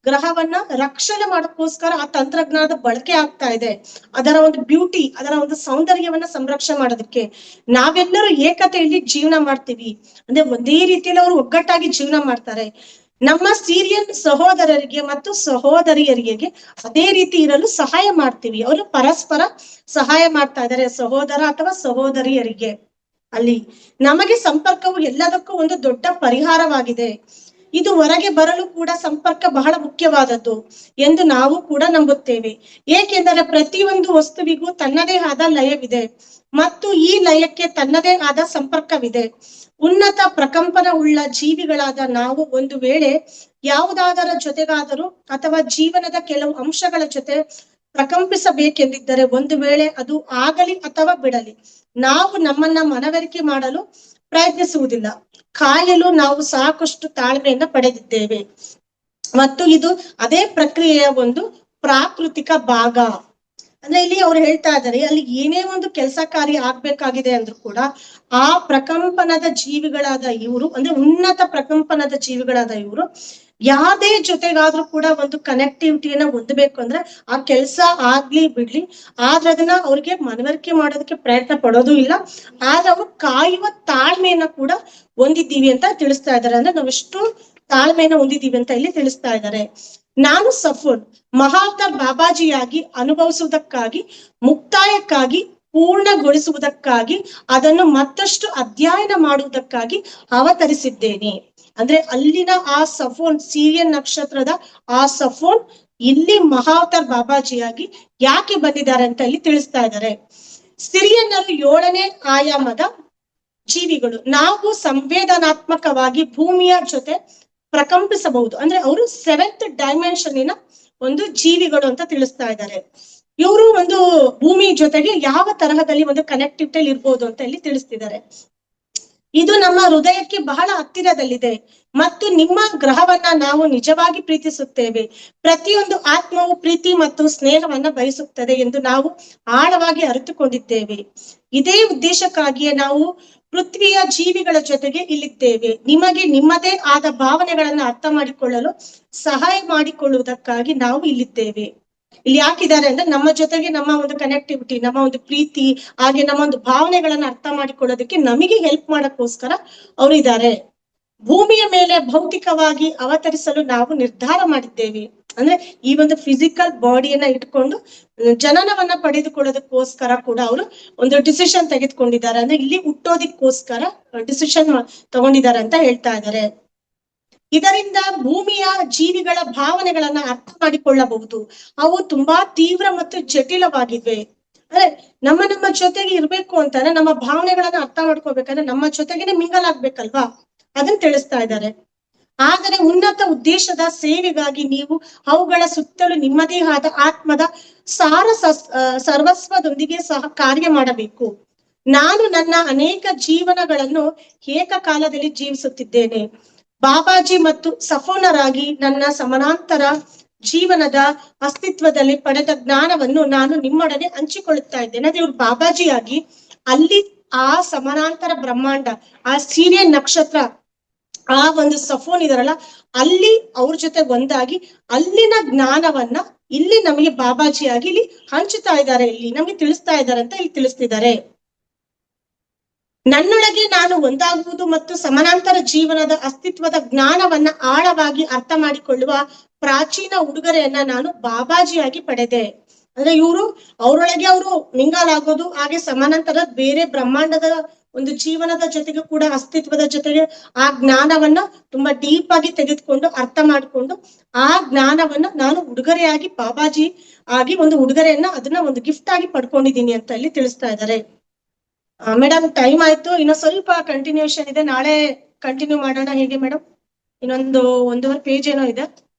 ಗ್ರಹವನ್ನ ರಕ್ಷಣೆ ಮಾಡೋಕ್ಕೋಸ್ಕರ ಆ ತಂತ್ರಜ್ಞಾನದ ಬಳಕೆ ಆಗ್ತಾ ಇದೆ. ಅದರ ಒಂದು ಬ್ಯೂಟಿ, ಅದರ ಒಂದು ಸೌಂದರ್ಯವನ್ನ ಸಂರಕ್ಷಣೆ ಮಾಡೋದಕ್ಕೆ ನಾವೆಲ್ಲರೂ ಏಕತೆಯಲ್ಲಿ ಜೀವನ ಮಾಡ್ತೀವಿ. ಅಂದ್ರೆ ಒಂದೇ ರೀತಿಯಲ್ಲಿ ಅವರು ಒಗ್ಗಟ್ಟಾಗಿ ಜೀವನ ಮಾಡ್ತಾರೆ. ನಮ್ಮ ಸಿರಿಯನ್ ಸಹೋದರರಿಗೆ ಮತ್ತು ಸಹೋದರಿಯರಿಗೆ ಅದೇ ರೀತಿ ಇರಲು ಸಹಾಯ ಮಾಡ್ತೀವಿ. ಅವರು ಪರಸ್ಪರ ಸಹಾಯ ಮಾಡ್ತಾ ಇದ್ದಾರೆ ಸಹೋದರ ಅಥವಾ ಸಹೋದರಿಯರಿಗೆ. ಅಲ್ಲಿ ನಮಗೆ ಸಂಪರ್ಕವು ಎಲ್ಲದಕ್ಕೂ ಒಂದು ದೊಡ್ಡ ಪರಿಹಾರವಾಗಿದೆ. ಇದು ಹೊರಗೆ ಬರಲು ಕೂಡ ಸಂಪರ್ಕ ಬಹಳ ಮುಖ್ಯವಾದದ್ದು ಎಂದು ನಾವು ಕೂಡ ನಂಬುತ್ತೇವೆ. ಏಕೆಂದರೆ ಪ್ರತಿಯೊಂದು ವಸ್ತುವಿಗೂ ತನ್ನದೇ ಆದ ಲಯವಿದೆ ಮತ್ತು ಈ ಲಯಕ್ಕೆ ತನ್ನದೇ ಆದ ಸಂಪರ್ಕವಿದೆ. ಉನ್ನತ ಪ್ರಕಂಪನ ಉಳ್ಳ ಜೀವಿಗಳಾದ ನಾವು ಒಂದು ವೇಳೆ ಯಾವುದಾದರ ಜೊತೆಗಾದರೂ ಅಥವಾ ಜೀವನದ ಕೆಲವು ಅಂಶಗಳ ಜೊತೆ ಪ್ರಕಂಪಿಸಬೇಕೆಂದಿದ್ದರೆ, ಒಂದು ವೇಳೆ ಅದು ಆಗಲಿ ಅಥವಾ ಬಿಡಲಿ, ನಾವು ನಮ್ಮನ್ನ ಮನವರಿಕೆ ಮಾಡಲು ಪ್ರಯತ್ನಿಸುವುದಿಲ್ಲ. ಕಾಯಲು ನಾವು ಸಾಕಷ್ಟು ತಾಳ್ಮೆಯನ್ನ ಪಡೆದಿದ್ದೇವೆ ಮತ್ತು ಇದು ಅದೇ ಪ್ರಕ್ರಿಯೆಯ ಒಂದು ಪ್ರಾಕೃತಿಕ ಭಾಗ. ಅಂದ್ರೆ ಇಲ್ಲಿ ಅವ್ರು ಹೇಳ್ತಾ ಇದ್ದಾರೆ, ಅಲ್ಲಿ ಏನೇ ಒಂದು ಕೆಲಸ ಕಾರ್ಯ ಆಗ್ಬೇಕಾಗಿದೆ ಅಂದ್ರೂ ಕೂಡ ಆ ಪ್ರಕಂಪನದ ಜೀವಿಗಳಾದ ಇವರು, ಅಂದ್ರೆ ಉನ್ನತ ಪ್ರಕಂಪನದ ಜೀವಿಗಳಾದ ಇವರು ಯಾವ್ದೇ ಜೊತೆಗಾದ್ರೂ ಕೂಡ ಒಂದು ಕನೆಕ್ಟಿವಿಟಿಯನ್ನ ಹೊಂದಬೇಕು ಅಂದ್ರೆ ಆ ಕೆಲಸ ಆಗ್ಲಿ ಬಿಡ್ಲಿ, ಆದ್ರೆ ಅದನ್ನ ಅವ್ರಿಗೆ ಮನವರಿಕೆ ಮಾಡೋದಕ್ಕೆ ಪ್ರಯತ್ನ ಪಡೋದು ಇಲ್ಲ. ಆದ್ರೆ ಅವ್ರು ಕಾಯುವ ತಾಳ್ಮೆಯನ್ನ ಕೂಡ ಹೊಂದಿದ್ದೀವಿ ಅಂತ ತಿಳಿಸ್ತಾ ಇದ್ದಾರೆ. ಅಂದ್ರೆ ನಾವೆಷ್ಟು ತಾಳ್ಮೆಯನ್ನ ಹೊಂದಿದ್ದೀವಿ ಅಂತ ಇಲ್ಲಿ ತಿಳಿಸ್ತಾ ಇದ್ದಾರೆ. ನಾನು ಸಫೋನ್ ಮಹಾವತಾರ್ ಬಾಬಾಜಿಯಾಗಿ ಅನುಭವಿಸುವುದಕ್ಕಾಗಿ, ಮುಕ್ತಾಯಕ್ಕಾಗಿ, ಪೂರ್ಣಗೊಳಿಸುವುದಕ್ಕಾಗಿ, ಅದನ್ನು ಮತ್ತಷ್ಟು ಅಧ್ಯಯನ ಮಾಡುವುದಕ್ಕಾಗಿ ಅವತರಿಸಿದ್ದೇನೆ. ಅಂದ್ರೆ ಅಲ್ಲಿನ ಆ ಸಫೋನ್, ಸಿರಿಯನ್ ನಕ್ಷತ್ರದ ಆ ಸಫೋನ್ ಇಲ್ಲಿ ಮಹಾವತಾರ್ ಬಾಬಾಜಿಯಾಗಿ ಯಾಕೆ ಬಂದಿದ್ದಾರೆ ಅಂತ ಇಲ್ಲಿ ತಿಳಿಸ್ತಾ ಇದ್ದಾರೆ. ಸಿರಿಯನ್ನರು 7ನೇ ಆಯಾಮದ ಜೀವಿಗಳು. ನಾವು ಸಂವೇದನಾತ್ಮಕವಾಗಿ ಭೂಮಿಯ ಜೊತೆ ಪ್ರಕಂಪಿಸಬಹುದು. ಅಂದ್ರೆ ಅವರು 7th ಡೈಮೆನ್ಷನ್ನಿನ ಒಂದು ಜೀವಿಗಳು ಅಂತ ತಿಳಿಸ್ತಾ ಇದ್ದಾರೆ. ಇವರು ಒಂದು ಭೂಮಿ ಜೊತೆಗೆ ಯಾವ ತರಹದಲ್ಲಿ ಒಂದು ಕನೆಕ್ಟಿವಿಟಿ ಇರ್ಬೋದು ಅಂತ ಇಲ್ಲಿ ತಿಳಿಸ್ತಿದ್ದಾರೆ. ಇದು ನಮ್ಮ ಹೃದಯಕ್ಕೆ ಬಹಳ ಹತ್ತಿರದಲ್ಲಿದೆ ಮತ್ತು ನಿಮ್ಮ ಗ್ರಹವನ್ನ ನಾವು ನಿಜವಾಗಿ ಪ್ರೀತಿಸುತ್ತೇವೆ. ಪ್ರತಿಯೊಂದು ಆತ್ಮವು ಪ್ರೀತಿ ಮತ್ತು ಸ್ನೇಹವನ್ನ ಬಯಸುತ್ತದೆ ಎಂದು ನಾವು ಆಳವಾಗಿ ಅರಿತುಕೊಂಡಿದ್ದೇವೆ. ಇದೇ ಉದ್ದೇಶಕ್ಕಾಗಿಯೇ ನಾವು ಪೃಥ್ವಿಯ ಜೀವಿಗಳ ಜೊತೆಗೆ ಇಲ್ಲಿದ್ದೇವೆ. ನಿಮಗೆ ನಿಮ್ಮದೇ ಆದ ಭಾವನೆಗಳನ್ನ ಅರ್ಥ ಮಾಡಿಕೊಳ್ಳಲು ಸಹಾಯ ಮಾಡಿಕೊಳ್ಳುವುದಕ್ಕಾಗಿ ನಾವು ಇಲ್ಲಿದ್ದೇವೆ. ಇಲ್ಲಿ ಯಾಕಿದ್ದಾರೆ ಅಂದ್ರೆ ನಮ್ಮ ಜೊತೆಗೆ ನಮ್ಮ ಒಂದು ಕನೆಕ್ಟಿವಿಟಿ, ನಮ್ಮ ಒಂದು ಪ್ರೀತಿ, ಹಾಗೆ ನಮ್ಮ ಒಂದು ಭಾವನೆಗಳನ್ನ ಅರ್ಥ ಮಾಡಿಕೊಳ್ಳೋದಕ್ಕೆ ನಮಗೆ ಹೆಲ್ಪ್ ಮಾಡಕ್ಕೋಸ್ಕರ ಅವರು ಇದ್ದಾರೆ. ಭೂಮಿಯ ಮೇಲೆ ಭೌತಿಕವಾಗಿ ಅವತರಿಸಲು ನಾವು ನಿರ್ಧಾರ ಮಾಡಿದ್ದೇವೆ. ಅಂದ್ರೆ ಈ ಒಂದು ಫಿಸಿಕಲ್ ಬಾಡಿಯನ್ನ ಇಟ್ಕೊಂಡು ಜನನವನ್ನ ಪಡೆದುಕೊಳ್ಳೋದಕ್ಕೋಸ್ಕರ ಕೂಡ ಅವರು ಒಂದು ಡಿಸಿಷನ್ ತೆಗೆದುಕೊಂಡಿದ್ದಾರೆ. ಅಂದ್ರೆ ಇಲ್ಲಿ ಹುಟ್ಟೋದಿಕ್ಕೋಸ್ಕರ ಡಿಸಿಷನ್ ತಗೊಂಡಿದ್ದಾರೆ ಅಂತ ಹೇಳ್ತಾ ಇದ್ದಾರೆ. ಇದರಿಂದ ಭೂಮಿಯ ಜೀವಿಗಳ ಭಾವನೆಗಳನ್ನ ಅರ್ಥ ಮಾಡಿಕೊಳ್ಳಬಹುದು. ಅವು ತುಂಬಾ ತೀವ್ರ ಮತ್ತು ಜಟಿಲವಾಗಿವೆ. ಅಂದ್ರೆ ನಮ್ಮ ಜೊತೆಗೆ ಇರ್ಬೇಕು ಅಂತಂದ್ರೆ ನಮ್ಮ ಭಾವನೆಗಳನ್ನ ಅರ್ಥ ಮಾಡ್ಕೋಬೇಕಂದ್ರೆ ನಮ್ಮ ಜೊತೆಗೇನೆ ಮಿಂಗಲ್ ಆಗ್ಬೇಕಲ್ವಾ, ಅದನ್ನ ತಿಳಿಸ್ತಾ ಇದ್ದಾರೆ. ಆದರೆ ಉನ್ನತ ಉದ್ದೇಶದ ಸೇವೆಗಾಗಿ ನೀವು ಅವುಗಳ ಸುತ್ತಲೂ ನಿಮ್ಮದೇ ಆದ ಆತ್ಮದ ಸರ್ವಸ್ವದೊಂದಿಗೆ ಸಹ ಕಾರ್ಯ ಮಾಡಬೇಕು. ನಾನು ನನ್ನ ಅನೇಕ ಜೀವನಗಳನ್ನು ಏಕಕಾಲದಲ್ಲಿ ಜೀವಿಸುತ್ತಿದ್ದೇನೆ. ಬಾಬಾಜಿ ಮತ್ತು ಸಫೋನರಾಗಿ ನನ್ನ ಸಮಾನಾಂತರ ಜೀವನದ ಅಸ್ತಿತ್ವದಲ್ಲಿ ಪಡೆದ ಜ್ಞಾನವನ್ನು ನಾನು ನಿಮ್ಮೊಡನೆ ಹಂಚಿಕೊಳ್ಳುತ್ತಾ ಇದ್ದೇನೆ. ಅದೇ ಇವ್ರು ಬಾಬಾಜಿಯಾಗಿ ಅಲ್ಲಿ ಆ ಸಮಾನಾಂತರ ಬ್ರಹ್ಮಾಂಡ, ಆ ಸಿರಿಯನ್ ನಕ್ಷತ್ರ, ಆ ಒಂದು ಸಫೋನ್ ಇದರಲ್ಲ, ಅಲ್ಲಿ ಅವ್ರ ಜೊತೆ ಒಂದಾಗಿ ಅಲ್ಲಿನ ಜ್ಞಾನವನ್ನ ಇಲ್ಲಿ ನಮಗೆ ಬಾಬಾಜಿಯಾಗಿ ಇಲ್ಲಿ ಹಂಚುತ್ತಾ ಇದ್ದಾರೆ, ಇಲ್ಲಿ ನಮಗೆ ತಿಳಿಸ್ತಾ ಇದ್ದಾರೆ ಅಂತ ಇಲ್ಲಿ ತಿಳಿಸ್ತಿದ್ದಾರೆ. ನನ್ನೊಳಗೆ ನಾನು ಒಂದಾಗುವುದು ಮತ್ತು ಸಮಾನಾಂತರ ಜೀವನದ ಅಸ್ತಿತ್ವದ ಜ್ಞಾನವನ್ನ ಆಳವಾಗಿ ಅರ್ಥ ಮಾಡಿಕೊಳ್ಳುವ ಪ್ರಾಚೀನ ಉಡುಗೊರೆಯನ್ನ ನಾನು ಬಾಬಾಜಿಯಾಗಿ ಪಡೆದೆ. ಅಂದ್ರೆ ಇವರು ಅವರೊಳಗೆ ಅವರು ಮಿಂಗಾಲಾಗೋದು, ಹಾಗೆ ಸಮಾನಾಂತರ ಬೇರೆ ಬ್ರಹ್ಮಾಂಡದ ಒಂದು ಜೀವನದ ಜೊತೆಗೆ ಕೂಡ ಅಸ್ತಿತ್ವದ ಜೊತೆಗೆ ಆ ಜ್ಞಾನವನ್ನ ತುಂಬಾ ಡೀಪ್ ಆಗಿ ತೆಗೆದುಕೊಂಡು ಅರ್ಥ ಮಾಡಿಕೊಂಡು ಆ ಜ್ಞಾನವನ್ನ ನಾನು ಉಡುಗೊರೆಯಾಗಿ ಬಾಬಾಜಿ ಆಗಿ ಒಂದು ಉಡುಗೊರೆಯನ್ನ ಅದನ್ನ ಒಂದು ಗಿಫ್ಟ್ ಆಗಿ ಪಡ್ಕೊಂಡಿದ್ದೀನಿ ಅಂತ ಇಲ್ಲಿ ತಿಳಿಸ್ತಾ ಇದ್ದಾರೆ. ಮೇಡಮ್ ಟೈಮ್ ಆಯ್ತು, ಇನ್ನು ಸ್ವಲ್ಪ ಕಂಟಿನ್ಯೂಷನ್ ಇದೆ, ನಾಳೆ ಕಂಟಿನ್ಯೂ ಮಾಡೋಣ. ಹೇಗೆ ಮೇಡಮ್? ಇನ್ನೊಂದು 1.5 ಪೇಜ್ ಏನೋ ಇದೆ.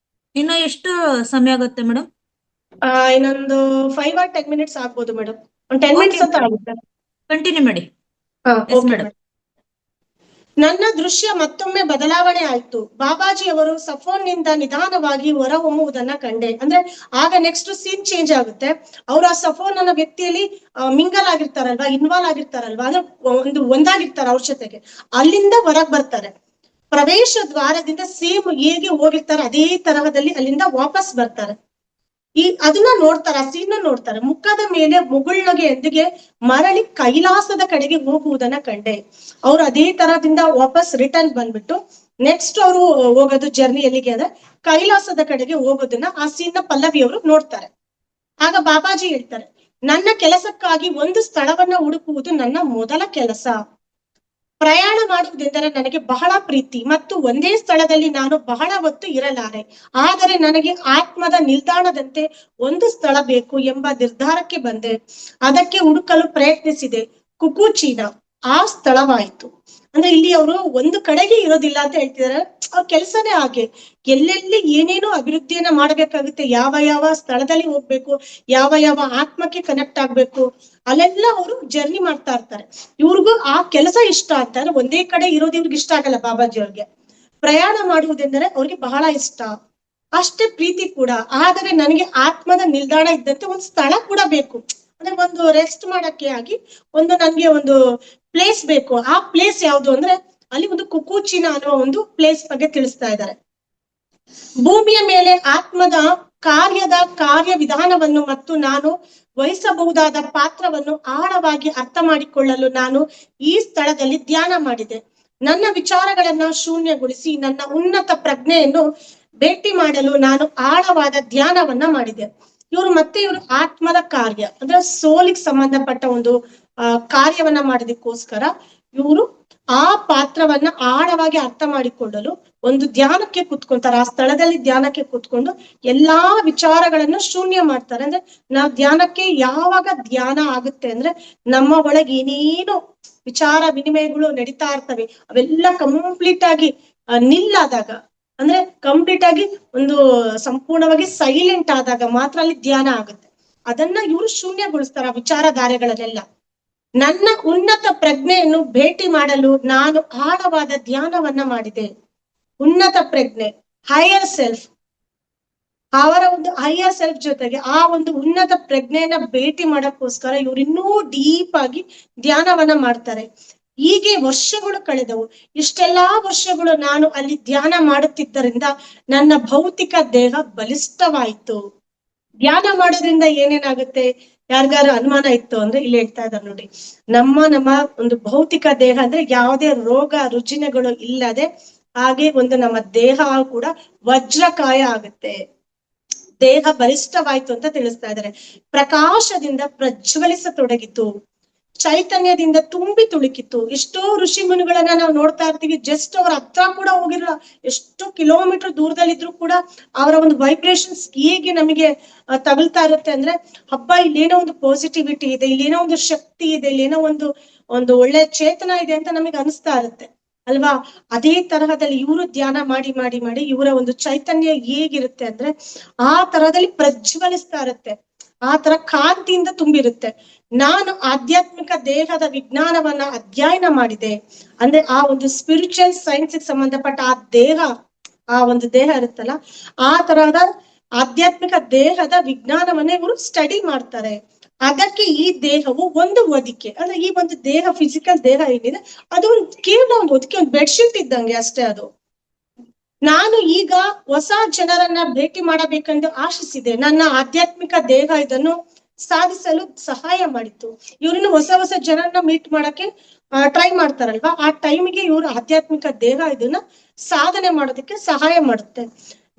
ಇನ್ನು ಎಷ್ಟು ಸಮಯ ಆಗುತ್ತೆ ಮೇಡಮ್? ಇನ್ನೊಂದು 5 or 10 minutes ಆಗ್ಬೋದು ಮೇಡಮ್. ಒಂದು 10 minutes ಅಂತ ಆಗುತ್ತೆ. ಕಂಟಿನ್ಯೂ ಮಾಡಿ. ಮೇಡಮ್, ನನ್ನ ದೃಶ್ಯ ಮತ್ತೊಮ್ಮೆ ಬದಲಾವಣೆ ಆಯ್ತು. ಬಾಬಾಜಿ ಅವರು ಸಫೋನ್ ನಿಂದ ನಿಧಾನವಾಗಿ ಹೊರ ಹೊಮ್ಮುವುದನ್ನ ಕಂಡೆ. ಅಂದ್ರೆ ಆಗ ನೆಕ್ಸ್ಟ್ ಸೀನ್ ಚೇಂಜ್ ಆಗುತ್ತೆ. ಅವ್ರು ಆ ಸಫೋನ್ ಅನ್ನೋ ವ್ಯಕ್ತಿಯಲ್ಲಿ ಮಿಂಗಲ್ ಆಗಿರ್ತಾರಲ್ವಾ, ಇನ್ವಾಲ್ವ್ ಆಗಿರ್ತಾರಲ್ವಾ, ಅಂದ್ರೆ ಒಂದಾಗಿರ್ತಾರ ಅವ್ರ ಜೊತೆಗೆ, ಅಲ್ಲಿಂದ ಹೊರಗ್ ಬರ್ತಾರೆ. ಪ್ರವೇಶ ದ್ವಾರದಿಂದ ಸೇಮ್ ಹೇಗೆ ಹೋಗಿರ್ತಾರೆ ಅದೇ ತರಹದಲ್ಲಿ ಅಲ್ಲಿಂದ ವಾಪಸ್ ಬರ್ತಾರೆ. ಅದನ್ನ ನೋಡ್ತಾರೆ, ಆ ಸೀನ್ ನೋಡ್ತಾರೆ. ಮುಖದ ಮೇಲೆ ಮುಗುಳ್ನಗೆ ಎಂದಿಗೆ ಮರಳಿ ಕೈಲಾಸದ ಕಡೆಗೆ ಹೋಗುವುದನ್ನ ಕಂಡೆ. ಅವ್ರು ಅದೇ ತರದಿಂದ ವಾಪಸ್ ರಿಟರ್ನ್ ಬಂದ್ಬಿಟ್ಟು ನೆಕ್ಸ್ಟ್ ಅವರು ಹೋಗೋದು ಜರ್ನಿ ಎಲ್ಲಿಗೆ ಅಂದ್ರೆ ಕೈಲಾಸದ ಕಡೆಗೆ ಹೋಗೋದನ್ನ ಆ ಸೀನ್ ಪಲ್ಲವಿಯವರು ನೋಡ್ತಾರೆ. ಆಗ ಬಾಬಾಜಿ ಹೇಳ್ತಾರೆ, ನನ್ನ ಕೆಲಸಕ್ಕಾಗಿ ಒಂದು ಸ್ಥಳವನ್ನ ಹುಡುಕುವುದು ನನ್ನ ಮೊದಲ ಕೆಲಸ. ಪ್ರಯಾಣ ಮಾಡುವುದೆಂದರೆ ನನಗೆ ಬಹಳ ಪ್ರೀತಿ ಮತ್ತು ಒಂದೇ ಸ್ಥಳದಲ್ಲಿ ನಾನು ಬಹಳ ಹೊತ್ತು ಇರಲಾರೆ. ಆದರೆ ನನಗೆ ಆತ್ಮದ ನಿಲ್ದಾಣದಂತೆ ಒಂದು ಸ್ಥಳ ಬೇಕು ಎಂಬ ನಿರ್ಧಾರಕ್ಕೆ ಬಂದೆ. ಅದಕ್ಕೆ ಹುಡುಕಲು ಪ್ರಯತ್ನಿಸಿದೆ. ಕುಕುಚೀನ ಆ ಸ್ಥಳವಾಯಿತು. ಅಂದ್ರೆ ಇಲ್ಲಿ ಅವರು ಒಂದು ಕಡೆಗೆ ಇರೋದಿಲ್ಲ ಅಂತ ಹೇಳ್ತಿದಾರೆ. ಅವ್ರ ಕೆಲ್ಸನೇ ಹಾಗೆ, ಎಲ್ಲೆಲ್ಲಿ ಏನೇನೋ ಅಭಿವೃದ್ಧಿಯನ್ನ ಮಾಡ್ಬೇಕಾಗುತ್ತೆ, ಯಾವ ಯಾವ ಸ್ಥಳದಲ್ಲಿ ಹೋಗ್ಬೇಕು, ಯಾವ ಯಾವ ಆತ್ಮಕ್ಕೆ ಕನೆಕ್ಟ್ ಆಗ್ಬೇಕು, ಅಲ್ಲೆಲ್ಲ ಅವರು ಜರ್ನಿ ಮಾಡ್ತಾ ಇರ್ತಾರೆ. ಇವ್ರಿಗೂ ಆ ಕೆಲಸ ಇಷ್ಟ ಅಂತಾರೆ. ಒಂದೇ ಕಡೆ ಇರೋದು ಇವ್ರಿಗೆ ಇಷ್ಟ ಆಗಲ್ಲ. ಬಾಬಾಜಿ ಅವ್ರಿಗೆ ಪ್ರಯಾಣ ಮಾಡುವುದೆಂದರೆ ಅವ್ರಿಗೆ ಬಹಳ ಇಷ್ಟ, ಅಷ್ಟೇ ಪ್ರೀತಿ ಕೂಡ. ಆದರೆ ನನಗೆ ಆತ್ಮದ ನಿಲ್ದಾಣ ಇದ್ದಂತೆ ಒಂದು ಸ್ಥಳ ಕೂಡ ಬೇಕು. ಅಂದ್ರೆ ಒಂದು ರೆಸ್ಟ್ ಮಾಡಕ್ಕೆ ಆಗಿ ನನ್ಗೆ ಒಂದು ಪ್ಲೇಸ್ ಬೇಕು. ಆ ಪ್ಲೇಸ್ ಯಾವುದು ಅಂದ್ರೆ ಅಲ್ಲಿ ಒಂದು ಕುಕುಚಿನ ಅನ್ನುವ ಒಂದು ಪ್ಲೇಸ್ ಬಗ್ಗೆ ತಿಳಿಸ್ತಾ ಇದ್ದಾರೆ. ಭೂಮಿಯ ಮೇಲೆ ಆತ್ಮದ ಕಾರ್ಯ ವಿಧಾನವನ್ನು ಮತ್ತು ನಾನು ವಹಿಸಬಹುದಾದ ಪಾತ್ರವನ್ನು ಆಳವಾಗಿ ಅರ್ಥ ಮಾಡಿಕೊಳ್ಳಲು ನಾನು ಈ ಸ್ಥಳದಲ್ಲಿ ಧ್ಯಾನ ಮಾಡಿದೆ. ನನ್ನ ವಿಚಾರಗಳನ್ನ ಶೂನ್ಯಗೊಳಿಸಿ ನನ್ನ ಉನ್ನತ ಪ್ರಜ್ಞೆಯನ್ನು ಭೇಟಿ ಮಾಡಲು ನಾನು ಆಳವಾದ ಧ್ಯಾನವನ್ನ ಮಾಡಿದೆ. ಇವರು ಆತ್ಮದ ಕಾರ್ಯ ಅಂದ್ರೆ ಸೋಲಿಗೆ ಸಂಬಂಧಪಟ್ಟ ಒಂದು ಕಾರ್ಯವನ್ನ ಮಾಡೋದಕ್ಕೋಸ್ಕರ ಇವರು ಆ ಪಾತ್ರವನ್ನ ಆಳವಾಗಿ ಅರ್ಥ ಮಾಡಿಕೊಳ್ಳಲು ಒಂದು ಧ್ಯಾನಕ್ಕೆ ಕೂತ್ಕೊಂತಾರೆ. ಆ ಸ್ಥಳದಲ್ಲಿ ಧ್ಯಾನಕ್ಕೆ ಕೂತ್ಕೊಂಡು ಎಲ್ಲಾ ವಿಚಾರಗಳನ್ನು ಶೂನ್ಯ ಮಾಡ್ತಾರೆ. ಅಂದ್ರೆ ನಾವು ಧ್ಯಾನಕ್ಕೆ ಯಾವಾಗ ಧ್ಯಾನ ಆಗುತ್ತೆ ಅಂದ್ರೆ ನಮ್ಮ ಒಳಗೆ ಏನೇನು ವಿಚಾರ ವಿನಿಮಯಗಳು ನಡೀತಾ ಇರ್ತವೆ ಅವೆಲ್ಲ ಕಂಪ್ಲೀಟ್ ಆಗಿ ನಿಲ್ಲಾದಾಗ, ಅಂದ್ರೆ ಕಂಪ್ಲೀಟ್ ಆಗಿ ಒಂದು ಸಂಪೂರ್ಣವಾಗಿ ಸೈಲೆಂಟ್ ಆದಾಗ ಮಾತ್ರ ಅಲ್ಲಿ ಧ್ಯಾನ ಆಗುತ್ತೆ. ಅದನ್ನ ಇವರು ಶೂನ್ಯಗೊಳಿಸ್ತಾರೆ ಆ ವಿಚಾರಧಾರೆಗಳನ್ನೆಲ್ಲ. ನನ್ನ ಉನ್ನತ ಪ್ರಜ್ಞೆಯನ್ನು ಭೇಟಿ ಮಾಡಲು ನಾನು ಆಳವಾದ ಧ್ಯಾನವನ್ನ ಮಾಡಿದೆ. ಉನ್ನತ ಪ್ರಜ್ಞೆ, ಹೈಯರ್ ಸೆಲ್ಫ್, ಅವರ ಒಂದು ಹೈಯರ್ ಸೆಲ್ಫ್ ಜೊತೆಗೆ ಆ ಒಂದು ಉನ್ನತ ಪ್ರಜ್ಞೆಯನ್ನ ಭೇಟಿ ಮಾಡಕ್ಕೋಸ್ಕರ ಇವ್ರು ಇನ್ನೂ ಡೀಪ್ ಆಗಿ ಧ್ಯಾನವನ್ನ ಮಾಡ್ತಾರೆ. ಹೀಗೆ ವರ್ಷಗಳು ಕಳೆದವು. ಇಷ್ಟೆಲ್ಲಾ ವರ್ಷಗಳು ನಾನು ಅಲ್ಲಿ ಧ್ಯಾನ ಮಾಡುತ್ತಿದ್ದರಿಂದ ನನ್ನ ಭೌತಿಕ ದೇಹ ಬಲಿಷ್ಠವಾಯಿತು. ಧ್ಯಾನ ಮಾಡೋದ್ರಿಂದ ಏನೇನಾಗುತ್ತೆ, ಯಾರಿಗಾರು ಅನುಮಾನ ಇತ್ತು ಅಂದ್ರೆ ಇಲ್ಲಿ ಹೇಳ್ತಾ ಇದ್ದಾರೆ ನೋಡಿ, ನಮ್ಮ ಒಂದು ಭೌತಿಕ ದೇಹ ಅಂದ್ರೆ ಯಾವುದೇ ರೋಗ ರುಜಿನಗಳು ಇಲ್ಲದೆ ಹಾಗೆ ಒಂದು ನಮ್ಮ ದೇಹ ಕೂಡ ವಜ್ರಕಾಯ ಆಗುತ್ತೆ. ದೇಹ ಬಲಿಷ್ಠವಾಯ್ತು ಅಂತ ತಿಳಿಸ್ತಾ ಇದ್ದಾರೆ. ಪ್ರಕಾಶದಿಂದ ಪ್ರಜ್ವಲಿಸತೊಡಗಿತು, ಚೈತನ್ಯದಿಂದ ತುಂಬಿ ತುಳುಕಿತ್ತು. ಎಷ್ಟೋ ಋಷಿ ಮುನಿಗಳನ್ನ ನಾವು ನೋಡ್ತಾ ಇರ್ತೀವಿ, ಜಸ್ಟ್ ಅವ್ರ ಹತ್ರ ಕೂಡ ಹೋಗಿರಲ್ಲ, ಎಷ್ಟು ಕಿಲೋಮೀಟರ್ ದೂರದಲ್ಲಿದ್ರು ಕೂಡ ಅವರ ಒಂದು ವೈಬ್ರೇಷನ್ಸ್ ಹೇಗೆ ನಮಗೆ ತಗಲ್ತಾ ಇರುತ್ತೆ ಅಂದ್ರೆ, ಹಬ್ಬ ಇಲ್ಲೇನೋ ಒಂದು ಪಾಸಿಟಿವಿಟಿ ಇದೆ, ಇಲ್ಲೇನೋ ಒಂದು ಶಕ್ತಿ ಇದೆ, ಇಲ್ಲೇನೋ ಒಂದು ಒಳ್ಳೆ ಚೇತನ ಇದೆ ಅಂತ ನಮಗೆ ಅನಿಸ್ತಾ ಇರುತ್ತೆ ಅಲ್ವಾ. ಅದೇ ತರಹದಲ್ಲಿ ಇವರು ಧ್ಯಾನ ಮಾಡಿ ಮಾಡಿ ಮಾಡಿ ಇವರ ಒಂದು ಚೈತನ್ಯ ಹೇಗಿರುತ್ತೆ ಅಂದ್ರೆ ಆ ತರಹದಲ್ಲಿ ಪ್ರಜ್ವಲಿಸ್ತಾ ಇರುತ್ತೆ, ಆ ತರ ಕಾಂತಿಯಿಂದ ತುಂಬಿರುತ್ತೆ. ನಾನು ಆಧ್ಯಾತ್ಮಿಕ ದೇಹದ ವಿಜ್ಞಾನವನ್ನ ಅಧ್ಯಯನ ಮಾಡಿದೆ. ಅಂದ್ರೆ ಆ ಒಂದು ಸ್ಪಿರಿಚುವಲ್ ಸೈನ್ಸ್ಗೆ ಸಂಬಂಧಪಟ್ಟ ಆ ಒಂದು ದೇಹ ಇರುತ್ತಲ್ಲ, ಆ ತರಹದ ಆಧ್ಯಾತ್ಮಿಕ ದೇಹದ ವಿಜ್ಞಾನವನ್ನೇ ಇವರು ಸ್ಟಡಿ ಮಾಡ್ತಾರೆ. ಅದಕ್ಕೆ ಈ ದೇಹವು ಒಂದು ಹೊದಿಕೆ, ಅಂದ್ರೆ ಈ ಒಂದು ದೇಹ ಫಿಸಿಕಲ್ ದೇಹ ಏನಿದೆ ಅದು ಕೇವಲ ಒಂದು ಹೊದಿಕೆ, ಒಂದು ಬೆಡ್ಶೀಟ್ ಇದ್ದಂಗೆ ಅಷ್ಟೇ ಅದು. ನಾನು ಈಗ ಹೊಸ ಜನರನ್ನ ಭೇಟಿ ಮಾಡಬೇಕೆಂದು ಆಶಿಸಿದೆ. ನನ್ನ ಆಧ್ಯಾತ್ಮಿಕ ದೇಹ ಇದನ್ನು ಸಾಧಿಸಲು ಸಹಾಯ ಮಾಡಿತ್ತು. ಇವ್ರನ್ನ ಹೊಸ ಜನರನ್ನ ಮೀಟ್ ಮಾಡಕ್ಕೆ ಟ್ರೈ ಮಾಡ್ತಾರಲ್ವಾ, ಆ ಟೈಮಿಗೆ ಇವ್ರ ಆಧ್ಯಾತ್ಮಿಕ ದೇಹ ಇದನ್ನ ಸಾಧನೆ ಮಾಡೋದಕ್ಕೆ ಸಹಾಯ ಮಾಡುತ್ತೆ.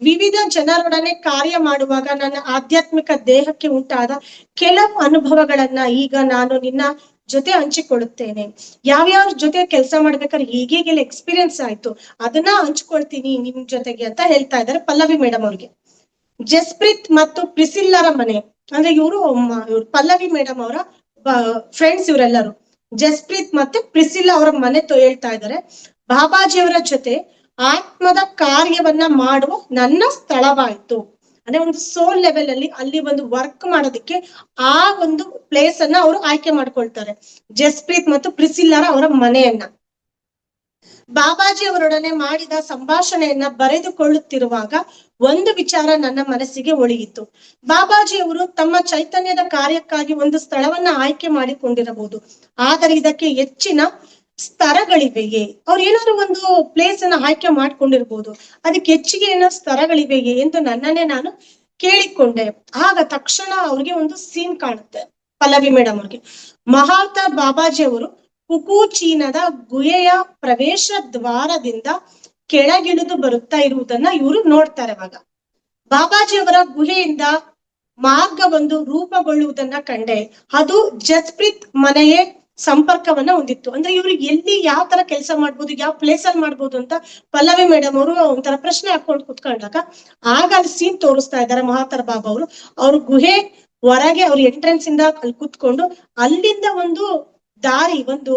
ವಿವಿಧ ಜನರೊಡನೆ ಕಾರ್ಯ ಮಾಡುವಾಗ ನನ್ನ ಆಧ್ಯಾತ್ಮಿಕ ದೇಹಕ್ಕೆ ಉಂಟಾದ ಕೆಲವು ಅನುಭವಗಳನ್ನ ಈಗ ನಾನು ನಿನ್ನ ಜೊತೆ ಹಂಚಿಕೊಳ್ಳುತ್ತೇನೆ. ಯಾವ್ಯಾವ ಜೊತೆ ಕೆಲಸ ಮಾಡ್ಬೇಕಾದ್ರೆ ಹೀಗೆಲ್ಲ ಎಕ್ಸ್ಪೀರಿಯನ್ಸ್ ಆಯ್ತು ಅದನ್ನ ಹಂಚ್ಕೊಳ್ತೀನಿ ನಿಮ್ ಜೊತೆಗೆ ಅಂತ ಹೇಳ್ತಾ ಇದ್ದಾರೆ ಪಲ್ಲವಿ ಮೇಡಮ್ ಅವ್ರಿಗೆ. ಜಸ್ಪ್ರೀತ್ ಮತ್ತು ಪ್ರಿಸಿಲ್ಲರ ಮನೆ, ಅಂದ್ರೆ ಇವರು ಪಲ್ಲವಿ ಮೇಡಮ್ ಅವರ ಫ್ರೆಂಡ್ಸ್ ಇವರೆಲ್ಲರೂ. ಜಸ್ಪ್ರೀತ್ ಮತ್ತೆ ಪ್ರಿಸಿಲ್ಲಾ ಅವರ ಮನೆ ಹೇಳ್ತಾ ಇದ್ದಾರೆ. ಬಾಬಾಜಿಯವರ ಜೊತೆ ಆತ್ಮದ ಕಾರ್ಯವನ್ನ ಮಾಡುವ ನನ್ನ ಸ್ಥಳವಾಯ್ತು. ಅಂದ್ರೆ ಒಂದು ಸೋಲ್ ಲೆವೆಲ್ ಅಲ್ಲಿ ಒಂದು ವರ್ಕ್ ಮಾಡೋದಕ್ಕೆ ಆ ಒಂದು ಪ್ಲೇಸ್ ಅನ್ನ ಅವರು ಆಯ್ಕೆ ಮಾಡ್ಕೊಳ್ತಾರೆ, ಜಸ್ಪ್ರೀತ್ ಮತ್ತು ಪ್ರಿಸಿಲ್ಲಾರ ಅವರ ಮನೆಯನ್ನ. ಬಾಬಾಜಿ ಅವರೊಡನೆ ಮಾಡಿದ ಸಂಭಾಷಣೆಯನ್ನ ಬರೆದುಕೊಳ್ಳುತ್ತಿರುವಾಗ ಒಂದು ವಿಚಾರ ನನ್ನ ಮನಸ್ಸಿಗೆ ಒಳಿಯಿತು. ಬಾಬಾಜಿ ಅವರು ತಮ್ಮ ಚೈತನ್ಯದ ಕಾರ್ಯಕ್ಕಾಗಿ ಒಂದು ಸ್ಥಳವನ್ನ ಆಯ್ಕೆ ಮಾಡಿಕೊಂಡಿರಬಹುದು, ಆದರೆ ಇದಕ್ಕೆ ಹೆಚ್ಚಿನ ಸ್ತರಗಳಿವೆಯೇ, ಅವ್ರು ಏನಾದ್ರು ಒಂದು ಪ್ಲೇಸ್ ಅನ್ನ ಆಯ್ಕೆ ಮಾಡ್ಕೊಂಡಿರ್ಬೋದು, ಅದಕ್ಕೆ ಹೆಚ್ಚಿಗೆ ಏನೋ ಸ್ತರಗಳಿವೆಯೇ ಎಂದು ನನ್ನನ್ನೇ ನಾನು ಕೇಳಿಕೊಂಡೆ. ಆಗ ತಕ್ಷಣ ಅವ್ರಿಗೆ ಒಂದು ಸೀನ್ ಕಾಣುತ್ತೆ ಪಲ್ಲವಿ ಮೇಡಮ್ ಅವ್ರಿಗೆ. ಮಹಾವತಾರ್ ಬಾಬಾಜಿ ಅವರು ಕುಕೂಚೀನದ ಗುಹೆಯ ಪ್ರವೇಶ ದ್ವಾರದಿಂದ ಕೆಳಗಿಳಿದು ಬರುತ್ತಾ ಇರುವುದನ್ನ ಇವರು ನೋಡ್ತಾರೆ. ಅವಾಗ ಬಾಬಾಜಿ ಅವರ ಗುಹೆಯಿಂದ ಮಾರ್ಗ ಒಂದು ರೂಪುಗೊಳ್ಳುವುದನ್ನ ಕಂಡೆ. ಅದು ಜಸ್ಪ್ರೀತ್ ಮನೆಯೇ ಸಂಪರ್ಕವನ್ನ ಹೊಂದಿತ್ತು. ಅಂದ್ರೆ ಇವ್ರಿಗೆ ಎಲ್ಲಿ ಯಾವ ತರ ಕೆಲಸ ಮಾಡ್ಬೋದು, ಯಾವ ಪ್ಲೇಸ್ ಅಲ್ಲಿ ಮಾಡ್ಬೋದು ಅಂತ ಪಲ್ಲವಿ ಮೇಡಮ್ ಅವರು ಒಂಥರ ಪ್ರಶ್ನೆ ಹಾಕೊಂಡು ಕುತ್ಕೊಂಡಾಗ ಆಗ ಅಲ್ಲಿ ಸೀನ್ ತೋರಿಸ್ತಾ ಇದ್ದಾರೆ ಮಹಾವತಾರ್ ಬಾಬಾ ಅವರು. ಅವ್ರ ಗುಹೆ ಹೊರಗೆ ಅವ್ರ ಎಂಟ್ರೆನ್ಸ್ ಇಂದ ಅಲ್ಲಿ ಕುತ್ಕೊಂಡು ಅಲ್ಲಿಂದ ಒಂದು ದಾರಿ, ಒಂದು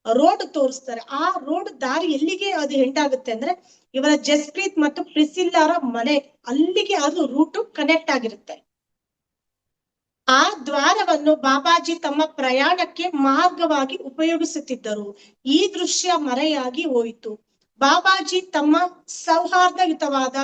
ರೋಡ್ ತೋರಿಸ್ತಾರೆ. ಆ ರೋಡ್ ದಾರಿ ಎಲ್ಲಿಗೆ ಅದು ಎಂಟಾಗುತ್ತೆ ಅಂದ್ರೆ ಇವರ ಜಸ್ಪ್ರೀತ್ ಮತ್ತು ಪ್ರಿಸಿಲ್ಲಾರ ಮನೆ, ಅಲ್ಲಿಗೆ ಅದು ರೂಟ್ ಕನೆಕ್ಟ್ ಆಗಿರುತ್ತೆ. ಆ ದ್ವಾರವನ್ನು ಬಾಬಾಜಿ ತಮ್ಮ ಪ್ರಯಾಣಕ್ಕೆ ಮಾರ್ಗವಾಗಿ ಉಪಯೋಗಿಸುತ್ತಿದ್ದರು. ಈ ದೃಶ್ಯ ಮರೆಯಾಗಿ ಹೋಯಿತು. ಬಾಬಾಜಿ ತಮ್ಮ ಸೌಹಾರ್ದಯುತವಾದ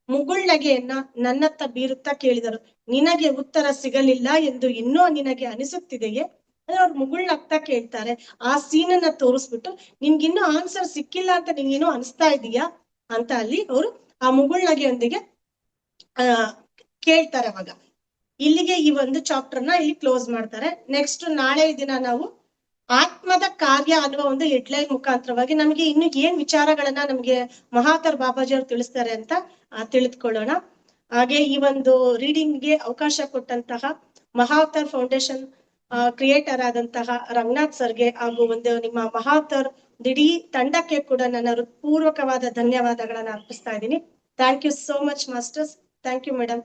ಮುಗುಳ್ನಗೆಯನ್ನ ನನ್ನತ್ತ ಬೀರುತ್ತಾ ಕೇಳಿದರು, ನಿನಗೆ ಉತ್ತರ ಸಿಗಲಿಲ್ಲ ಎಂದು ಇನ್ನೂ ನಿನಗೆ ಅನಿಸುತ್ತಿದೆಯೇ? ಅಂದ್ರೆ ಅವ್ರು ಮುಗುಳ್ನಗ್ತಾ ಕೇಳ್ತಾರೆ. ಆ ಸೀನನ್ನ ತೋರಿಸ್ಬಿಟ್ಟು ನಿನ್ಗಿನ್ನೂ ಆನ್ಸರ್ ಸಿಕ್ಕಿಲ್ಲ ಅಂತ ನಿನ್ಗೇನೋ ಅನಿಸ್ತಾ ಇದೀಯಾ ಅಂತ ಅಲ್ಲಿ ಅವರು ಆ ಮುಗುಳ್ನಗೆಯೊಂದಿಗೆ ಕೇಳ್ತಾರೆ. ಅವಾಗ ಇಲ್ಲಿಗೆ ಈ ಒಂದು ಚಾಪ್ಟರ್ ನ ಇಲ್ಲಿ ಕ್ಲೋಸ್ ಮಾಡ್ತಾರೆ. ನೆಕ್ಸ್ಟ್ ನಾಳೆ ದಿನ ನಾವು ಆತ್ಮದ ಕಾರ್ಯ ಅನ್ನುವ ಒಂದು ಹೆಡ್ಲೈನ್ ಮುಖಾಂತರವಾಗಿ ನಮಗೆ ಇನ್ನು ಏನ್ ವಿಚಾರಗಳನ್ನ ನಮ್ಗೆ ಮಹಾವತಾರ್ ಬಾಬಾಜಿ ಅವರು ತಿಳಿಸ್ತಾರೆ ಅಂತ ತಿಳಿದುಕೊಳ್ಳೋಣ. ಹಾಗೆ ಈ ಒಂದು ರೀಡಿಂಗ್ ಗೆ ಅವಕಾಶ ಕೊಟ್ಟಂತಹ ಮಹಾವತಾರ್ ಫೌಂಡೇಶನ್ ಕ್ರಿಯೇಟರ್ ಆದಂತಹ ರಂಗನಾಥ್ ಸರ್ಗೆ ಹಾಗೂ ಒಂದು ನಿಮ್ಮ ಮಹಾವತಾರ್ ಇಡೀ ತಂಡಕ್ಕೆ ಕೂಡ ನನ್ನ ಹೃತ್ಪೂರ್ವಕವಾದ ಧನ್ಯವಾದಗಳನ್ನ ಅರ್ಪಿಸ್ತಾ ಇದ್ದೀನಿ. Thank you so much masters. Thank you madam.